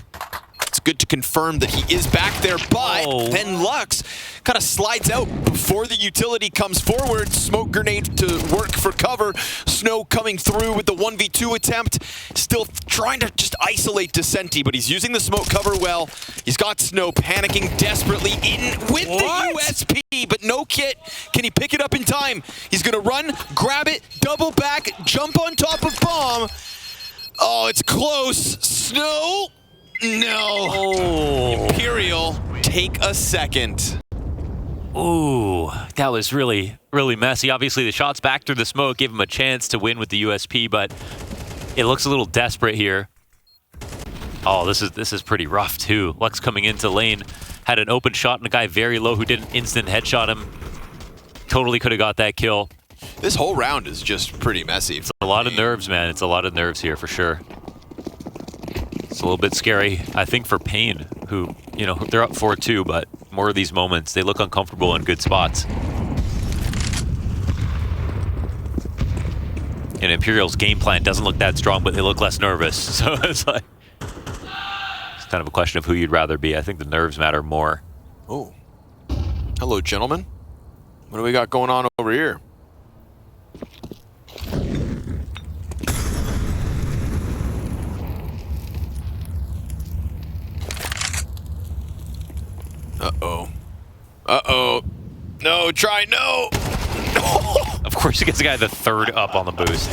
A: It's good to confirm that he is back there, but then Lux kind of slides out before the utility comes forward. Smoke grenade to work for cover. Snow coming through with the 1v2 attempt. Still trying to just isolate Descenti, but he's using the smoke cover well. He's got Snow panicking desperately in with the USP, but no kit. Can he pick it up in time? He's gonna run, grab it, double back, jump on top of Bomb. Oh, it's close. Snow. No. Imperial, take a second.
B: Ooh, that was really, really messy. Obviously, the shots back through the smoke gave him a chance to win with the USP, but it looks a little desperate here. Oh, this is pretty rough too. Lux coming into lane, had an open shot and a guy very low who didn't instant headshot him. Totally could have got that kill.
A: This whole round is just pretty messy.
B: It's a lot of nerves, man. It's a lot of nerves here for sure. It's a little bit scary, I think, for paiN, who, you know, they're up 4-2, but more of these moments, they look uncomfortable in good spots. And Imperial's game plan doesn't look that strong, but they look less nervous. So it's like, it's kind of a question of who you'd rather be. I think the nerves matter more.
A: Oh. Hello, gentlemen. What do we got going on over here? Uh-oh. Uh-oh. No, try, no!
B: Of course, he gets the guy the third up on the boost.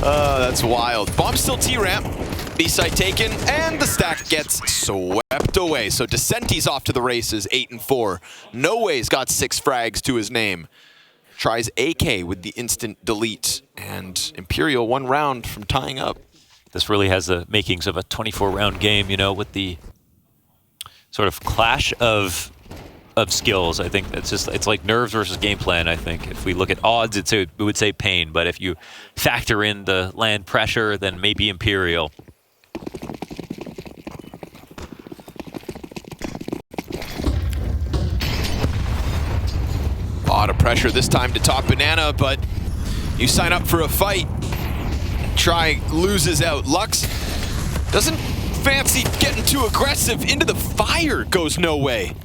A: That's wild. Bomb still T-ramp. B-site taken, and the stack gets swept away. So Descenti's off to the races, 8-4. No Way's got 6 frags to his name. Tries AK with the instant delete, and Imperial 1 round from tying up.
B: This really has the makings of a 24-round game, you know, with the sort of clash of skills. I think it's like nerves versus game plan. I think if we look at odds, we would say paiN, but if you factor in the land pressure, then maybe Imperial.
A: A lot of pressure this time to top Banana, but you sign up for a fight. Try loses out. Lux doesn't fancy getting too aggressive. Into the fire goes No Way.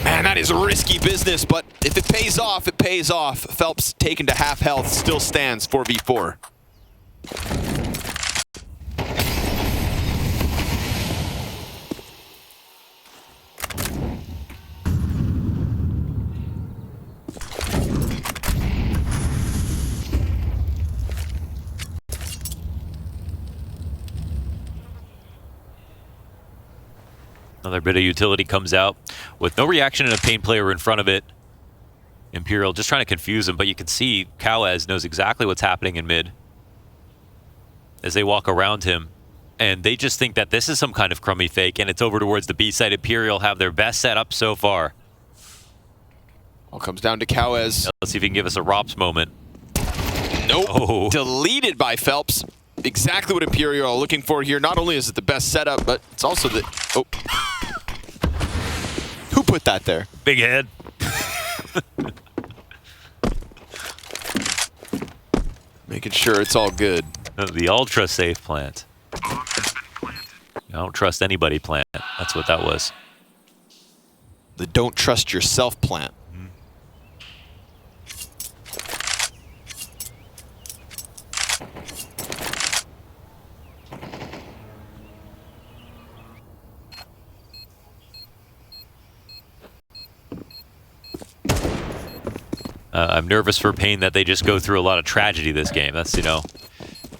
A: Man, that is risky business, but if it pays off, it pays off. Phelps taken to half health, still stands 4v4.
B: Another bit of utility comes out with no reaction and a paiN player in front of it. Imperial just trying to confuse him, but you can see Cowaz knows exactly what's happening in mid as they walk around him. And they just think that this is some kind of crummy fake, and it's over towards the B side. Imperial have their best setup so far.
A: All comes down to Cowaz.
B: Let's see if he can give us a ROPS moment.
A: Nope.
B: Oh.
A: Deleted by Phelps. Exactly what Imperial are looking for here. Not only is it the best setup, but it's also the... Oh. Who put that there?
B: Big head.
A: Making sure it's all good.
B: The ultra safe plant. I don't trust anybody plant. That's what that was.
A: The don't trust yourself plant.
B: I'm nervous for paiN that they just go through a lot of tragedy this game. That's, you know,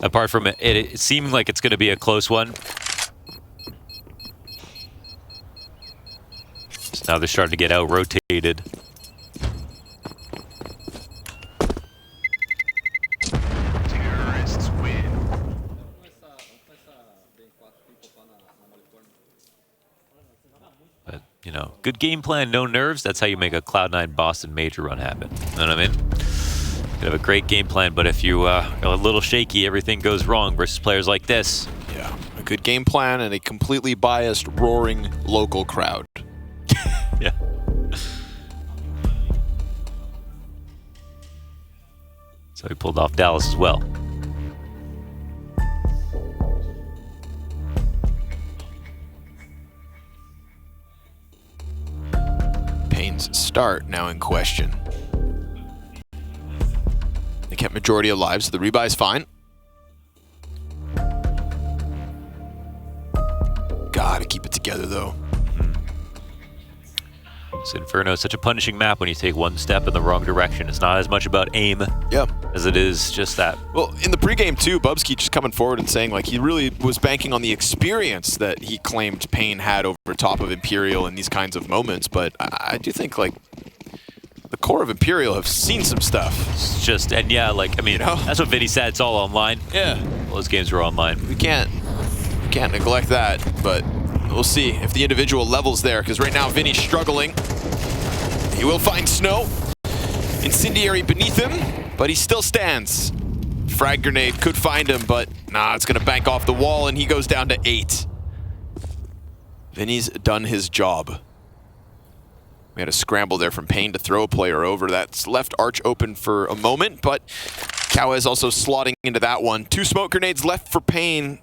B: apart from it seeming like it's going to be a close one. So now they're starting to get out-rotated.
D: Terrorists win.
B: But, you know, good game plan, no nerves. That's how you make a Cloud9 Boston major run happen. You know what I mean? You have a great game plan, but if you are a little shaky, everything goes wrong versus players like this.
A: Yeah, a good game plan and a completely biased, roaring local crowd.
B: Yeah. So he pulled off Dallas as well.
A: paiN's start now in question. They kept majority alive, so the rebuy's fine. Gotta keep it together, though.
B: So Inferno is such a punishing map when you take one step in the wrong direction. It's not as much about aim as it is just that.
A: Well, in the pregame, too, Bubsky just coming forward and saying, like, he really was banking on the experience that he claimed paiN had over top of Imperial in these kinds of moments. But I do think, like, the core of Imperial have seen some stuff.
B: It's just, and yeah, like, I mean, that's what Vinny said. It's all online.
A: Yeah.
B: All those games are online.
A: We can't neglect that, but we'll see if the individual level's there, because right now Vinny's struggling. He will find Snow. Incendiary beneath him, but he still stands. Frag grenade could find him, but nah, it's gonna bank off the wall, and he goes down to 8. Vinny's done his job. We had a scramble there from paiN to throw a player over. That's left Arch open for a moment, but Cowaz also slotting into that one. 2 smoke grenades left for paiN.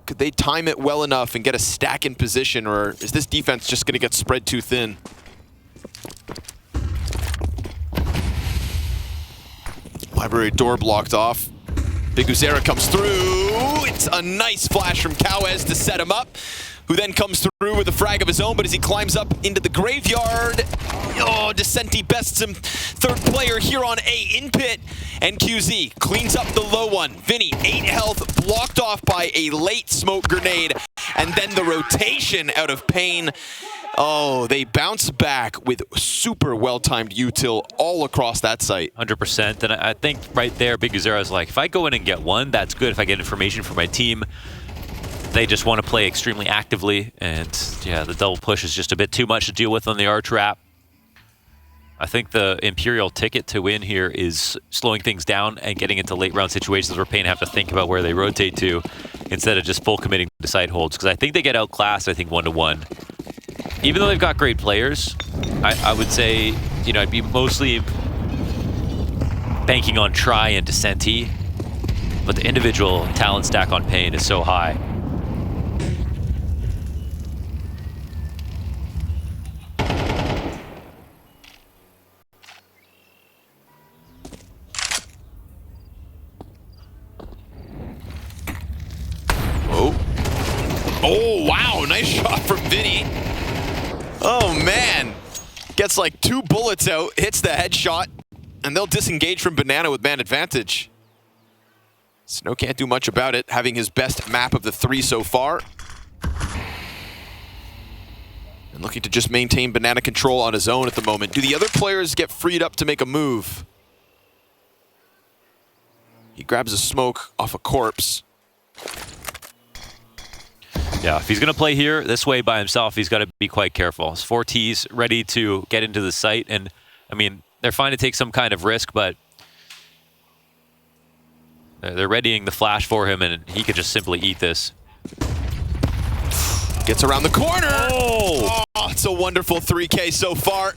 A: Could they time it well enough and get a stack in position, or is this defense just going to get spread too thin? Library door blocked off. Big Uzera comes through. It's a nice flash from Cowaz to set him up, who then comes through through with a frag of his own, but as he climbs up into the graveyard, oh, Descenti bests him. Third player here on A in pit, and QZ cleans up the low one. Vinny, 8 health, blocked off by a late smoke grenade, and then the rotation out of paiN. Oh, they bounce back with super well-timed util all across that site.
B: 100%, and I think right there, Big Uzera's like, if I go in and get one, that's good. If I get information from my team, they just want to play extremely actively, and yeah, the double push is just a bit too much to deal with on the R trap. I think the Imperial ticket to win here is slowing things down and getting into late round situations where paiN have to think about where they rotate to instead of just full committing to side holds, because I think they get outclassed, I think, 1-to-1. Even though they've got great players, I would say, you know, I'd be mostly banking on Try and Descenti, but the individual talent stack on paiN is so high.
A: Oh, wow, nice shot from Vinny. Oh, man. Gets like 2 bullets out, hits the headshot, and they'll disengage from Banana with man advantage. Snow can't do much about it, having his best map of the 3 so far. And looking to just maintain Banana control on his own at the moment. Do the other players get freed up to make a move? He grabs a smoke off a corpse.
B: Yeah, if he's going to play here this way by himself, he's got to be quite careful. His 4 Ts ready to get into the site, and I mean, they're fine to take some kind of risk, but they're readying the flash for him, and he could just simply eat this.
A: Gets around the corner.
B: Oh,
A: It's a wonderful 3K so far.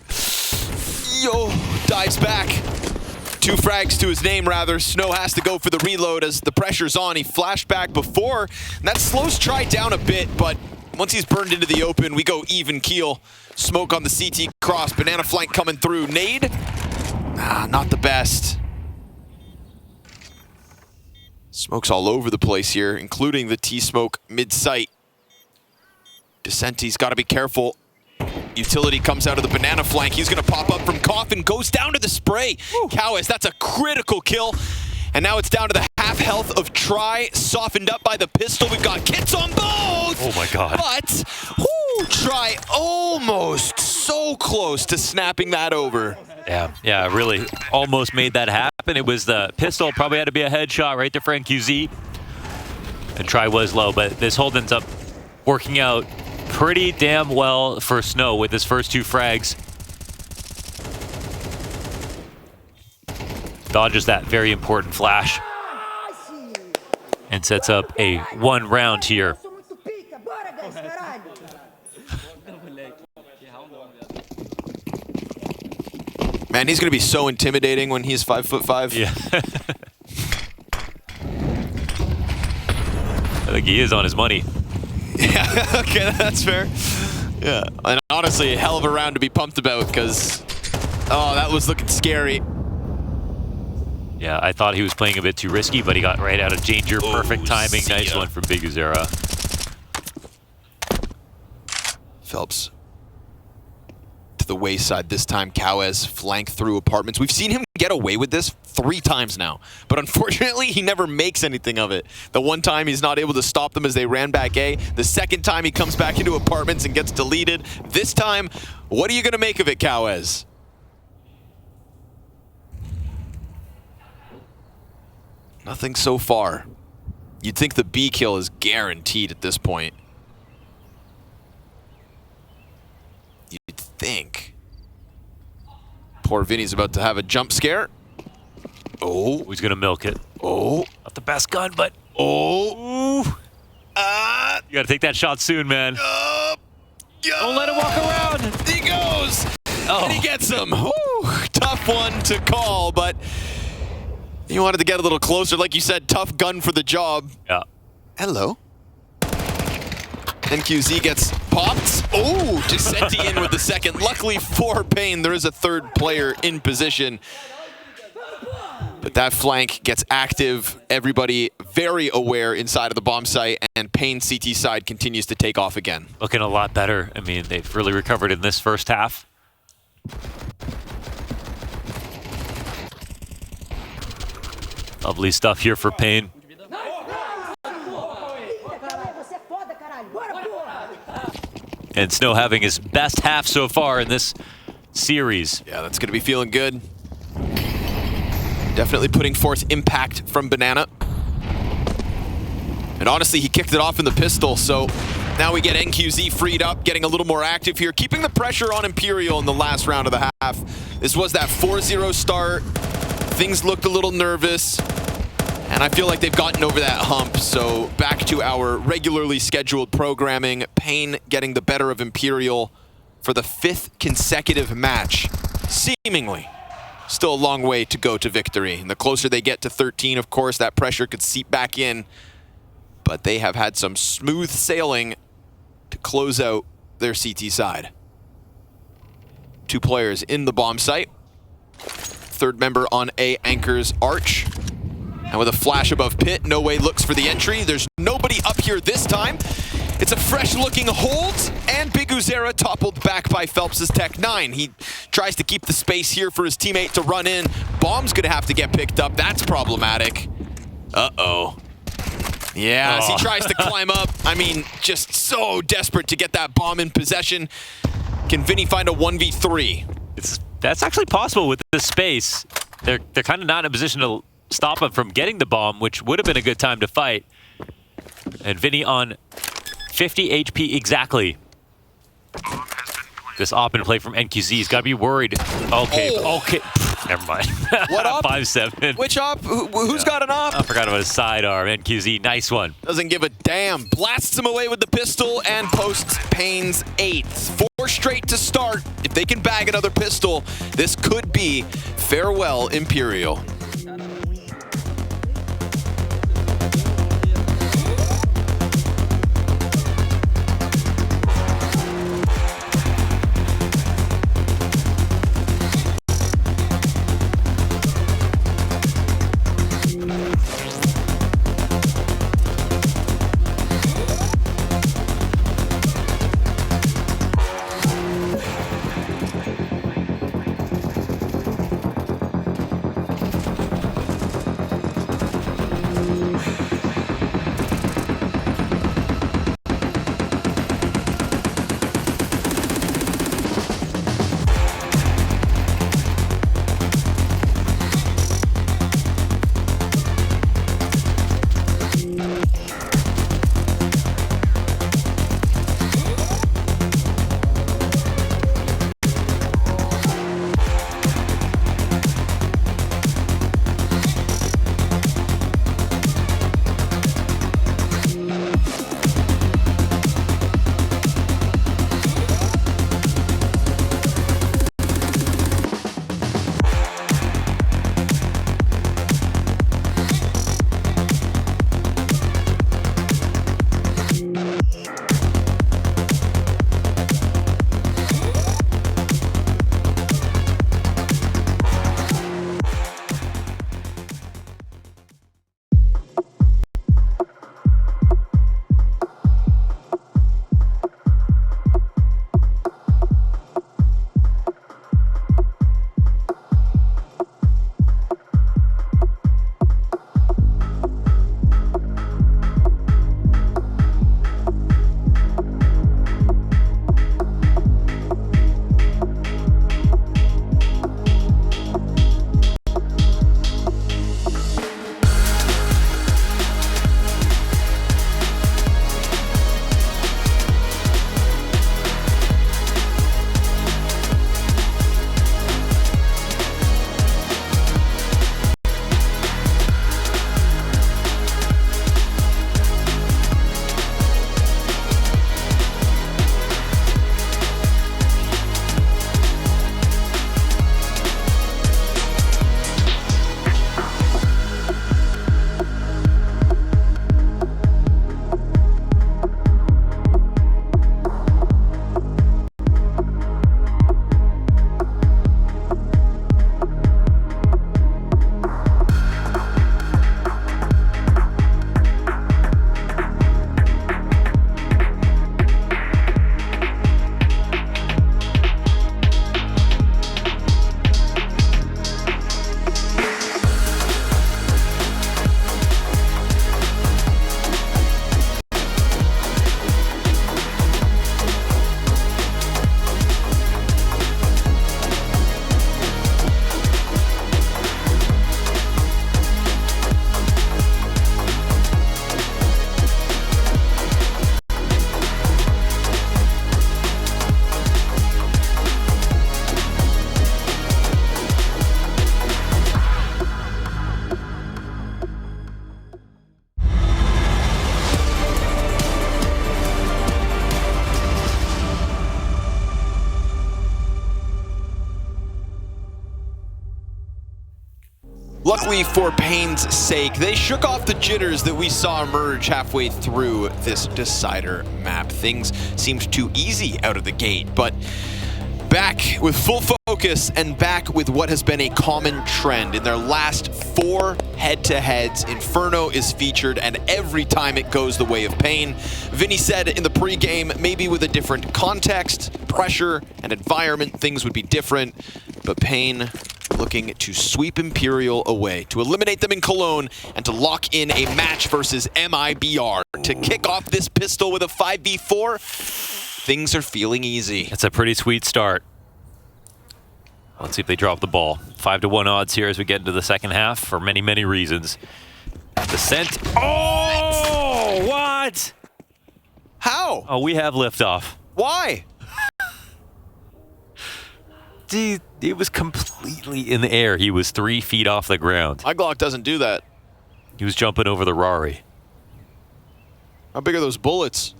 A: Yo, dives back. 2 frags to his name, rather. Snow has to go for the reload as the pressure's on. He flashed back before, and that slows Try down a bit, but once he's burned into the open, we go even keel. Smoke on the CT cross. Banana flank coming through. Nade? Not the best. Smoke's all over the place here, including the T-smoke mid-sight. Descenti's got to be careful. Utility comes out of the Banana flank. He's going to pop up from Coffin, goes down to the spray. Cowes, that's a critical kill. And now it's down to the half health of Try, softened up by the pistol. We've got kits on both.
B: oh my God.
A: But Try almost so close to snapping that over.
B: Yeah, really almost made that happen. It was the pistol, probably had to be a headshot right to Frank QZ. And Try was low, but this hold ends up working out pretty damn well for Snow with his first 2 frags. Dodges that very important flash and sets up a 1 round here.
A: Man, he's going to be so intimidating when he's 5'5".
B: Yeah. I think he is on his money.
A: Yeah, okay, that's fair. Yeah, and honestly, a hell of a round to be pumped about because, oh, that was looking scary.
B: Yeah, I thought he was playing a bit too risky, but he got right out of danger. Perfect timing. Nice one from Big Uzera.
A: Phelps to the wayside this time. Cowes flank through apartments. We've seen him get away with this 3 times now, but unfortunately he never makes anything of it. The one time he's not able to stop them as they ran back A. The second time he comes back into apartments and gets deleted. This time, what are you going to make of it, Cowes? Nothing so far. You'd think the B kill is guaranteed at this point. You'd think. Poor Vinny's about to have a jump scare. Oh.
B: He's going to milk it.
A: Oh.
B: Not the best gun, but...
A: Oh.
B: You got to take that shot soon, man. Don't let him walk around.
A: He goes.
B: Oh.
A: And he gets him. Whew. Tough one to call, but you wanted to get a little closer. Like you said, tough gun for the job.
B: Yeah.
A: Hello. NQZ gets popped. Oh, Descenti in with the second. Luckily for paiN, there is a third player in position. But that flank gets active. Everybody very aware inside of the bomb site, and paiN CT side continues to take off again.
B: Looking a lot better. I mean, they've really recovered in this first half. Lovely stuff here for paiN. And Snow having his best half so far in this series.
A: Yeah, that's going to be feeling good. Definitely putting forth impact from Banana. And honestly, he kicked it off in the pistol, so now we get NQZ freed up, getting a little more active here, keeping the pressure on Imperial in the last round of the half. This was that 4-0 start. Things looked a little nervous, and I feel like they've gotten over that hump. So back to our regularly scheduled programming. paiN getting the better of Imperial for the 5th consecutive match, seemingly. Still a long way to go to victory. And the closer they get to 13, of course, that pressure could seep back in. But they have had some smooth sailing to close out their CT side. 2 players in the bomb site. 3rd member on A anchors Arch. And with a flash above pit, No Way looks for the entry. There's nobody up here this time. It's a fresh-looking hold, and Big Uzera toppled back by Phelps' Tech 9. He tries to keep the space here for his teammate to run in. Bomb's gonna have to get picked up. That's problematic. Uh-oh. Yeah, as he tries to climb up. I mean, just so desperate to get that bomb in possession. Can Vinny find a 1v3?
B: That's actually possible with the space. They're kind of not in a position to stop him from getting the bomb, which would have been a good time to fight. And Vinny on 50 HP exactly. This op in play from NQZ. He's got to be worried. Okay, okay. Never mind.
A: What op?
B: 5-7.
A: Which op? Who's got an op?
B: I forgot about his sidearm. NQZ, nice one.
A: Doesn't give a damn. Blasts him away with the pistol and posts paiN's 8th. 4 straight to start. If they can bag another pistol, this could be farewell Imperial. Luckily for paiN's sake, they shook off the jitters that we saw emerge halfway through this decider map. Things seemed too easy out of the gate, but back with full focus and back with what has been a common trend. In their last 4 head-to-heads, Inferno is featured, and every time it goes the way of paiN. Vinny said in the pregame, maybe with a different context, pressure, and environment, things would be different, but paiN looking to sweep Imperial away, to eliminate them in Cologne, and to lock in a match versus MIBR. To kick off this pistol with a 5v4, things are feeling easy.
B: It's a pretty sweet start. Let's see if they drop the ball. 5-1 odds here as we get into the second half for many, many reasons. Descent. Oh, what?
A: How?
B: Oh, we have liftoff.
A: Why?
B: Dude, it was completely in the air. He was 3 feet off the ground.
A: My Glock doesn't do that.
B: He was jumping over the Rari.
A: How big are those bullets?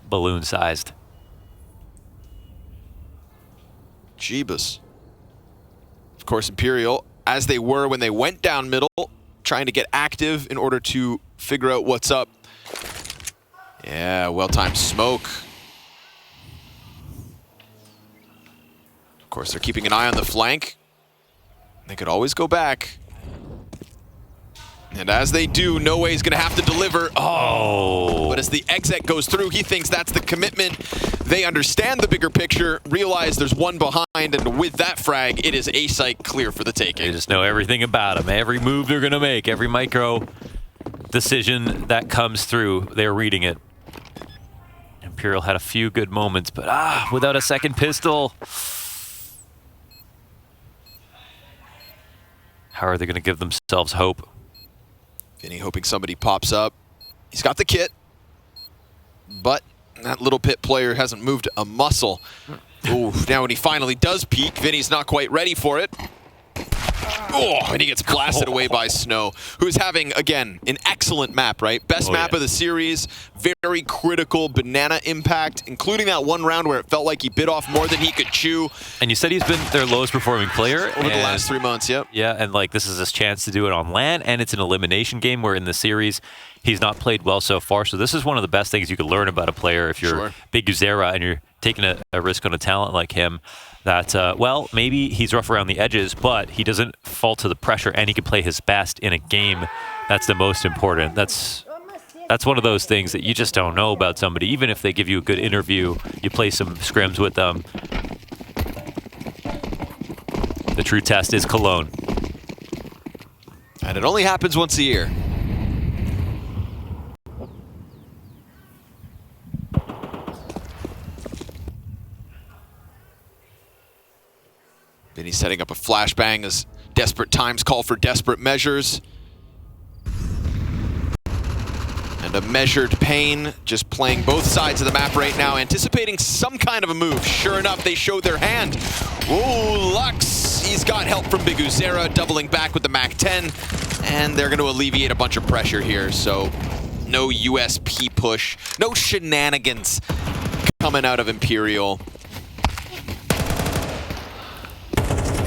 B: Balloon-sized.
A: Jeebus. Of course, Imperial, as they were when they went down middle, trying to get active in order to figure out what's up. Yeah, well-timed smoke. Of course, they're keeping an eye on the flank. They could always go back. And as they do, No Way's gonna have to deliver. Oh! But as the exec goes through, he thinks that's the commitment. They understand the bigger picture, realize there's one behind, and with that frag, it is A-site clear for the taking.
B: They just know everything about him. Every move they're gonna make, every micro decision that comes through, they're reading it. Imperial had a few good moments, but without a second pistol. How are they gonna give themselves hope?
A: Vinny hoping somebody pops up. He's got the kit, but that little pit player hasn't moved a muscle. Ooh, now when he finally does peek, Vinny's not quite ready for it. Oh, and he gets blasted away by Snow, who's having, again, an excellent map, right? Best map of the series, very critical banana impact, including that one round where it felt like he bit off more than he could chew.
B: And you said he's been their lowest performing player
A: over the last 3 months, yep.
B: Yeah, and like this is his chance to do it on LAN, and it's an elimination game where in the series he's not played well so far. So this is one of the best things you could learn about a player if you're Big Uzera and you're taking a risk on a talent like him. That, well, maybe he's rough around the edges, but he doesn't fall to the pressure, and he can play his best in a game. That's the most important. That's one of those things that you just don't know about somebody. Even if they give you a good interview, you play some scrims with them. The true test is Cologne.
A: And it only happens once a year. Then he's setting up a flashbang as desperate times call for desperate measures. And a measured paiN, just playing both sides of the map right now, anticipating some kind of a move. Sure enough, they show their hand. Oh, Lux, he's got help from Big Uzera, doubling back with the MAC-10, and they're going to alleviate a bunch of pressure here. So no USP push, no shenanigans coming out of Imperial.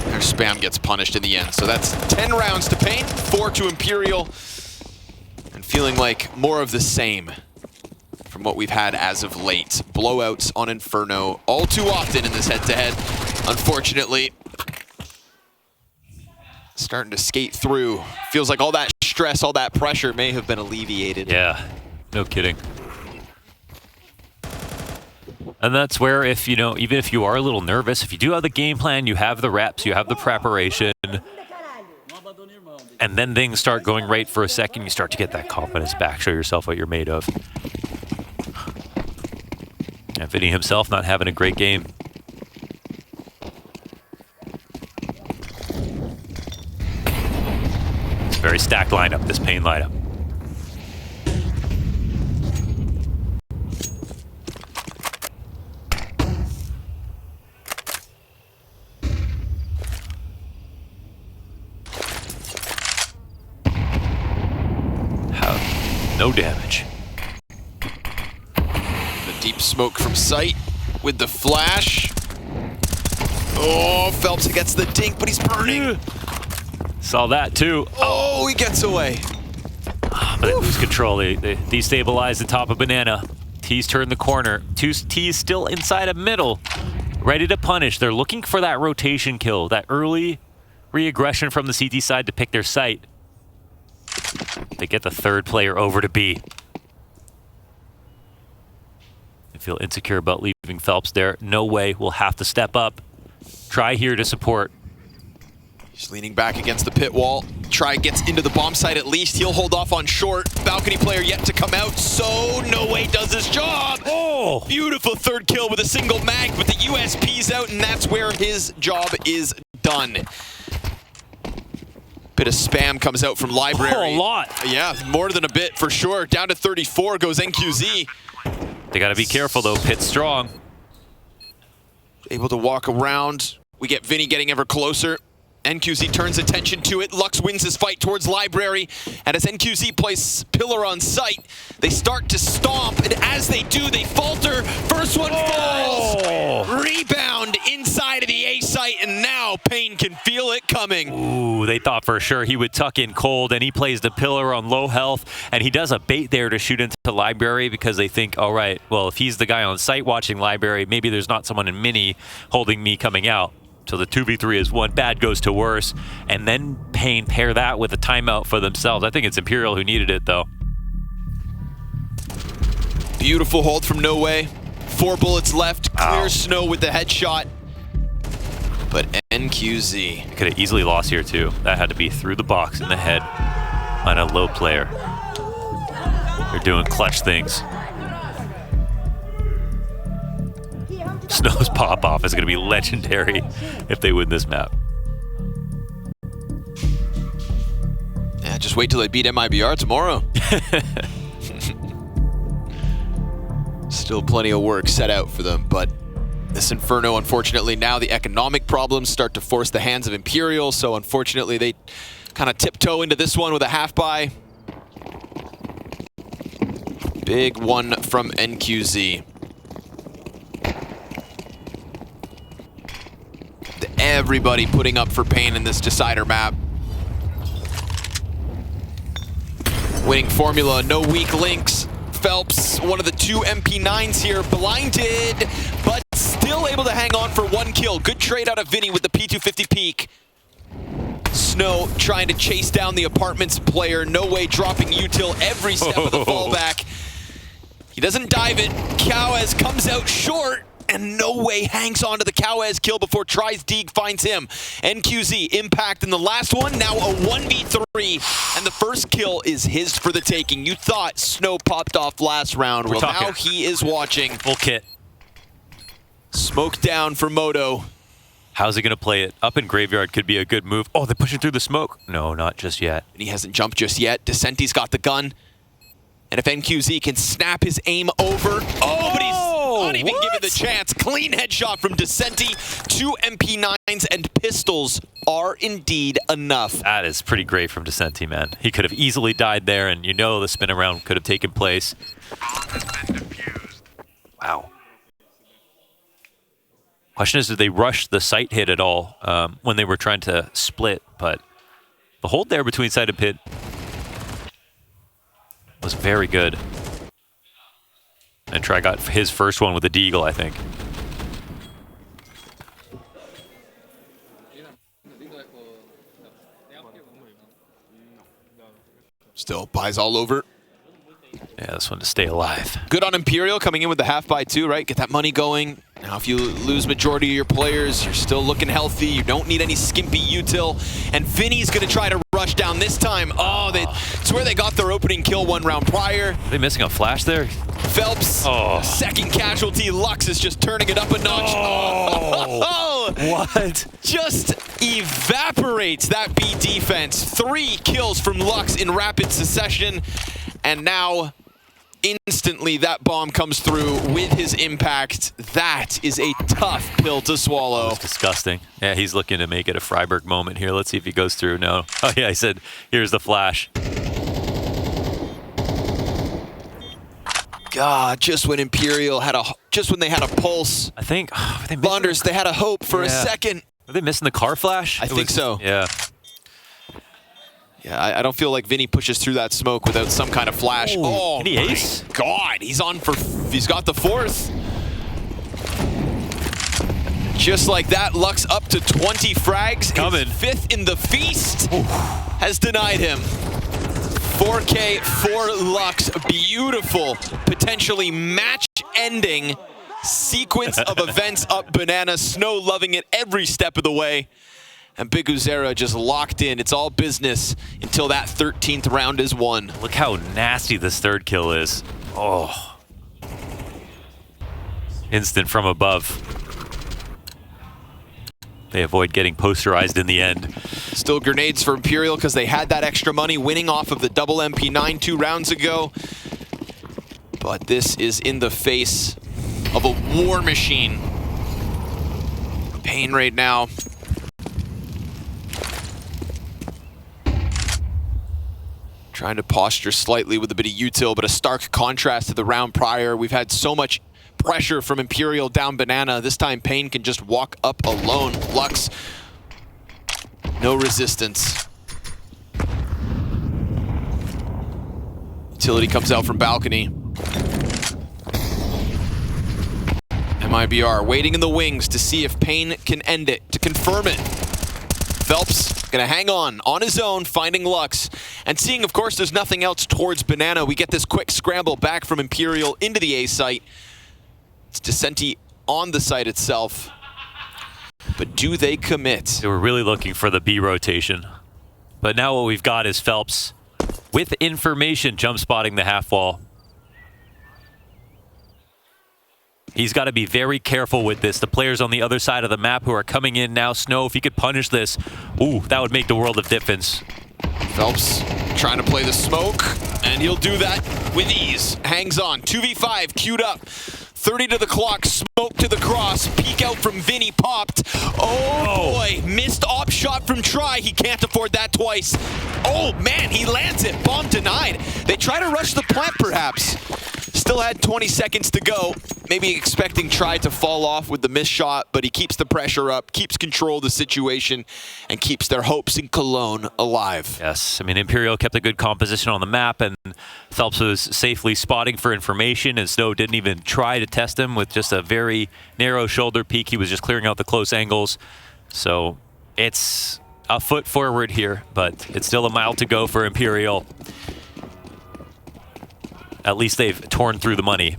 A: Their spam gets punished in the end. So that's 10 rounds to paiN, 4 to Imperial, and feeling like more of the same from what we've had as of late. Blowouts on Inferno all too often in this head-to-head. Unfortunately, starting to skate through. Feels like all that stress, all that pressure may have been alleviated.
B: Yeah, no kidding. And that's where, if you know, even if you are a little nervous, if you do have the game plan, you have the reps, you have the preparation, and then things start going right for a second, you start to get that confidence back, show yourself what you're made of. And Vinny himself not having a great game. It's a very stacked lineup, this paiN lineup. No damage.
A: The deep smoke from sight with the flash. Oh, Phelps gets the dink, but he's burning.
B: Saw that too.
A: Oh, he gets away.
B: But they lose control. They destabilize the top of Banana. T's turn the corner. T's still inside of middle, ready to punish. They're looking for that rotation kill, that early re-aggression from the CT side to pick their site. They get the third player over to B. They feel insecure about leaving Phelps there. No way. We'll have to step up. Try here to support.
A: He's leaning back against the pit wall. Try gets into the bomb site at least. He'll hold off on short. Balcony player yet to come out. So No Way does his job.
B: Oh!
A: Beautiful third kill with a single mag, but the USP's out, and that's where his job is done. Bit of spam comes out from Library.
B: Oh, a lot.
A: Yeah, more than a bit for sure. Down to 34 goes NQZ.
B: They got to be careful though. Pit's strong.
A: Able to walk around. We get Vinny getting ever closer. NQZ turns attention to it. Lux wins his fight towards Library. And as NQZ plays Pillar on site, they start to stomp. And as they do, they falter. First one falls. Rebound inside of the A site. And now paiN can feel it coming.
B: Ooh, they thought for sure he would tuck in cold, and he plays the Pillar on low health. And he does a bait there to shoot into Library because they think, all right, well, if he's the guy on site watching Library, maybe there's not someone in mini holding me coming out. So the 2v3 is one. Bad goes to worse. And then paiN pair that with a timeout for themselves. I think it's Imperial who needed it, though.
A: Beautiful hold from No Way. 4 bullets left. Clear Snow with the headshot. But NQZ.
B: Could have easily lost here, too. That had to be through the box in the head on a low player. They're doing clutch things. Snow's pop-off is going to be legendary if they win this map.
A: Yeah, just wait till they beat MIBR tomorrow. Still plenty of work set out for them, but this Inferno, unfortunately, now the economic problems start to force the hands of Imperial, so unfortunately they kind of tiptoe into this one with a half buy. Big one from NQZ. Everybody putting up for paiN in this decider map. Winning formula, no weak links. Phelps, one of the 2 MP9s here, blinded, but still able to hang on for 1 kill. Good trade out of Vinny with the P250 peak. Snow trying to chase down the apartments player. No Way dropping util every step of the fallback. He doesn't dive it. Cowes comes out short. And No Way hangs on to the Cowes kill before Tries Deeg finds him. NQZ impact in the last one, now a 1v3. And the first kill is his for the taking. You thought Snow popped off last round. Well, now he is watching.
B: Full kit.
A: Smoke down for Moto.
B: How's he going to play it? Up in Graveyard could be a good move. Oh, they're pushing through the smoke. No, not just yet.
A: And he hasn't jumped just yet. Descenti's got the gun. And if NQZ can snap his aim over. Oh, but he's not even given the chance. Clean headshot from Descenti. 2 MP9s and pistols are indeed enough.
B: That is pretty great from Descenti, man. He could have easily died there, and you know the spin around could have taken place. Wow. Question is, did they rush the site hit at all when they were trying to split? But the hold there between site and pit was very good. And Try got his first one with a Deagle, I think.
A: Still buys all over.
B: Yeah, this one to stay alive.
A: Good on Imperial coming in with the half buy too, right? Get that money going. Now if you lose majority of your players, you're still looking healthy. You don't need any skimpy util. And Vinny's gonna try to rush down this time. Oh, it's where they got their opening kill 1 round prior.
B: Are they missing a flash there?
A: Phelps, second casualty. Lux is just turning it up a notch.
B: What?
A: Just evaporates that B defense. 3 kills from Lux in rapid succession. And now, instantly, that bomb comes through with his impact. That is a tough pill to swallow.
B: It's disgusting. Yeah, he's looking to make it a Freiburg moment here. Let's see if he goes through. No. Oh, yeah, I said, here's the flash.
A: God, just when Imperial had when they had a pulse,
B: I think
A: Bonders, they had a hope for a
B: Yeah.
A: second.
B: Were they missing the car flash?
A: I think so.
B: Yeah.
A: Yeah, I don't feel like Vinny pushes through that smoke without some kind of flash.
B: Ooh,
A: Oh,
B: can he
A: my
B: ace?
A: God, he's got the fourth. Just like that, Lux up to 20 frags.
B: Coming.
A: His fifth in the feast has denied him. 4K for Lux. Beautiful, potentially match-ending sequence of events up Banana. Snow loving it every step of the way. And Big Uzera just locked in. It's all business until that 13th round is won.
B: Look how nasty this third kill is. Oh. Instant from above. They avoid getting posterized in the end.
A: Still grenades for Imperial because they had that extra money winning off of the double MP9 2 rounds ago. But this is in the face of a war machine. paiN right now. Trying to posture slightly with a bit of util, but a stark contrast to the round prior. We've had so much pressure from Imperial down Banana. This time paiN can just walk up alone. Lux, no resistance. Utility comes out from balcony. MIBR waiting in the wings to see if paiN can end it, to confirm it. Phelps gonna hang on his own, finding Lux. And seeing, of course, there's nothing else towards Banana, we get this quick scramble back from Imperial into the A site. It's Descenti on the site itself. But do they commit?
B: They were really looking for the B rotation. But now what we've got is Phelps with information jump spotting the half wall. He's got to be very careful with this. The players on the other side of the map who are coming in now. Snow, if he could punish this, ooh, that would make the world of difference.
A: Phelps trying to play the smoke, and he'll do that with ease. Hangs on, 2v5 queued up. 30 to the clock, smoke to the cross, peek out from Vinny, popped. Oh boy, missed op shot from Try. He can't afford that twice. Oh man, he lands it, bomb denied. They try to rush the plant perhaps. Still had 20 seconds to go. Maybe expecting Try to fall off with the missed shot, but he keeps the pressure up, keeps control of the situation, and keeps their hopes in Cologne alive.
B: Yes, I mean, Imperial kept a good composition on the map, and Phelps was safely spotting for information, and Snow didn't even try to test him with just a very narrow shoulder peek. He was just clearing out the close angles. So it's a foot forward here, but it's still a mile to go for Imperial. At least they've torn through the money.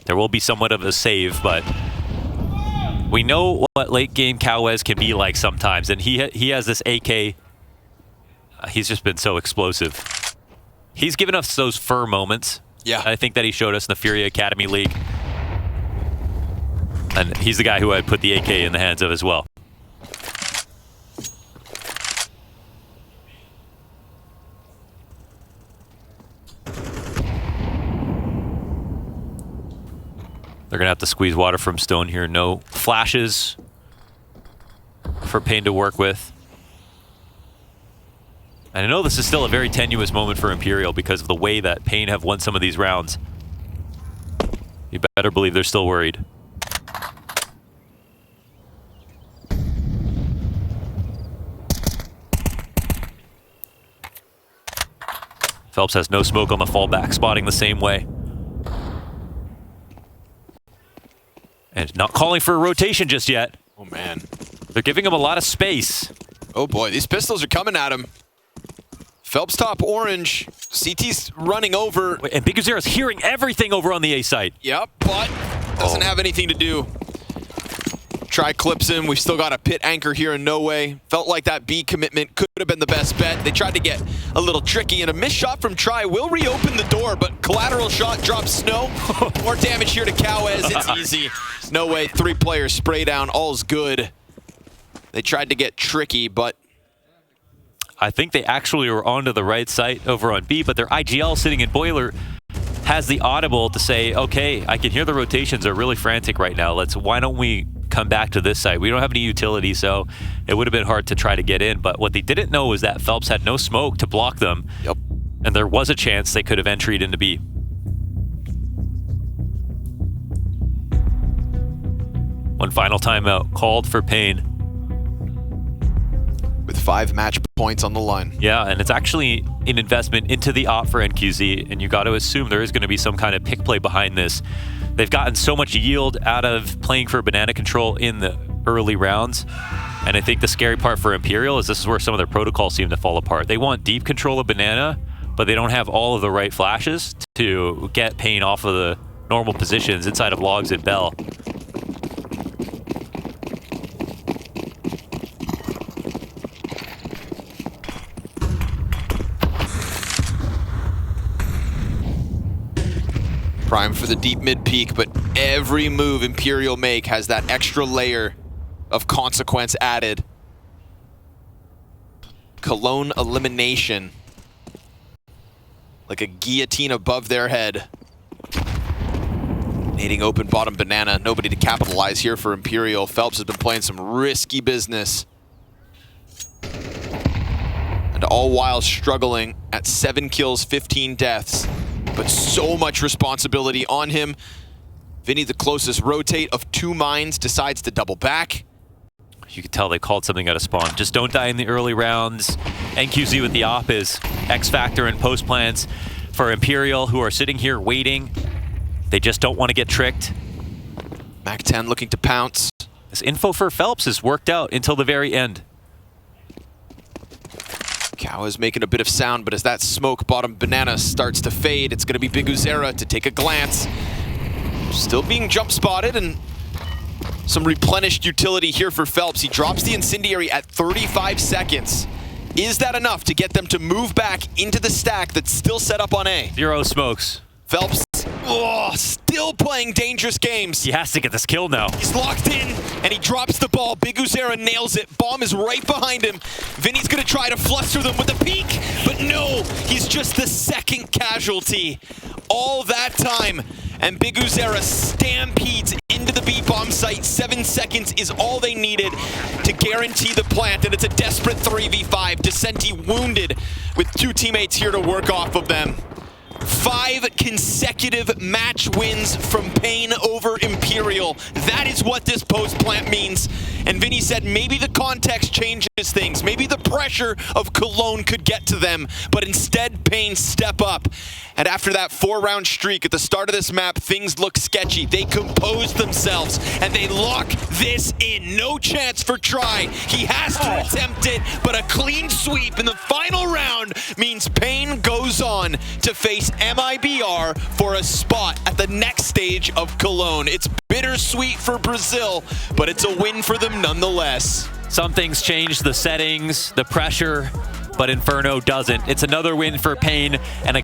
B: There will be somewhat of a save, but we know what late game Cowes can be like sometimes, and he has this AK. He's just been so explosive. He's given us those fur moments.
A: Yeah.
B: I think that he showed us in the Fury Academy League. And he's the guy who I'd put the AK in the hands of as well. They're going to have to squeeze water from Stone here. No flashes for paiN to work with. And I know this is still a very tenuous moment for Imperial because of the way that paiN have won some of these rounds. You better believe they're still worried. Phelps has no smoke on the fallback, spotting the same way. And not calling for a rotation just yet.
A: Oh man.
B: They're giving him a lot of space.
A: Oh boy, these pistols are coming at him. Phelps top orange. CT's running over.
B: And Big Uzera's hearing everything over on the A site.
A: Yep, but doesn't have anything to do. Try clips him. We've still got a pit anchor here in no way. Felt like that B commitment could have been the best bet. They tried to get a little tricky, and a missed shot from Try will reopen the door, but collateral shot drops Snow. More damage here to Cowes. It's easy. No way. 3 players spray down. All's good. They tried to get tricky, but
B: I think they actually were onto the right site over on B, but their IGL sitting in Boiler has the audible to say, okay, I can hear the rotations are really frantic right now. Why don't we come back to this side? We don't have any utility, so it would have been hard to try to get in. But what they didn't know was that Phelps had no smoke to block them.
A: Yep.
B: And there was a chance they could have entered into B. One final timeout called for paiN.
A: With 5 match points on the line.
B: Yeah, and it's actually an investment into the op for NQZ, and you got to assume there is going to be some kind of pick play behind this. They've gotten so much yield out of playing for banana control in the early rounds, and I think the scary part for Imperial is this is where some of their protocols seem to fall apart. They want deep control of banana, but they don't have all of the right flashes to get paiN off of the normal positions inside of logs and bell.
A: Prime for the deep mid peak, but every move Imperial make has that extra layer of consequence added. Cologne elimination. Like a guillotine above their head. Nading open bottom banana. Nobody to capitalize here for Imperial. Phelps has been playing some risky business. And all while struggling at 7 kills, 15 deaths. But so much responsibility on him. Vinny, the closest rotate of 2 mines, decides to double back.
B: You could tell they called something out of spawn. Just don't die in the early rounds. NQZ with the op is X Factor and post plans for Imperial, who are sitting here waiting. They just don't want to get tricked.
A: Mac 10 looking to pounce.
B: This info for Phelps has worked out until the very end.
A: Cow is making a bit of sound, but as that smoke bottom banana starts to fade, it's going to be Big Uzera to take a glance. Still being jump spotted, and some replenished utility here for Phelps. He drops the incendiary at 35 seconds. Is that enough to get them to move back into the stack that's still set up on A?
B: 0 smokes.
A: Phelps, still playing dangerous games.
B: He has to get this kill now.
A: He's locked in, and he drops the ball. Big Uzera nails it. Bomb is right behind him. Vinny's gonna try to fluster them with a peek, but no, he's just the second casualty. All that time, and Big Uzera stampedes into the B-bomb site. 7 seconds is all they needed to guarantee the plant, and it's a desperate 3v5. Descenti wounded with 2 teammates here to work off of them. 5 consecutive match wins from paiN over Imperial. That is what this post plant means. And Vinny said maybe the context changes things. Maybe the pressure of Cologne could get to them. But instead, paiN step up. And after that 4-round streak at the start of this map, things look sketchy. They compose themselves and they lock this in. No chance for Try. He has to attempt it, but a clean sweep in the final round means paiN goes on to face MIBR for a spot at the next stage of Cologne. It's bittersweet for Brazil, but it's a win for them nonetheless.
B: Some things change, the settings, the pressure, but Inferno doesn't. It's another win for paiN and a